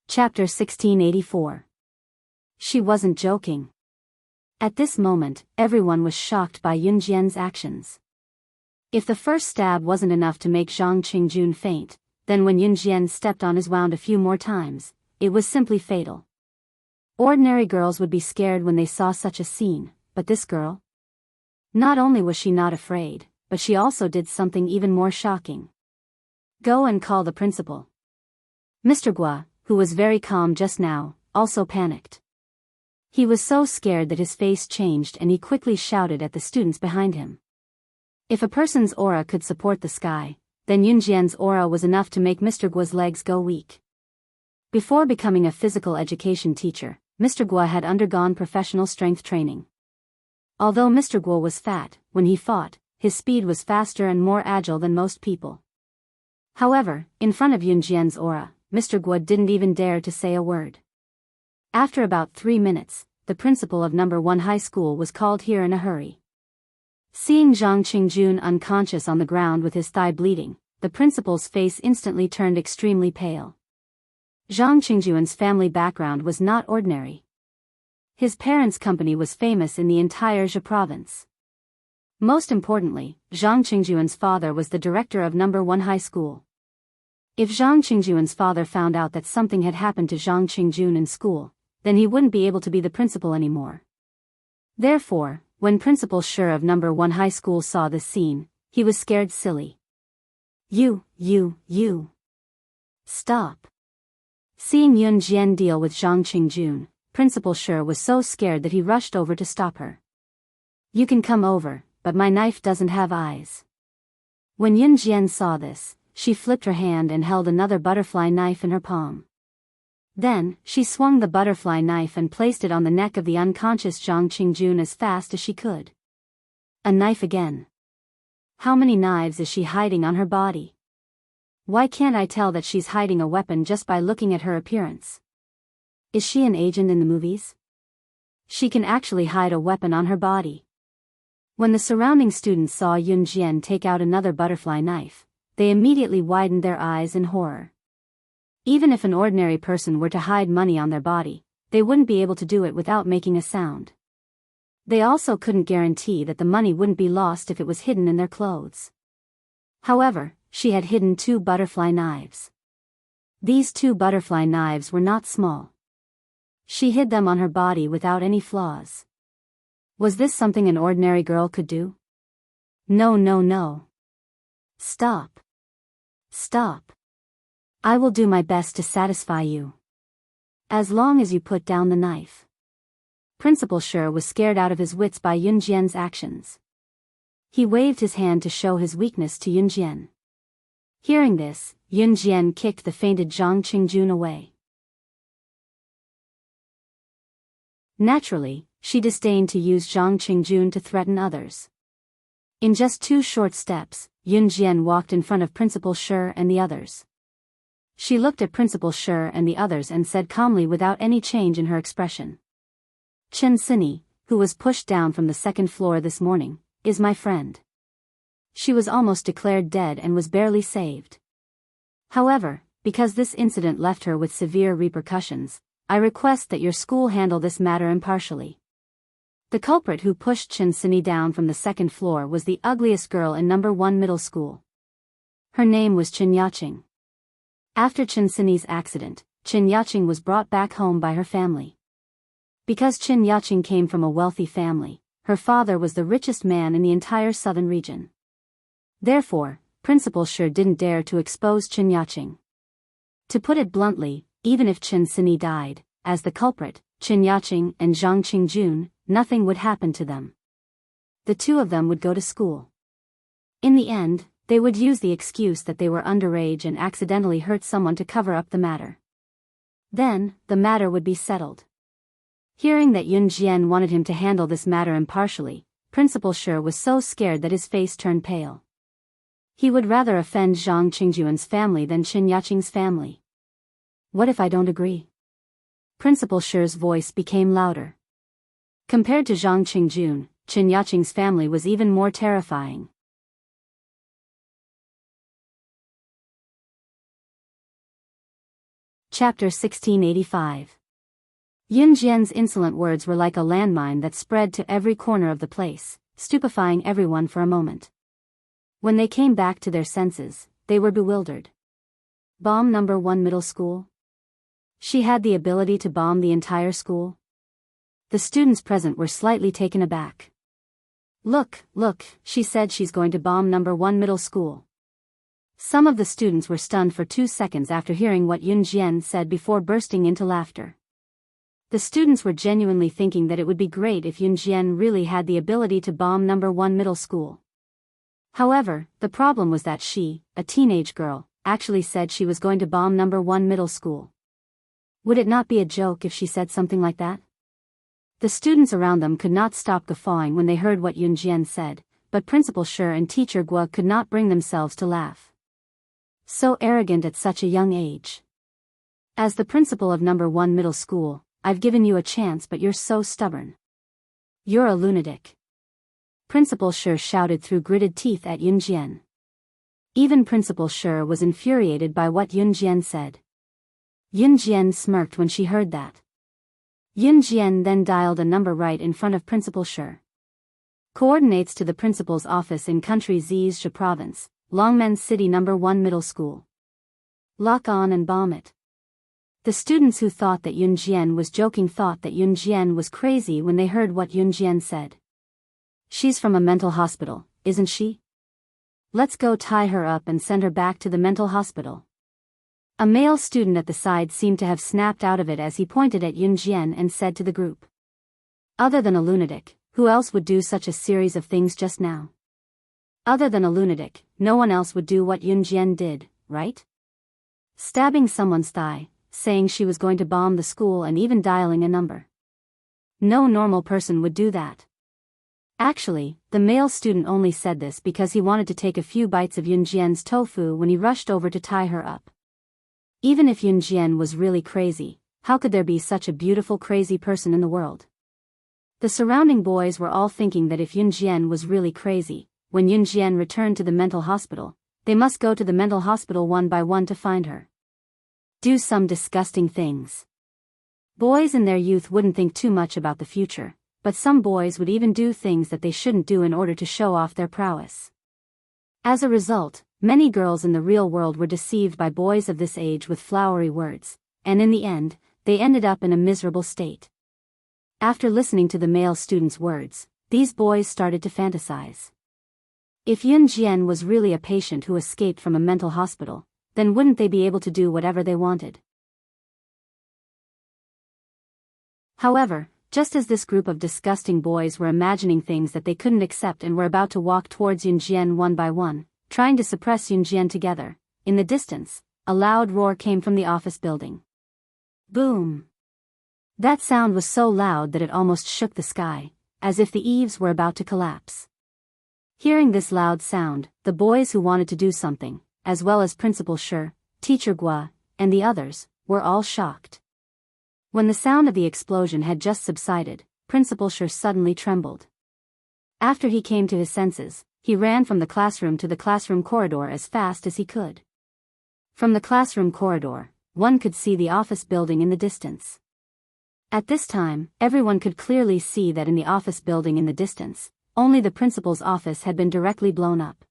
Chapter 1684. She wasn't joking. At this moment, everyone was shocked by Yun Jian's actions. If the first stab wasn't enough to make Zhang Qingjun faint, then when Yun Jian stepped on his wound a few more times, it was simply fatal. Ordinary girls would be scared when they saw such a scene, but this girl? Not only was she not afraid, but she also did something even more shocking. "Go and call the principal." Mr. Guo, who was very calm just now, also panicked. He was so scared that his face changed and he quickly shouted at the students behind him. If a person's aura could support the sky, then Yun Jian's aura was enough to make Mr. Guo's legs go weak. Before becoming a physical education teacher, Mr. Guo had undergone professional strength training. Although Mr. Guo was fat, when he fought, his speed was faster and more agile than most people. However, in front of Yun Jian's aura, Mr. Guo didn't even dare to say a word. After about 3 minutes, the principal of number 1 high school was called here in a hurry. Seeing Zhang Qingjun unconscious on the ground with his thigh bleeding, the principal's face instantly turned extremely pale. Zhang Qingjun's family background was not ordinary. His parents' company was famous in the entire Zhe province. Most importantly, Zhang Qingjun's father was the director of number 1 high school. If Zhang Qingjun's father found out that something had happened to Zhang Qingjun in school, then he wouldn't be able to be the principal anymore. Therefore, when Principal Shi of number 1 high school saw this scene, he was scared silly. You. Stop. Seeing Yun Jian deal with Zhang Qingjun, Principal Shi was so scared that he rushed over to stop her. "You can come over, but my knife doesn't have eyes." When Yun Jian saw this, she flipped her hand and held another butterfly knife in her palm. Then, she swung the butterfly knife and placed it on the neck of the unconscious Zhang Qingjun as fast as she could. A knife again. How many knives is she hiding on her body? Why can't I tell that she's hiding a weapon just by looking at her appearance? Is she an agent in the movies? She can actually hide a weapon on her body. When the surrounding students saw Yun Jian take out another butterfly knife, they immediately widened their eyes in horror. Even if an ordinary person were to hide money on their body, they wouldn't be able to do it without making a sound. They also couldn't guarantee that the money wouldn't be lost if it was hidden in their clothes. However, she had hidden 2 butterfly knives. These 2 butterfly knives were not small. She hid them on her body without any flaws. Was this something an ordinary girl could do? No. Stop. I will do my best to satisfy you. As long as you put down the knife. Principal Shi was scared out of his wits by Yun Jian's actions. He waved his hand to show his weakness to Yun Jian. Hearing this, Yun Jian kicked the fainted Zhang Qingjun away. Naturally, she disdained to use Zhang Qingjun to threaten others. In just 2 short steps, Yun Jian walked in front of Principal Shi and the others. She looked at Principal Shi and the others and said calmly without any change in her expression. "Chen Sini, who was pushed down from the 2nd floor this morning, is my friend. She was almost declared dead and was barely saved. However, because this incident left her with severe repercussions, I request that your school handle this matter impartially." The culprit who pushed Chen Sini down from the 2nd floor was the ugliest girl in number 1 middle school. Her name was Chen Yaqing. After Chen Sini's accident, Chen Yaqing was brought back home by her family. Because Qin Yaqing came from a wealthy family, her father was the richest man in the entire southern region. Therefore, Principal Shi didn't dare to expose Qin Yaqing. To put it bluntly, even if Qin Sini died, as the culprit, Qin Yaqing and Zhang Qingjun, nothing would happen to them. The two of them would go to school. In the end, they would use the excuse that they were underage and accidentally hurt someone to cover up the matter. Then, the matter would be settled. Hearing that Yun Jian wanted him to handle this matter impartially, Principal Shi was so scared that his face turned pale. He would rather offend Zhang Qingjuan's family than Qin Yaqing's family. What if I don't agree? Principal Shi's voice became louder. Compared to Zhang Qingjun, Qin Yaqing's family was even more terrifying. Chapter 1685. Yun Jian's insolent words were like a landmine that spread to every corner of the place, stupefying everyone for a moment. When they came back to their senses, they were bewildered. Bomb number 1 middle school? She had the ability to bomb the entire school? The students present were slightly taken aback. Look, she said she's going to bomb number 1 middle school. Some of the students were stunned for 2 seconds after hearing what Yun Jian said before bursting into laughter. The students were genuinely thinking that it would be great if Yun Jian really had the ability to bomb number 1 middle school. However, the problem was that she, a teenage girl, actually said she was going to bomb number 1 middle school. Would it not be a joke if she said something like that? The students around them could not stop guffawing when they heard what Yun Jian said, but Principal Shi and Teacher Guo could not bring themselves to laugh. So arrogant at such a young age. As the principal of number 1 middle school, I've given you a chance, but you're so stubborn. You're a lunatic. Principal Shi shouted through gritted teeth at Yun Jian. Even Principal Shi was infuriated by what Yun Jian said. Yun Jian smirked when she heard that. Yun Jian then dialed a number right in front of Principal Shi. Coordinates to the principal's office in country Zizhe province, Longmen City number 1 middle school. Lock on and bomb it. The students who thought that Yun Jian was joking thought that Yun Jian was crazy when they heard what Yun Jian said. She's from a mental hospital, isn't she? Let's go tie her up and send her back to the mental hospital. A male student at the side seemed to have snapped out of it as he pointed at Yun Jian and said to the group. Other than a lunatic, who else would do such a series of things just now? Other than a lunatic, no one else would do what Yun Jian did, right? Stabbing someone's thigh, saying she was going to bomb the school and even dialing a number. No normal person would do that. Actually, the male student only said this because he wanted to take a few bites of Yun Jian's tofu when he rushed over to tie her up. Even if Yun Jian was really crazy, how could there be such a beautiful crazy person in the world? The surrounding boys were all thinking that if Yun Jian was really crazy, when Yun Jian returned to the mental hospital, they must go to the mental hospital one by one to find her. Do some disgusting things. Boys in their youth wouldn't think too much about the future, but some boys would even do things that they shouldn't do in order to show off their prowess. As a result, many girls in the real world were deceived by boys of this age with flowery words, and in the end, they ended up in a miserable state. After listening to the male student's words, these boys started to fantasize. If Yun Jian was really a patient who escaped from a mental hospital, then wouldn't they be able to do whatever they wanted? However, just as this group of disgusting boys were imagining things that they couldn't accept and were about to walk towards Yun Jian one by one, trying to suppress Yun Jian together, in the distance, a loud roar came from the office building. Boom! That sound was so loud that it almost shook the sky, as if the eaves were about to collapse. Hearing this loud sound, the boys who wanted to do something, as well as Principal Shi, Teacher Guo, and the others, were all shocked. When the sound of the explosion had just subsided, Principal Shi suddenly trembled. After he came to his senses, he ran from the classroom to the classroom corridor as fast as he could. From the classroom corridor, one could see the office building in the distance. At this time, everyone could clearly see that in the office building in the distance, only the principal's office had been directly blown up.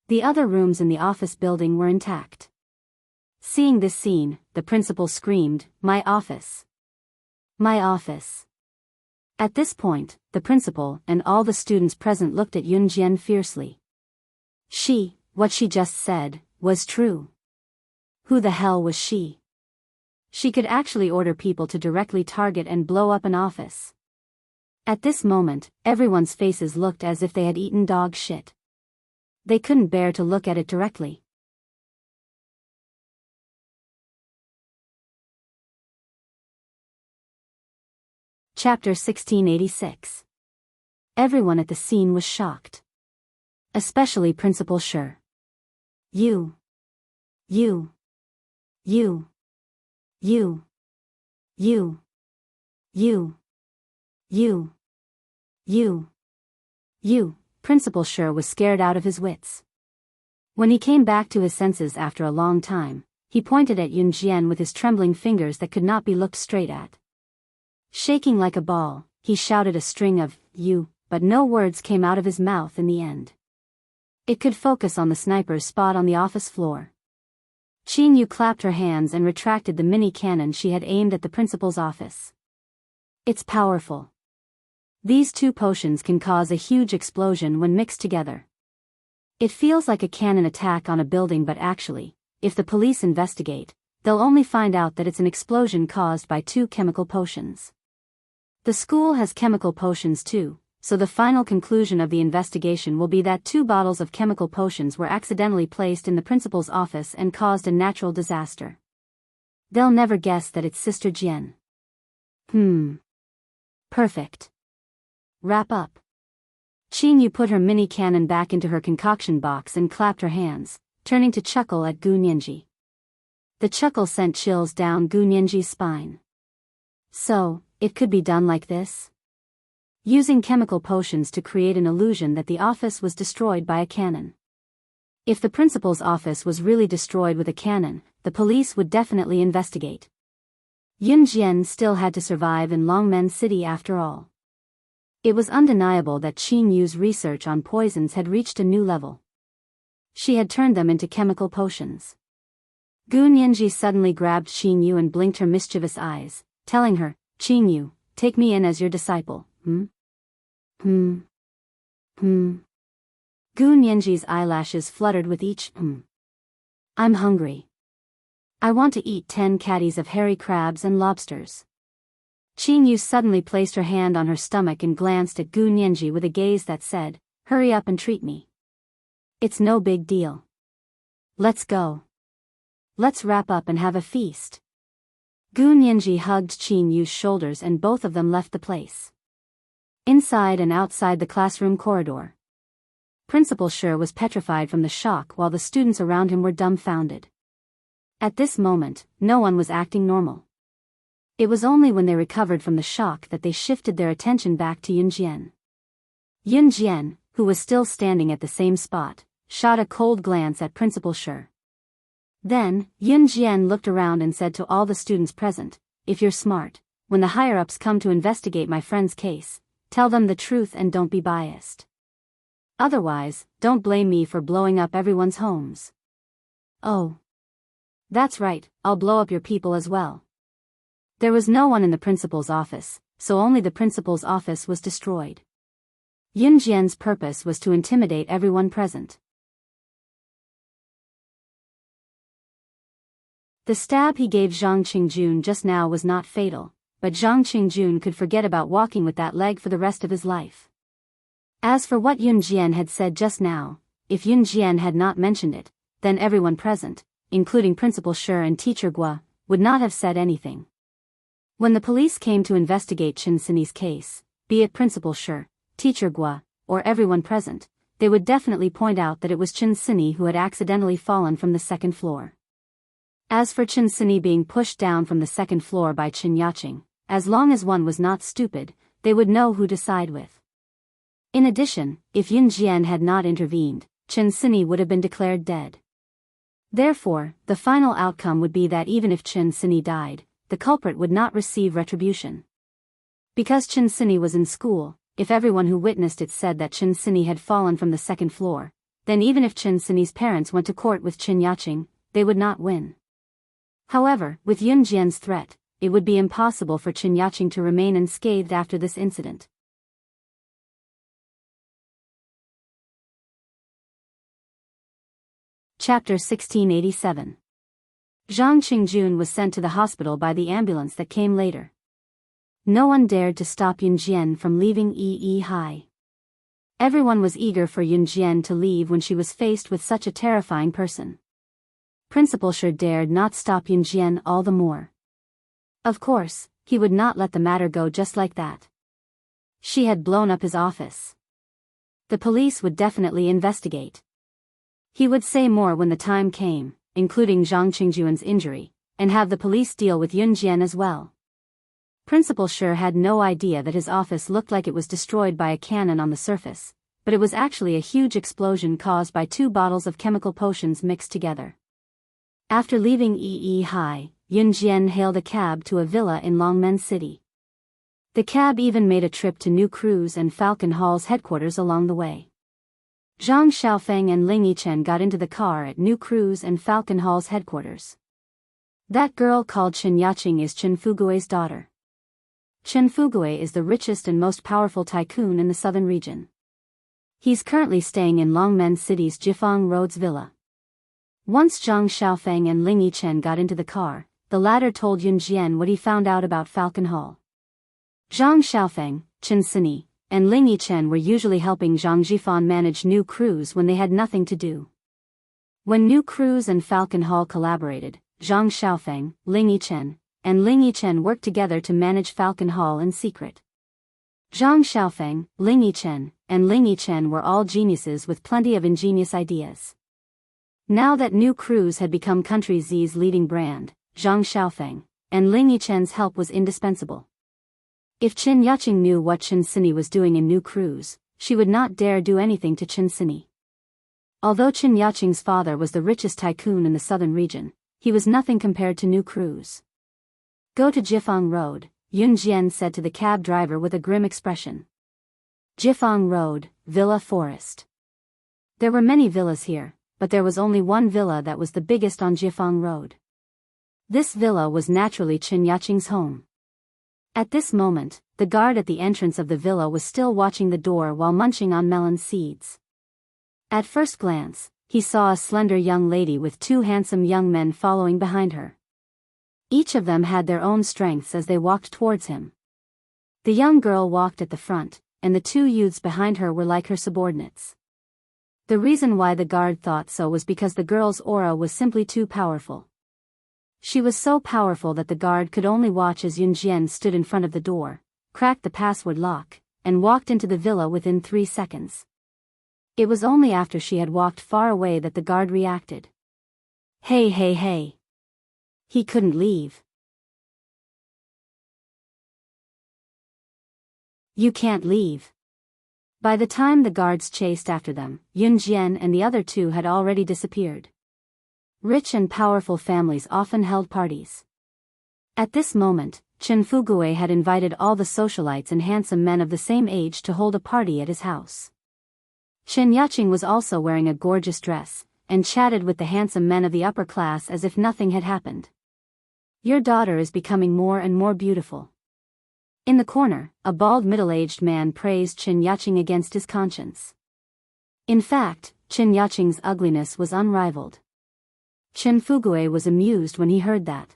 The other rooms in the office building were intact. Seeing this scene, the principal screamed, "My office! My office. At this point, the principal and all the students present looked at Yun Jian fiercely. What she just said, was true. Who the hell was she? She could actually order people to directly target and blow up an office. At this moment, everyone's faces looked as if they had eaten dog shit. They couldn't bear to look at it directly. Chapter 1686. Everyone at the scene was shocked. Especially Principal Shi. You. Principal Shi was scared out of his wits. When he came back to his senses after a long time, he pointed at Yun Jian with his trembling fingers that could not be looked straight at. Shaking like a ball, he shouted a string of, "You," but no words came out of his mouth in the end. It could focus on the sniper's spot on the office floor. Qin Yu clapped her hands and retracted the mini cannon she had aimed at the principal's office. It's powerful. These two potions can cause a huge explosion when mixed together. It feels like a cannon attack on a building, but actually, if the police investigate, they'll only find out that it's an explosion caused by two chemical potions. The school has chemical potions too, so the final conclusion of the investigation will be that 2 bottles of chemical potions were accidentally placed in the principal's office and caused a natural disaster. They'll never guess that it's Sister Jian. Perfect. Wrap up. Qin Yu put her mini cannon back into her concoction box and clapped her hands, turning to chuckle at Gu Nianji. The chuckle sent chills down Gu Nianji's spine. So, it could be done like this? Using chemical potions to create an illusion that the office was destroyed by a cannon. If the principal's office was really destroyed with a cannon, the police would definitely investigate. Yun Jian still had to survive in Longmen City after all. It was undeniable that Qin Yu's research on poisons had reached a new level. She had turned them into chemical potions. Gu Nianji suddenly grabbed Qin Yu and blinked her mischievous eyes, telling her, "Qin Yu, take me in as your disciple, Gu Nianji's eyelashes fluttered with each I'm hungry. I want to eat 10 caddies of hairy crabs and lobsters." Qin Yu suddenly placed her hand on her stomach and glanced at Gu Nianji with a gaze that said, "Hurry up and treat me. It's no big deal. Let's go. Let's wrap up and have a feast." Gu Nianji hugged Qin Yu's shoulders and both of them left the place. Inside and outside the classroom corridor, Principal Shi was petrified from the shock while the students around him were dumbfounded. At this moment, no one was acting normal. It was only when they recovered from the shock that they shifted their attention back to Yun Jian. Yun Jian, who was still standing at the same spot, shot a cold glance at Principal Shi. Then, Yun Jian looked around and said to all the students present, "If you're smart, when the higher-ups come to investigate my friend's case, tell them the truth and don't be biased. Otherwise, don't blame me for blowing up everyone's homes." "Oh. That's right, I'll blow up your people as well." There was no one in the principal's office, so only the principal's office was destroyed. Yun Jian's purpose was to intimidate everyone present. The stab he gave Zhang Qingjun just now was not fatal, but Zhang Qingjun could forget about walking with that leg for the rest of his life. As for what Yun Jian had said just now, if Yun Jian had not mentioned it, then everyone present, including Principal Shi and Teacher Gua, would not have said anything. When the police came to investigate Chen Sini's case, be it Principal Shi, Teacher Gua, or everyone present, they would definitely point out that it was Chen Sini who had accidentally fallen from the second floor. As for Chen Sini being pushed down from the second floor by Chen Yaqing, as long as one was not stupid, they would know who to side with. In addition, if Yun Jian had not intervened, Chen Sini would have been declared dead. Therefore, the final outcome would be that even if Chen Sini died, the culprit would not receive retribution. Because Chen Sini was in school, if everyone who witnessed it said that Chen Sini had fallen from the second floor, then even if Chen Sini's parents went to court with Chen Yaqing, they would not win. However, with Yun Jian's threat, it would be impossible for Chen Yaqing to remain unscathed after this incident. Chapter 1687. Zhang Qingjun was sent to the hospital by the ambulance that came later. No one dared to stop Yun Jian from leaving Yi Hai. Everyone was eager for Yun Jian to leave when she was faced with such a terrifying person. Principal Shi dared not stop Yun Jian all the more. Of course, he would not let the matter go just like that. She had blown up his office. The police would definitely investigate. He would say more when the time came, including Zhang Qingjuan's injury, and have the police deal with Yun Jian as well. Principal Shi had no idea that his office looked like it was destroyed by a cannon on the surface, but it was actually a huge explosion caused by 2 bottles of chemical potions mixed together. After leaving Yi Hai, Yun Jian hailed a cab to a villa in Longmen City. The cab even made a trip to New Cruise and Falcon Hall's headquarters along the way. Zhang Xiaofeng and Ling Yichen got into the car at New Cruise and Falcon Hall's headquarters. That girl called Chen Yaqing is Chen Fugui's daughter. Chen Fugui is the richest and most powerful tycoon in the southern region. He's currently staying in Longmen City's Jifang Road's villa. Once Zhang Xiaofeng and Ling Yichen got into the car, the latter told Yun Jian what he found out about Falcon Hall. Zhang Xiaofeng, Chen Sini, and Ling Yichen were usually helping Zhang Jifan manage New Cruise when they had nothing to do. When New Cruise and Falcon Hall collaborated, Zhang Xiaofeng, Ling Yichen, and Ling Yichen worked together to manage Falcon Hall in secret. Zhang Xiaofeng, Ling Yichen, and Ling Yichen were all geniuses with plenty of ingenious ideas. Now that New Cruise had become Country Z's leading brand, Zhang Xiaofeng and Ling Yichen's help was indispensable. If Chen Yaqing knew what Chen Sini was doing in New Cruise, she would not dare do anything to Chen Sini. Although Chen Yaqing's father was the richest tycoon in the southern region, he was nothing compared to New Cruise. Go to Jifang Road, Yun Jian said to the cab driver with a grim expression. Jifang Road, Villa Forest. There were many villas here, but there was only one villa that was the biggest on Jifang Road. This villa was naturally Chen Yaqing's home. At this moment, the guard at the entrance of the villa was still watching the door while munching on melon seeds. At first glance, he saw a slender young lady with 2 handsome young men following behind her. Each of them had their own strengths as they walked towards him. The young girl walked at the front, and the 2 youths behind her were like her subordinates. The reason why the guard thought so was because the girl's aura was simply too powerful. She was so powerful that the guard could only watch as Yun Jian stood in front of the door, cracked the password lock, and walked into the villa within 3 seconds. It was only after she had walked far away that the guard reacted. Hey hey hey! He couldn't leave. You can't leave. By the time the guards chased after them, Yun Jian and the other 2 had already disappeared. Rich and powerful families often held parties. At this moment, Chen Fugui had invited all the socialites and handsome men of the same age to hold a party at his house. Chen Yaqing was also wearing a gorgeous dress, and chatted with the handsome men of the upper class as if nothing had happened. Your daughter is becoming more and more beautiful. In the corner, a bald middle-aged man praised Chen Yaqing against his conscience. In fact, Chen Yaqing's ugliness was unrivaled. Chen Fugui was amused when he heard that.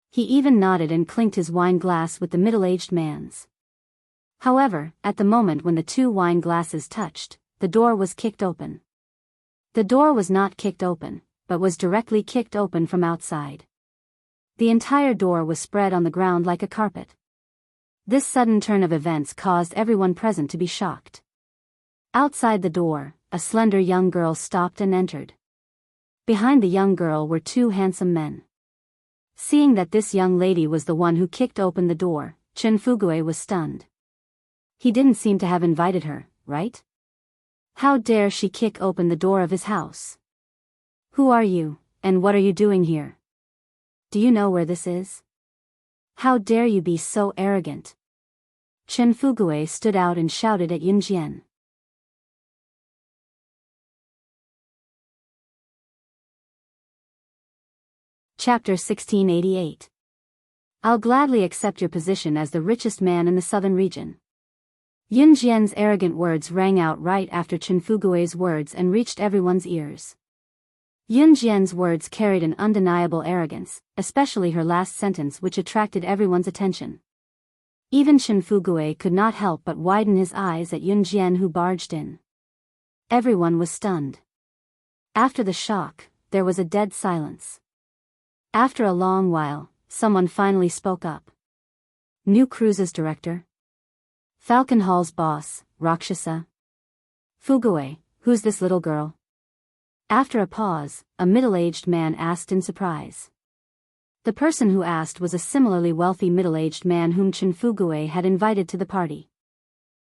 He even nodded and clinked his wine glass with the middle-aged man's. However, at the moment when the 2 wine glasses touched, the door was kicked open. The door was not kicked open, but was directly kicked open from outside. The entire door was spread on the ground like a carpet. This sudden turn of events caused everyone present to be shocked. Outside the door, a slender young girl stopped and entered. Behind the young girl were 2 handsome men. Seeing that this young lady was the one who kicked open the door, Chen Fugui was stunned. He didn't seem to have invited her, right? How dare she kick open the door of his house? Who are you, and what are you doing here? Do you know where this is? How dare you be so arrogant? Chen Fugui stood out and shouted at Yun Jian. Chapter 1688. I'll gladly accept your position as the richest man in the southern region. Yun Jian's arrogant words rang out right after Chen Fugui's words and reached everyone's ears. Yun Jian's words carried an undeniable arrogance, especially her last sentence, which attracted everyone's attention. Even Chen Fugui could not help but widen his eyes at Yun Jian, who barged in. Everyone was stunned. After the shock, there was a dead silence. After a long while, someone finally spoke up. New Cruises Director? Falcon Hall's boss, Rakshasa? Fugui, who's this little girl? After a pause, a middle-aged man asked in surprise. The person who asked was a similarly wealthy middle-aged man whom Chen Fugui had invited to the party.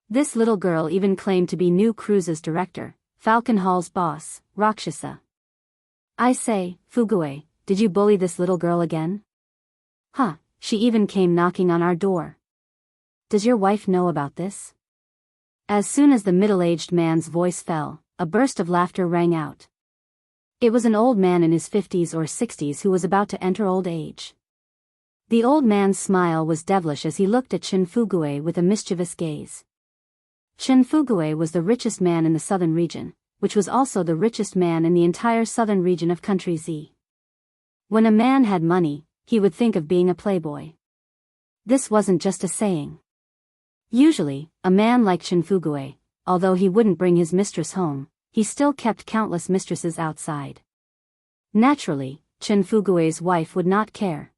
This little girl even claimed to be New Cruises Director, Falcon Hall's boss, Rakshasa. I say, Fugui, did you bully this little girl again? Huh, she even came knocking on our door. Does your wife know about this? As soon as the middle-aged man's voice fell, a burst of laughter rang out. It was an old man in his 50s or 60s who was about to enter old age. The old man's smile was devilish as he looked at Chen Fugui with a mischievous gaze. Chen Fugui was the richest man in the southern region, which was also the richest man in the entire southern region of Country Z. When a man had money, he would think of being a playboy. This wasn't just a saying. Usually, a man like Chen Fugui, although he wouldn't bring his mistress home, he still kept countless mistresses outside. Naturally, Chen Fugui's wife would not care.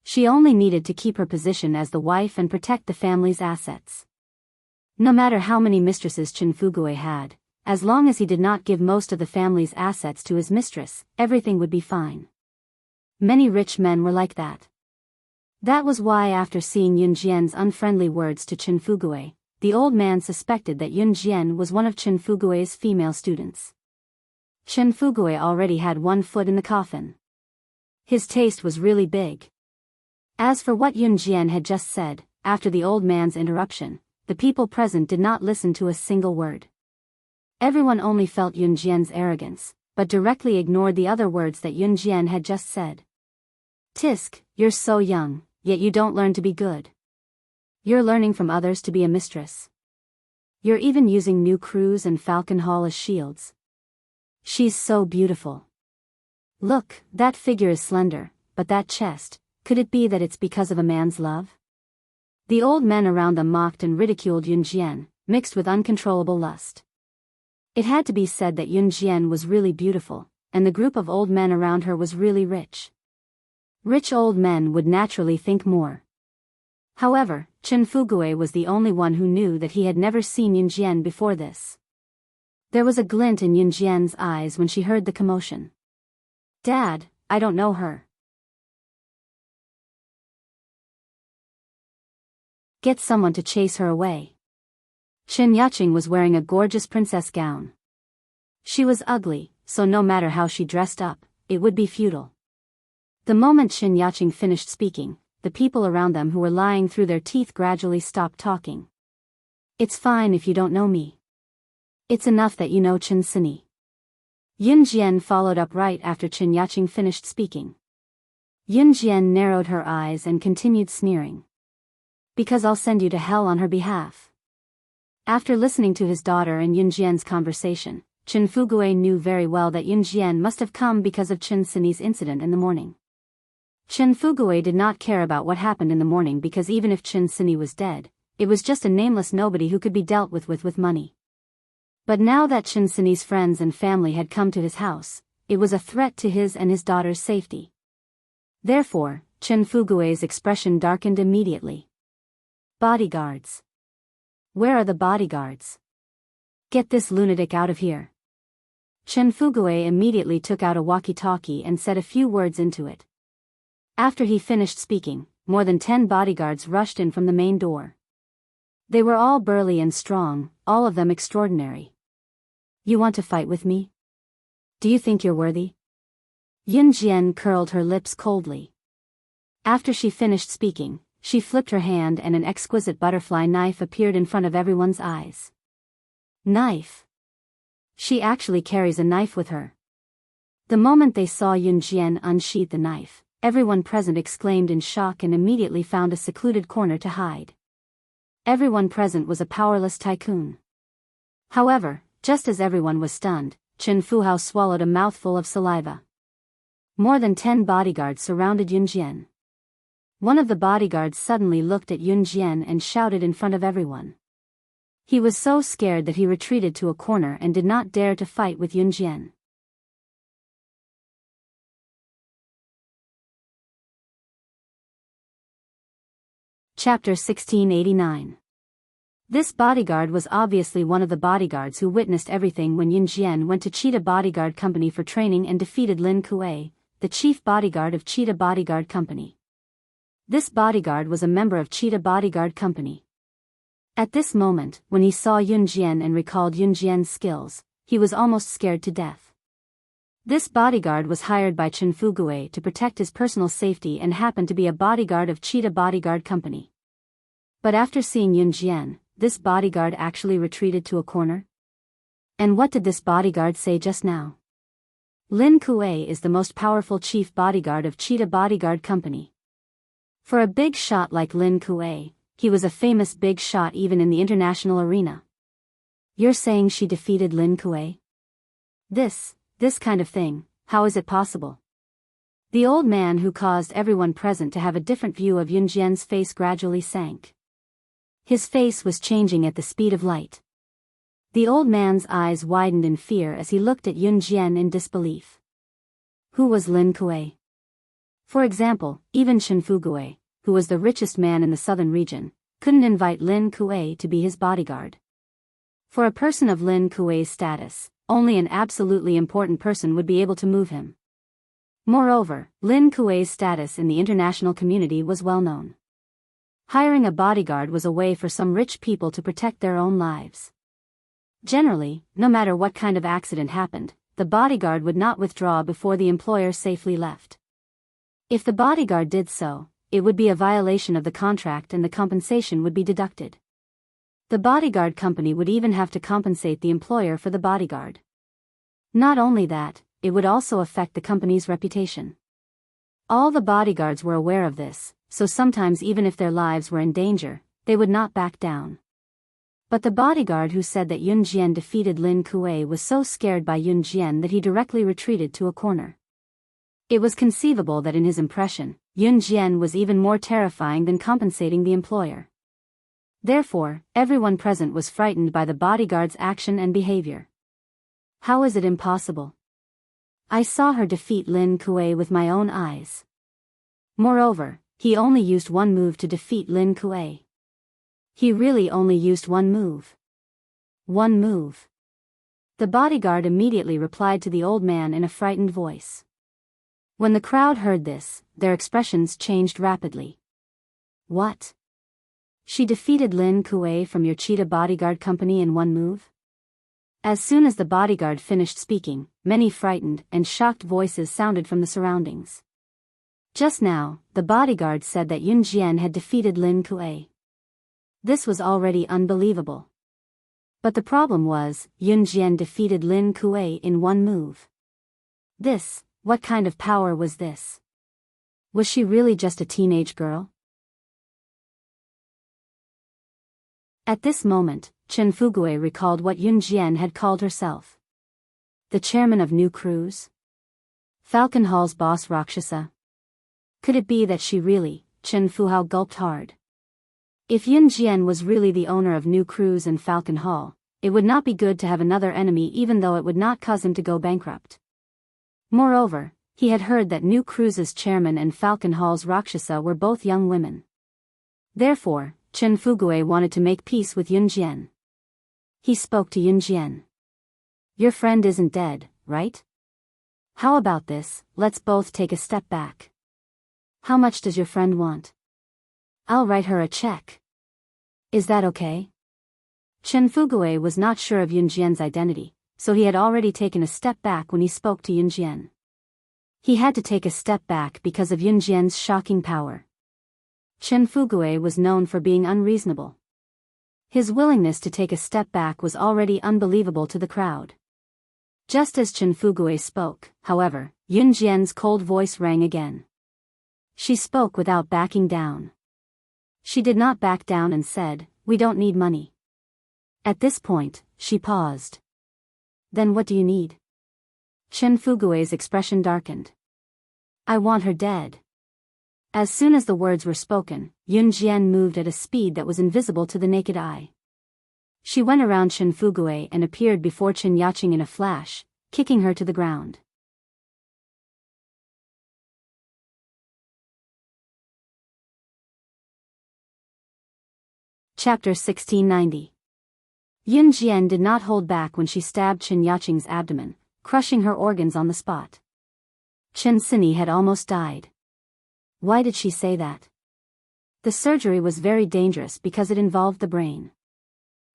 She only needed to keep her position as the wife and protect the family's assets. No matter how many mistresses Chen Fugui had, as long as he did not give most of the family's assets to his mistress, everything would be fine. Many rich men were like that. That was why after seeing Yun Jian's unfriendly words to Chen Fugui, the old man suspected that Yun Jian was one of Chen Fugui's female students. Chen Fugui already had one foot in the coffin. His taste was really big. As for what Yun Jian had just said, after the old man's interruption, the people present did not listen to a single word. Everyone only felt Yun Jian's arrogance, but directly ignored the other words that Yun Jian had just said. Tisk, you're so young, yet you don't learn to be good. You're learning from others to be a mistress. You're even using New Cruise and Falcon Hall as shields. She's so beautiful. Look, that figure is slender, but that chest, could it be that it's because of a man's love? The old men around them mocked and ridiculed Yun Jian, mixed with uncontrollable lust. It had to be said that Yun Jian was really beautiful, and the group of old men around her was really rich. Rich old men would naturally think more. However, Chen Fugui was the only one who knew that he had never seen Yun Jian before this. There was a glint in Yun Jian's eyes when she heard the commotion. Dad, I don't know her. Get someone to chase her away. Chen Yaching was wearing a gorgeous princess gown. She was ugly, so no matter how she dressed up, it would be futile. The moment Chen Yaching finished speaking, the people around them who were lying through their teeth gradually stopped talking. It's fine if you don't know me. It's enough that you know Chen Sini. Yun Jian followed up right after Chen Yaching finished speaking. Yun Jian narrowed her eyes and continued sneering. Because I'll send you to hell on her behalf. After listening to his daughter and Yun Jian's conversation, Chen Fugui knew very well that Yun Jian must have come because of Chen Sini's incident in the morning. Chen Fugui did not care about what happened in the morning because even if Chen Sini was dead, it was just a nameless nobody who could be dealt with money. But now that Chen Sini's friends and family had come to his house, it was a threat to his and his daughter's safety. Therefore, Chen Fugui's expression darkened immediately. Bodyguards. Where are the bodyguards? Get this lunatic out of here. Chen Fugui immediately took out a walkie-talkie and said a few words into it. After he finished speaking, more than 10 bodyguards rushed in from the main door. They were all burly and strong, all of them extraordinary. You want to fight with me? Do you think you're worthy? Yun Jian curled her lips coldly. After she finished speaking, she flipped her hand and an exquisite butterfly knife appeared in front of everyone's eyes. Knife. She actually carries a knife with her. The moment they saw Yun Jian unsheath the knife, everyone present exclaimed in shock and immediately found a secluded corner to hide. Everyone present was a powerless tycoon. However, just as everyone was stunned, Chen Fuhao swallowed a mouthful of saliva. More than 10 bodyguards surrounded Yun Jian. One of the bodyguards suddenly looked at Yun Jian and shouted in front of everyone. He was so scared that he retreated to a corner and did not dare to fight with Yun Jian. Chapter 1689. This bodyguard was obviously one of the bodyguards who witnessed everything when Yun Jian went to Cheetah Bodyguard Company for training and defeated Lin Kuei, the chief bodyguard of Cheetah Bodyguard Company. This bodyguard was a member of Cheetah Bodyguard Company. At this moment, when he saw Yun Jian and recalled Yun Jian's skills, he was almost scared to death. This bodyguard was hired by Chen Fugue to protect his personal safety and happened to be a bodyguard of Cheetah Bodyguard Company. But after seeing Yun Jian, this bodyguard actually retreated to a corner? And what did this bodyguard say just now? Lin Kuei is the most powerful chief bodyguard of Cheetah Bodyguard Company. For a big shot like Lin Kuei, he was a famous big shot even in the international arena. You're saying she defeated Lin Kuei? This kind of thing, how is it possible? The old man who caused everyone present to have a different view of Yun Jian's face gradually sank. His face was changing at the speed of light. The old man's eyes widened in fear as he looked at Yun Jian in disbelief. Who was Lin Kuei? For example, even Chen Fugue, who was the richest man in the southern region, couldn't invite Lin Kuei to be his bodyguard. For a person of Lin Kuei's status, only an absolutely important person would be able to move him. Moreover, Lin Kuei's status in the international community was well known. Hiring a bodyguard was a way for some rich people to protect their own lives. Generally, no matter what kind of accident happened, the bodyguard would not withdraw before the employer safely left. If the bodyguard did so, it would be a violation of the contract and the compensation would be deducted. The bodyguard company would even have to compensate the employer for the bodyguard. Not only that, it would also affect the company's reputation. All the bodyguards were aware of this, so sometimes even if their lives were in danger, they would not back down. But the bodyguard who said that Yun Jian defeated Lin Kuei was so scared by Yun Jian that he directly retreated to a corner. It was conceivable that in his impression, Yun Jian was even more terrifying than compensating the employer. Therefore, everyone present was frightened by the bodyguard's action and behavior. How is it impossible? I saw her defeat Lin Kuei with my own eyes. Moreover, he only used one move to defeat Lin Kuei. He really only used one move. One move. The bodyguard immediately replied to the old man in a frightened voice. When the crowd heard this, their expressions changed rapidly. What? She defeated Lin Kuei from your Cheetah Bodyguard Company in one move? As soon as the bodyguard finished speaking, many frightened and shocked voices sounded from the surroundings. Just now, the bodyguard said that Yun Jian had defeated Lin Kuei. This was already unbelievable. But the problem was, Yun Jian defeated Lin Kuei in one move. What kind of power was this? Was she really just a teenage girl? At this moment, Chen Fugue recalled what Yun Jian had called herself. The chairman of New Cruise? Falcon Hall's boss Rakshasa? Could it be that she really? Chen Fuhao gulped hard. If Yun Jian was really the owner of New Cruise and Falcon Hall, it would not be good to have another enemy even though it would not cause him to go bankrupt. Moreover, he had heard that New Cruise's chairman and Falcon Hall's Rakshasa were both young women. Therefore, Chen Fugue wanted to make peace with Yun Jian. He spoke to Yun Jian. Your friend isn't dead, right? How about this, let's both take a step back. How much does your friend want? I'll write her a check. Is that okay? Chen Fugue was not sure of Yun Jian's identity, so he had already taken a step back when he spoke to Yun Jian. He had to take a step back because of Yun Jian's shocking power. Chen Fugue was known for being unreasonable. His willingness to take a step back was already unbelievable to the crowd. Just as Chen Fugue spoke, however, Yun Jian's cold voice rang again. She spoke without backing down. She did not back down and said, "We don't need money." At this point, she paused. "Then what do you need?" Chen Fugui's expression darkened. "I want her dead." As soon as the words were spoken, Yun Jian moved at a speed that was invisible to the naked eye. She went around Chen Fugui and appeared before Chen Yaqing in a flash, kicking her to the ground. Chapter 1690. Yun Jian did not hold back when she stabbed Chen Yaqing's abdomen, crushing her organs on the spot. Chen Sini had almost died. Why did she say that? The surgery was very dangerous because it involved the brain.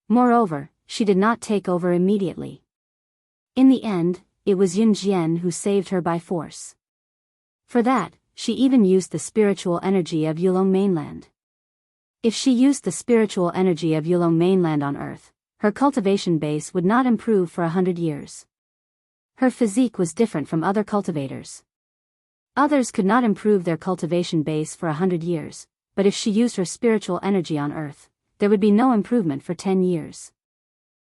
Moreover, she did not take over immediately. In the end, it was Yun Jian who saved her by force. For that, she even used the spiritual energy of Yulong mainland. If she used the spiritual energy of Yulong mainland on Earth, her cultivation base would not improve for 100 years. Her physique was different from other cultivators. Others could not improve their cultivation base for 100 years, but if she used her spiritual energy on Earth, there would be no improvement for 10 years.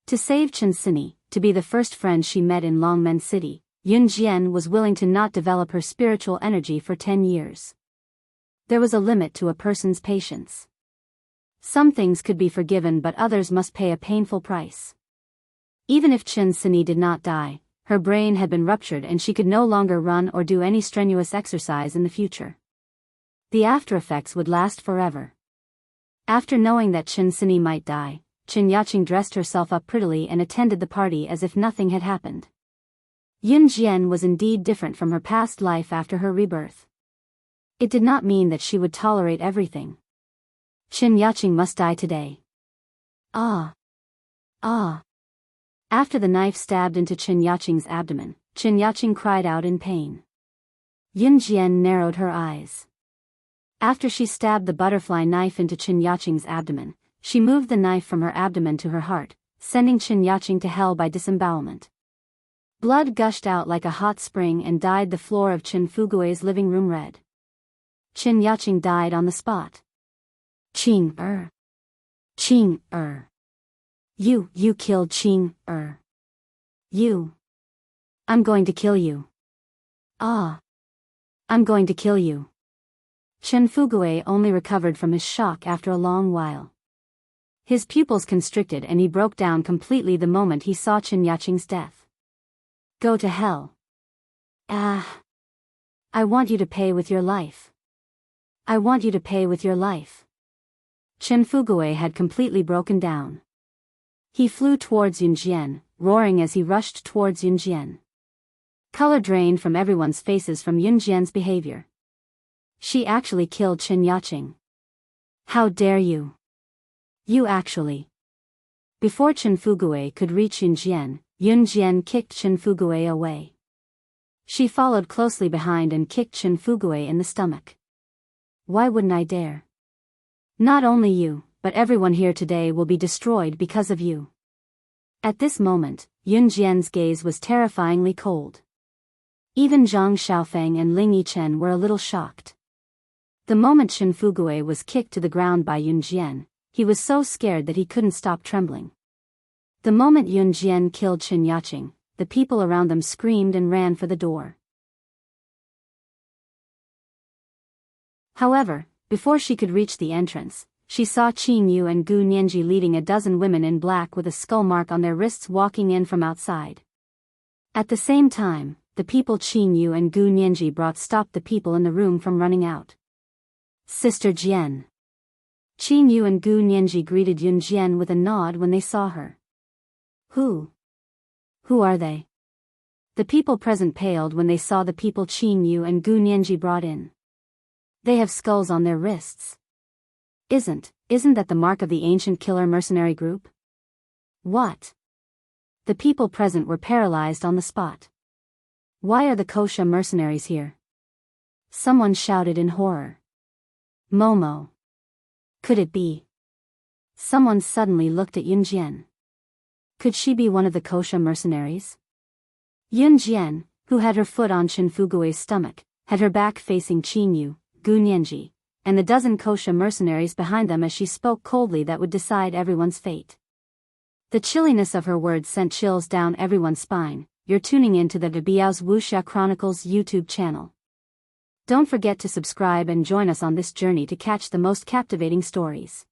To save Chen Sini, to be the first friend she met in Longmen City, Yun Jian was willing to not develop her spiritual energy for 10 years. There was a limit to a person's patience. Some things could be forgiven but others must pay a painful price. Even if Chen Sini did not die, her brain had been ruptured and she could no longer run or do any strenuous exercise in the future. The after-effects would last forever. After knowing that Chen Sini might die, Chen Yaqing dressed herself up prettily and attended the party as if nothing had happened. Yun Jian was indeed different from her past life after her rebirth. It did not mean that she would tolerate everything. Chen Yaqing must die today. Ah! Ah! After the knife stabbed into Chen Yaqing's abdomen, Chen Yaqing cried out in pain. Yun Jian narrowed her eyes. After she stabbed the butterfly knife into Chen Yaqing's abdomen, she moved the knife from her abdomen to her heart, sending Chen Yaqing to hell by disembowelment. Blood gushed out like a hot spring and dyed the floor of Chen Fugui's living room red. Chen Yaqing died on the spot. Qing Qing You killed Qing You. I'm going to kill you. Ah. I'm going to kill you. Chen Fugui only recovered from his shock after a long while. His pupils constricted and he broke down completely the moment he saw Chen Yaqing's death. Go to hell. Ah. I want you to pay with your life. I want you to pay with your life. Chen Fugui had completely broken down. He flew towards Yun Jian, roaring as he rushed towards Yun Jian. Color drained from everyone's faces from Yun Jian's behavior. She actually killed Chen Yaqing. How dare you? You actually. Before Chen Fugui could reach Yun Jian kicked Chen Fugui away. She followed closely behind and kicked Chen Fugui in the stomach. Why wouldn't I dare? Not only you, but everyone here today will be destroyed because of you. At this moment, Yun Jian's gaze was terrifyingly cold. Even Zhang Xiaofeng and Ling Yichen were a little shocked. The moment Chen Fugui was kicked to the ground by Yun Jian, he was so scared that he couldn't stop trembling. The moment Yun Jian killed Chen Yaqing, the people around them screamed and ran for the door. However, before she could reach the entrance, she saw Qing Yu and Gu Nianji leading a dozen women in black with a skull mark on their wrists walking in from outside. At the same time, the people Qing Yu and Gu Nianji brought stopped the people in the room from running out. Sister Jian. Qing Yu and Gu Nianji greeted Yun Jian with a nod when they saw her. Who are they? The people present paled when they saw the people Qing Yu and Gu Nianji brought in. They have skulls on their wrists. Isn't that the mark of the ancient killer mercenary group? What? The people present were paralyzed on the spot. Why are the Kosha mercenaries here? Someone shouted in horror. Momo. Could it be? Someone suddenly looked at Yun Jian. Could she be one of the Kosha mercenaries? Yun Jian, who had her foot on Chen Fugui's stomach, had her back facing Qing Yu, Gu Nianji, and the dozen kosha mercenaries behind them as she spoke coldly that would decide everyone's fate. The chilliness of her words sent chills down everyone's spine. You're tuning in to the Biyao's Wuxia Chronicles YouTube channel. Don't forget to subscribe and join us on this journey to catch the most captivating stories.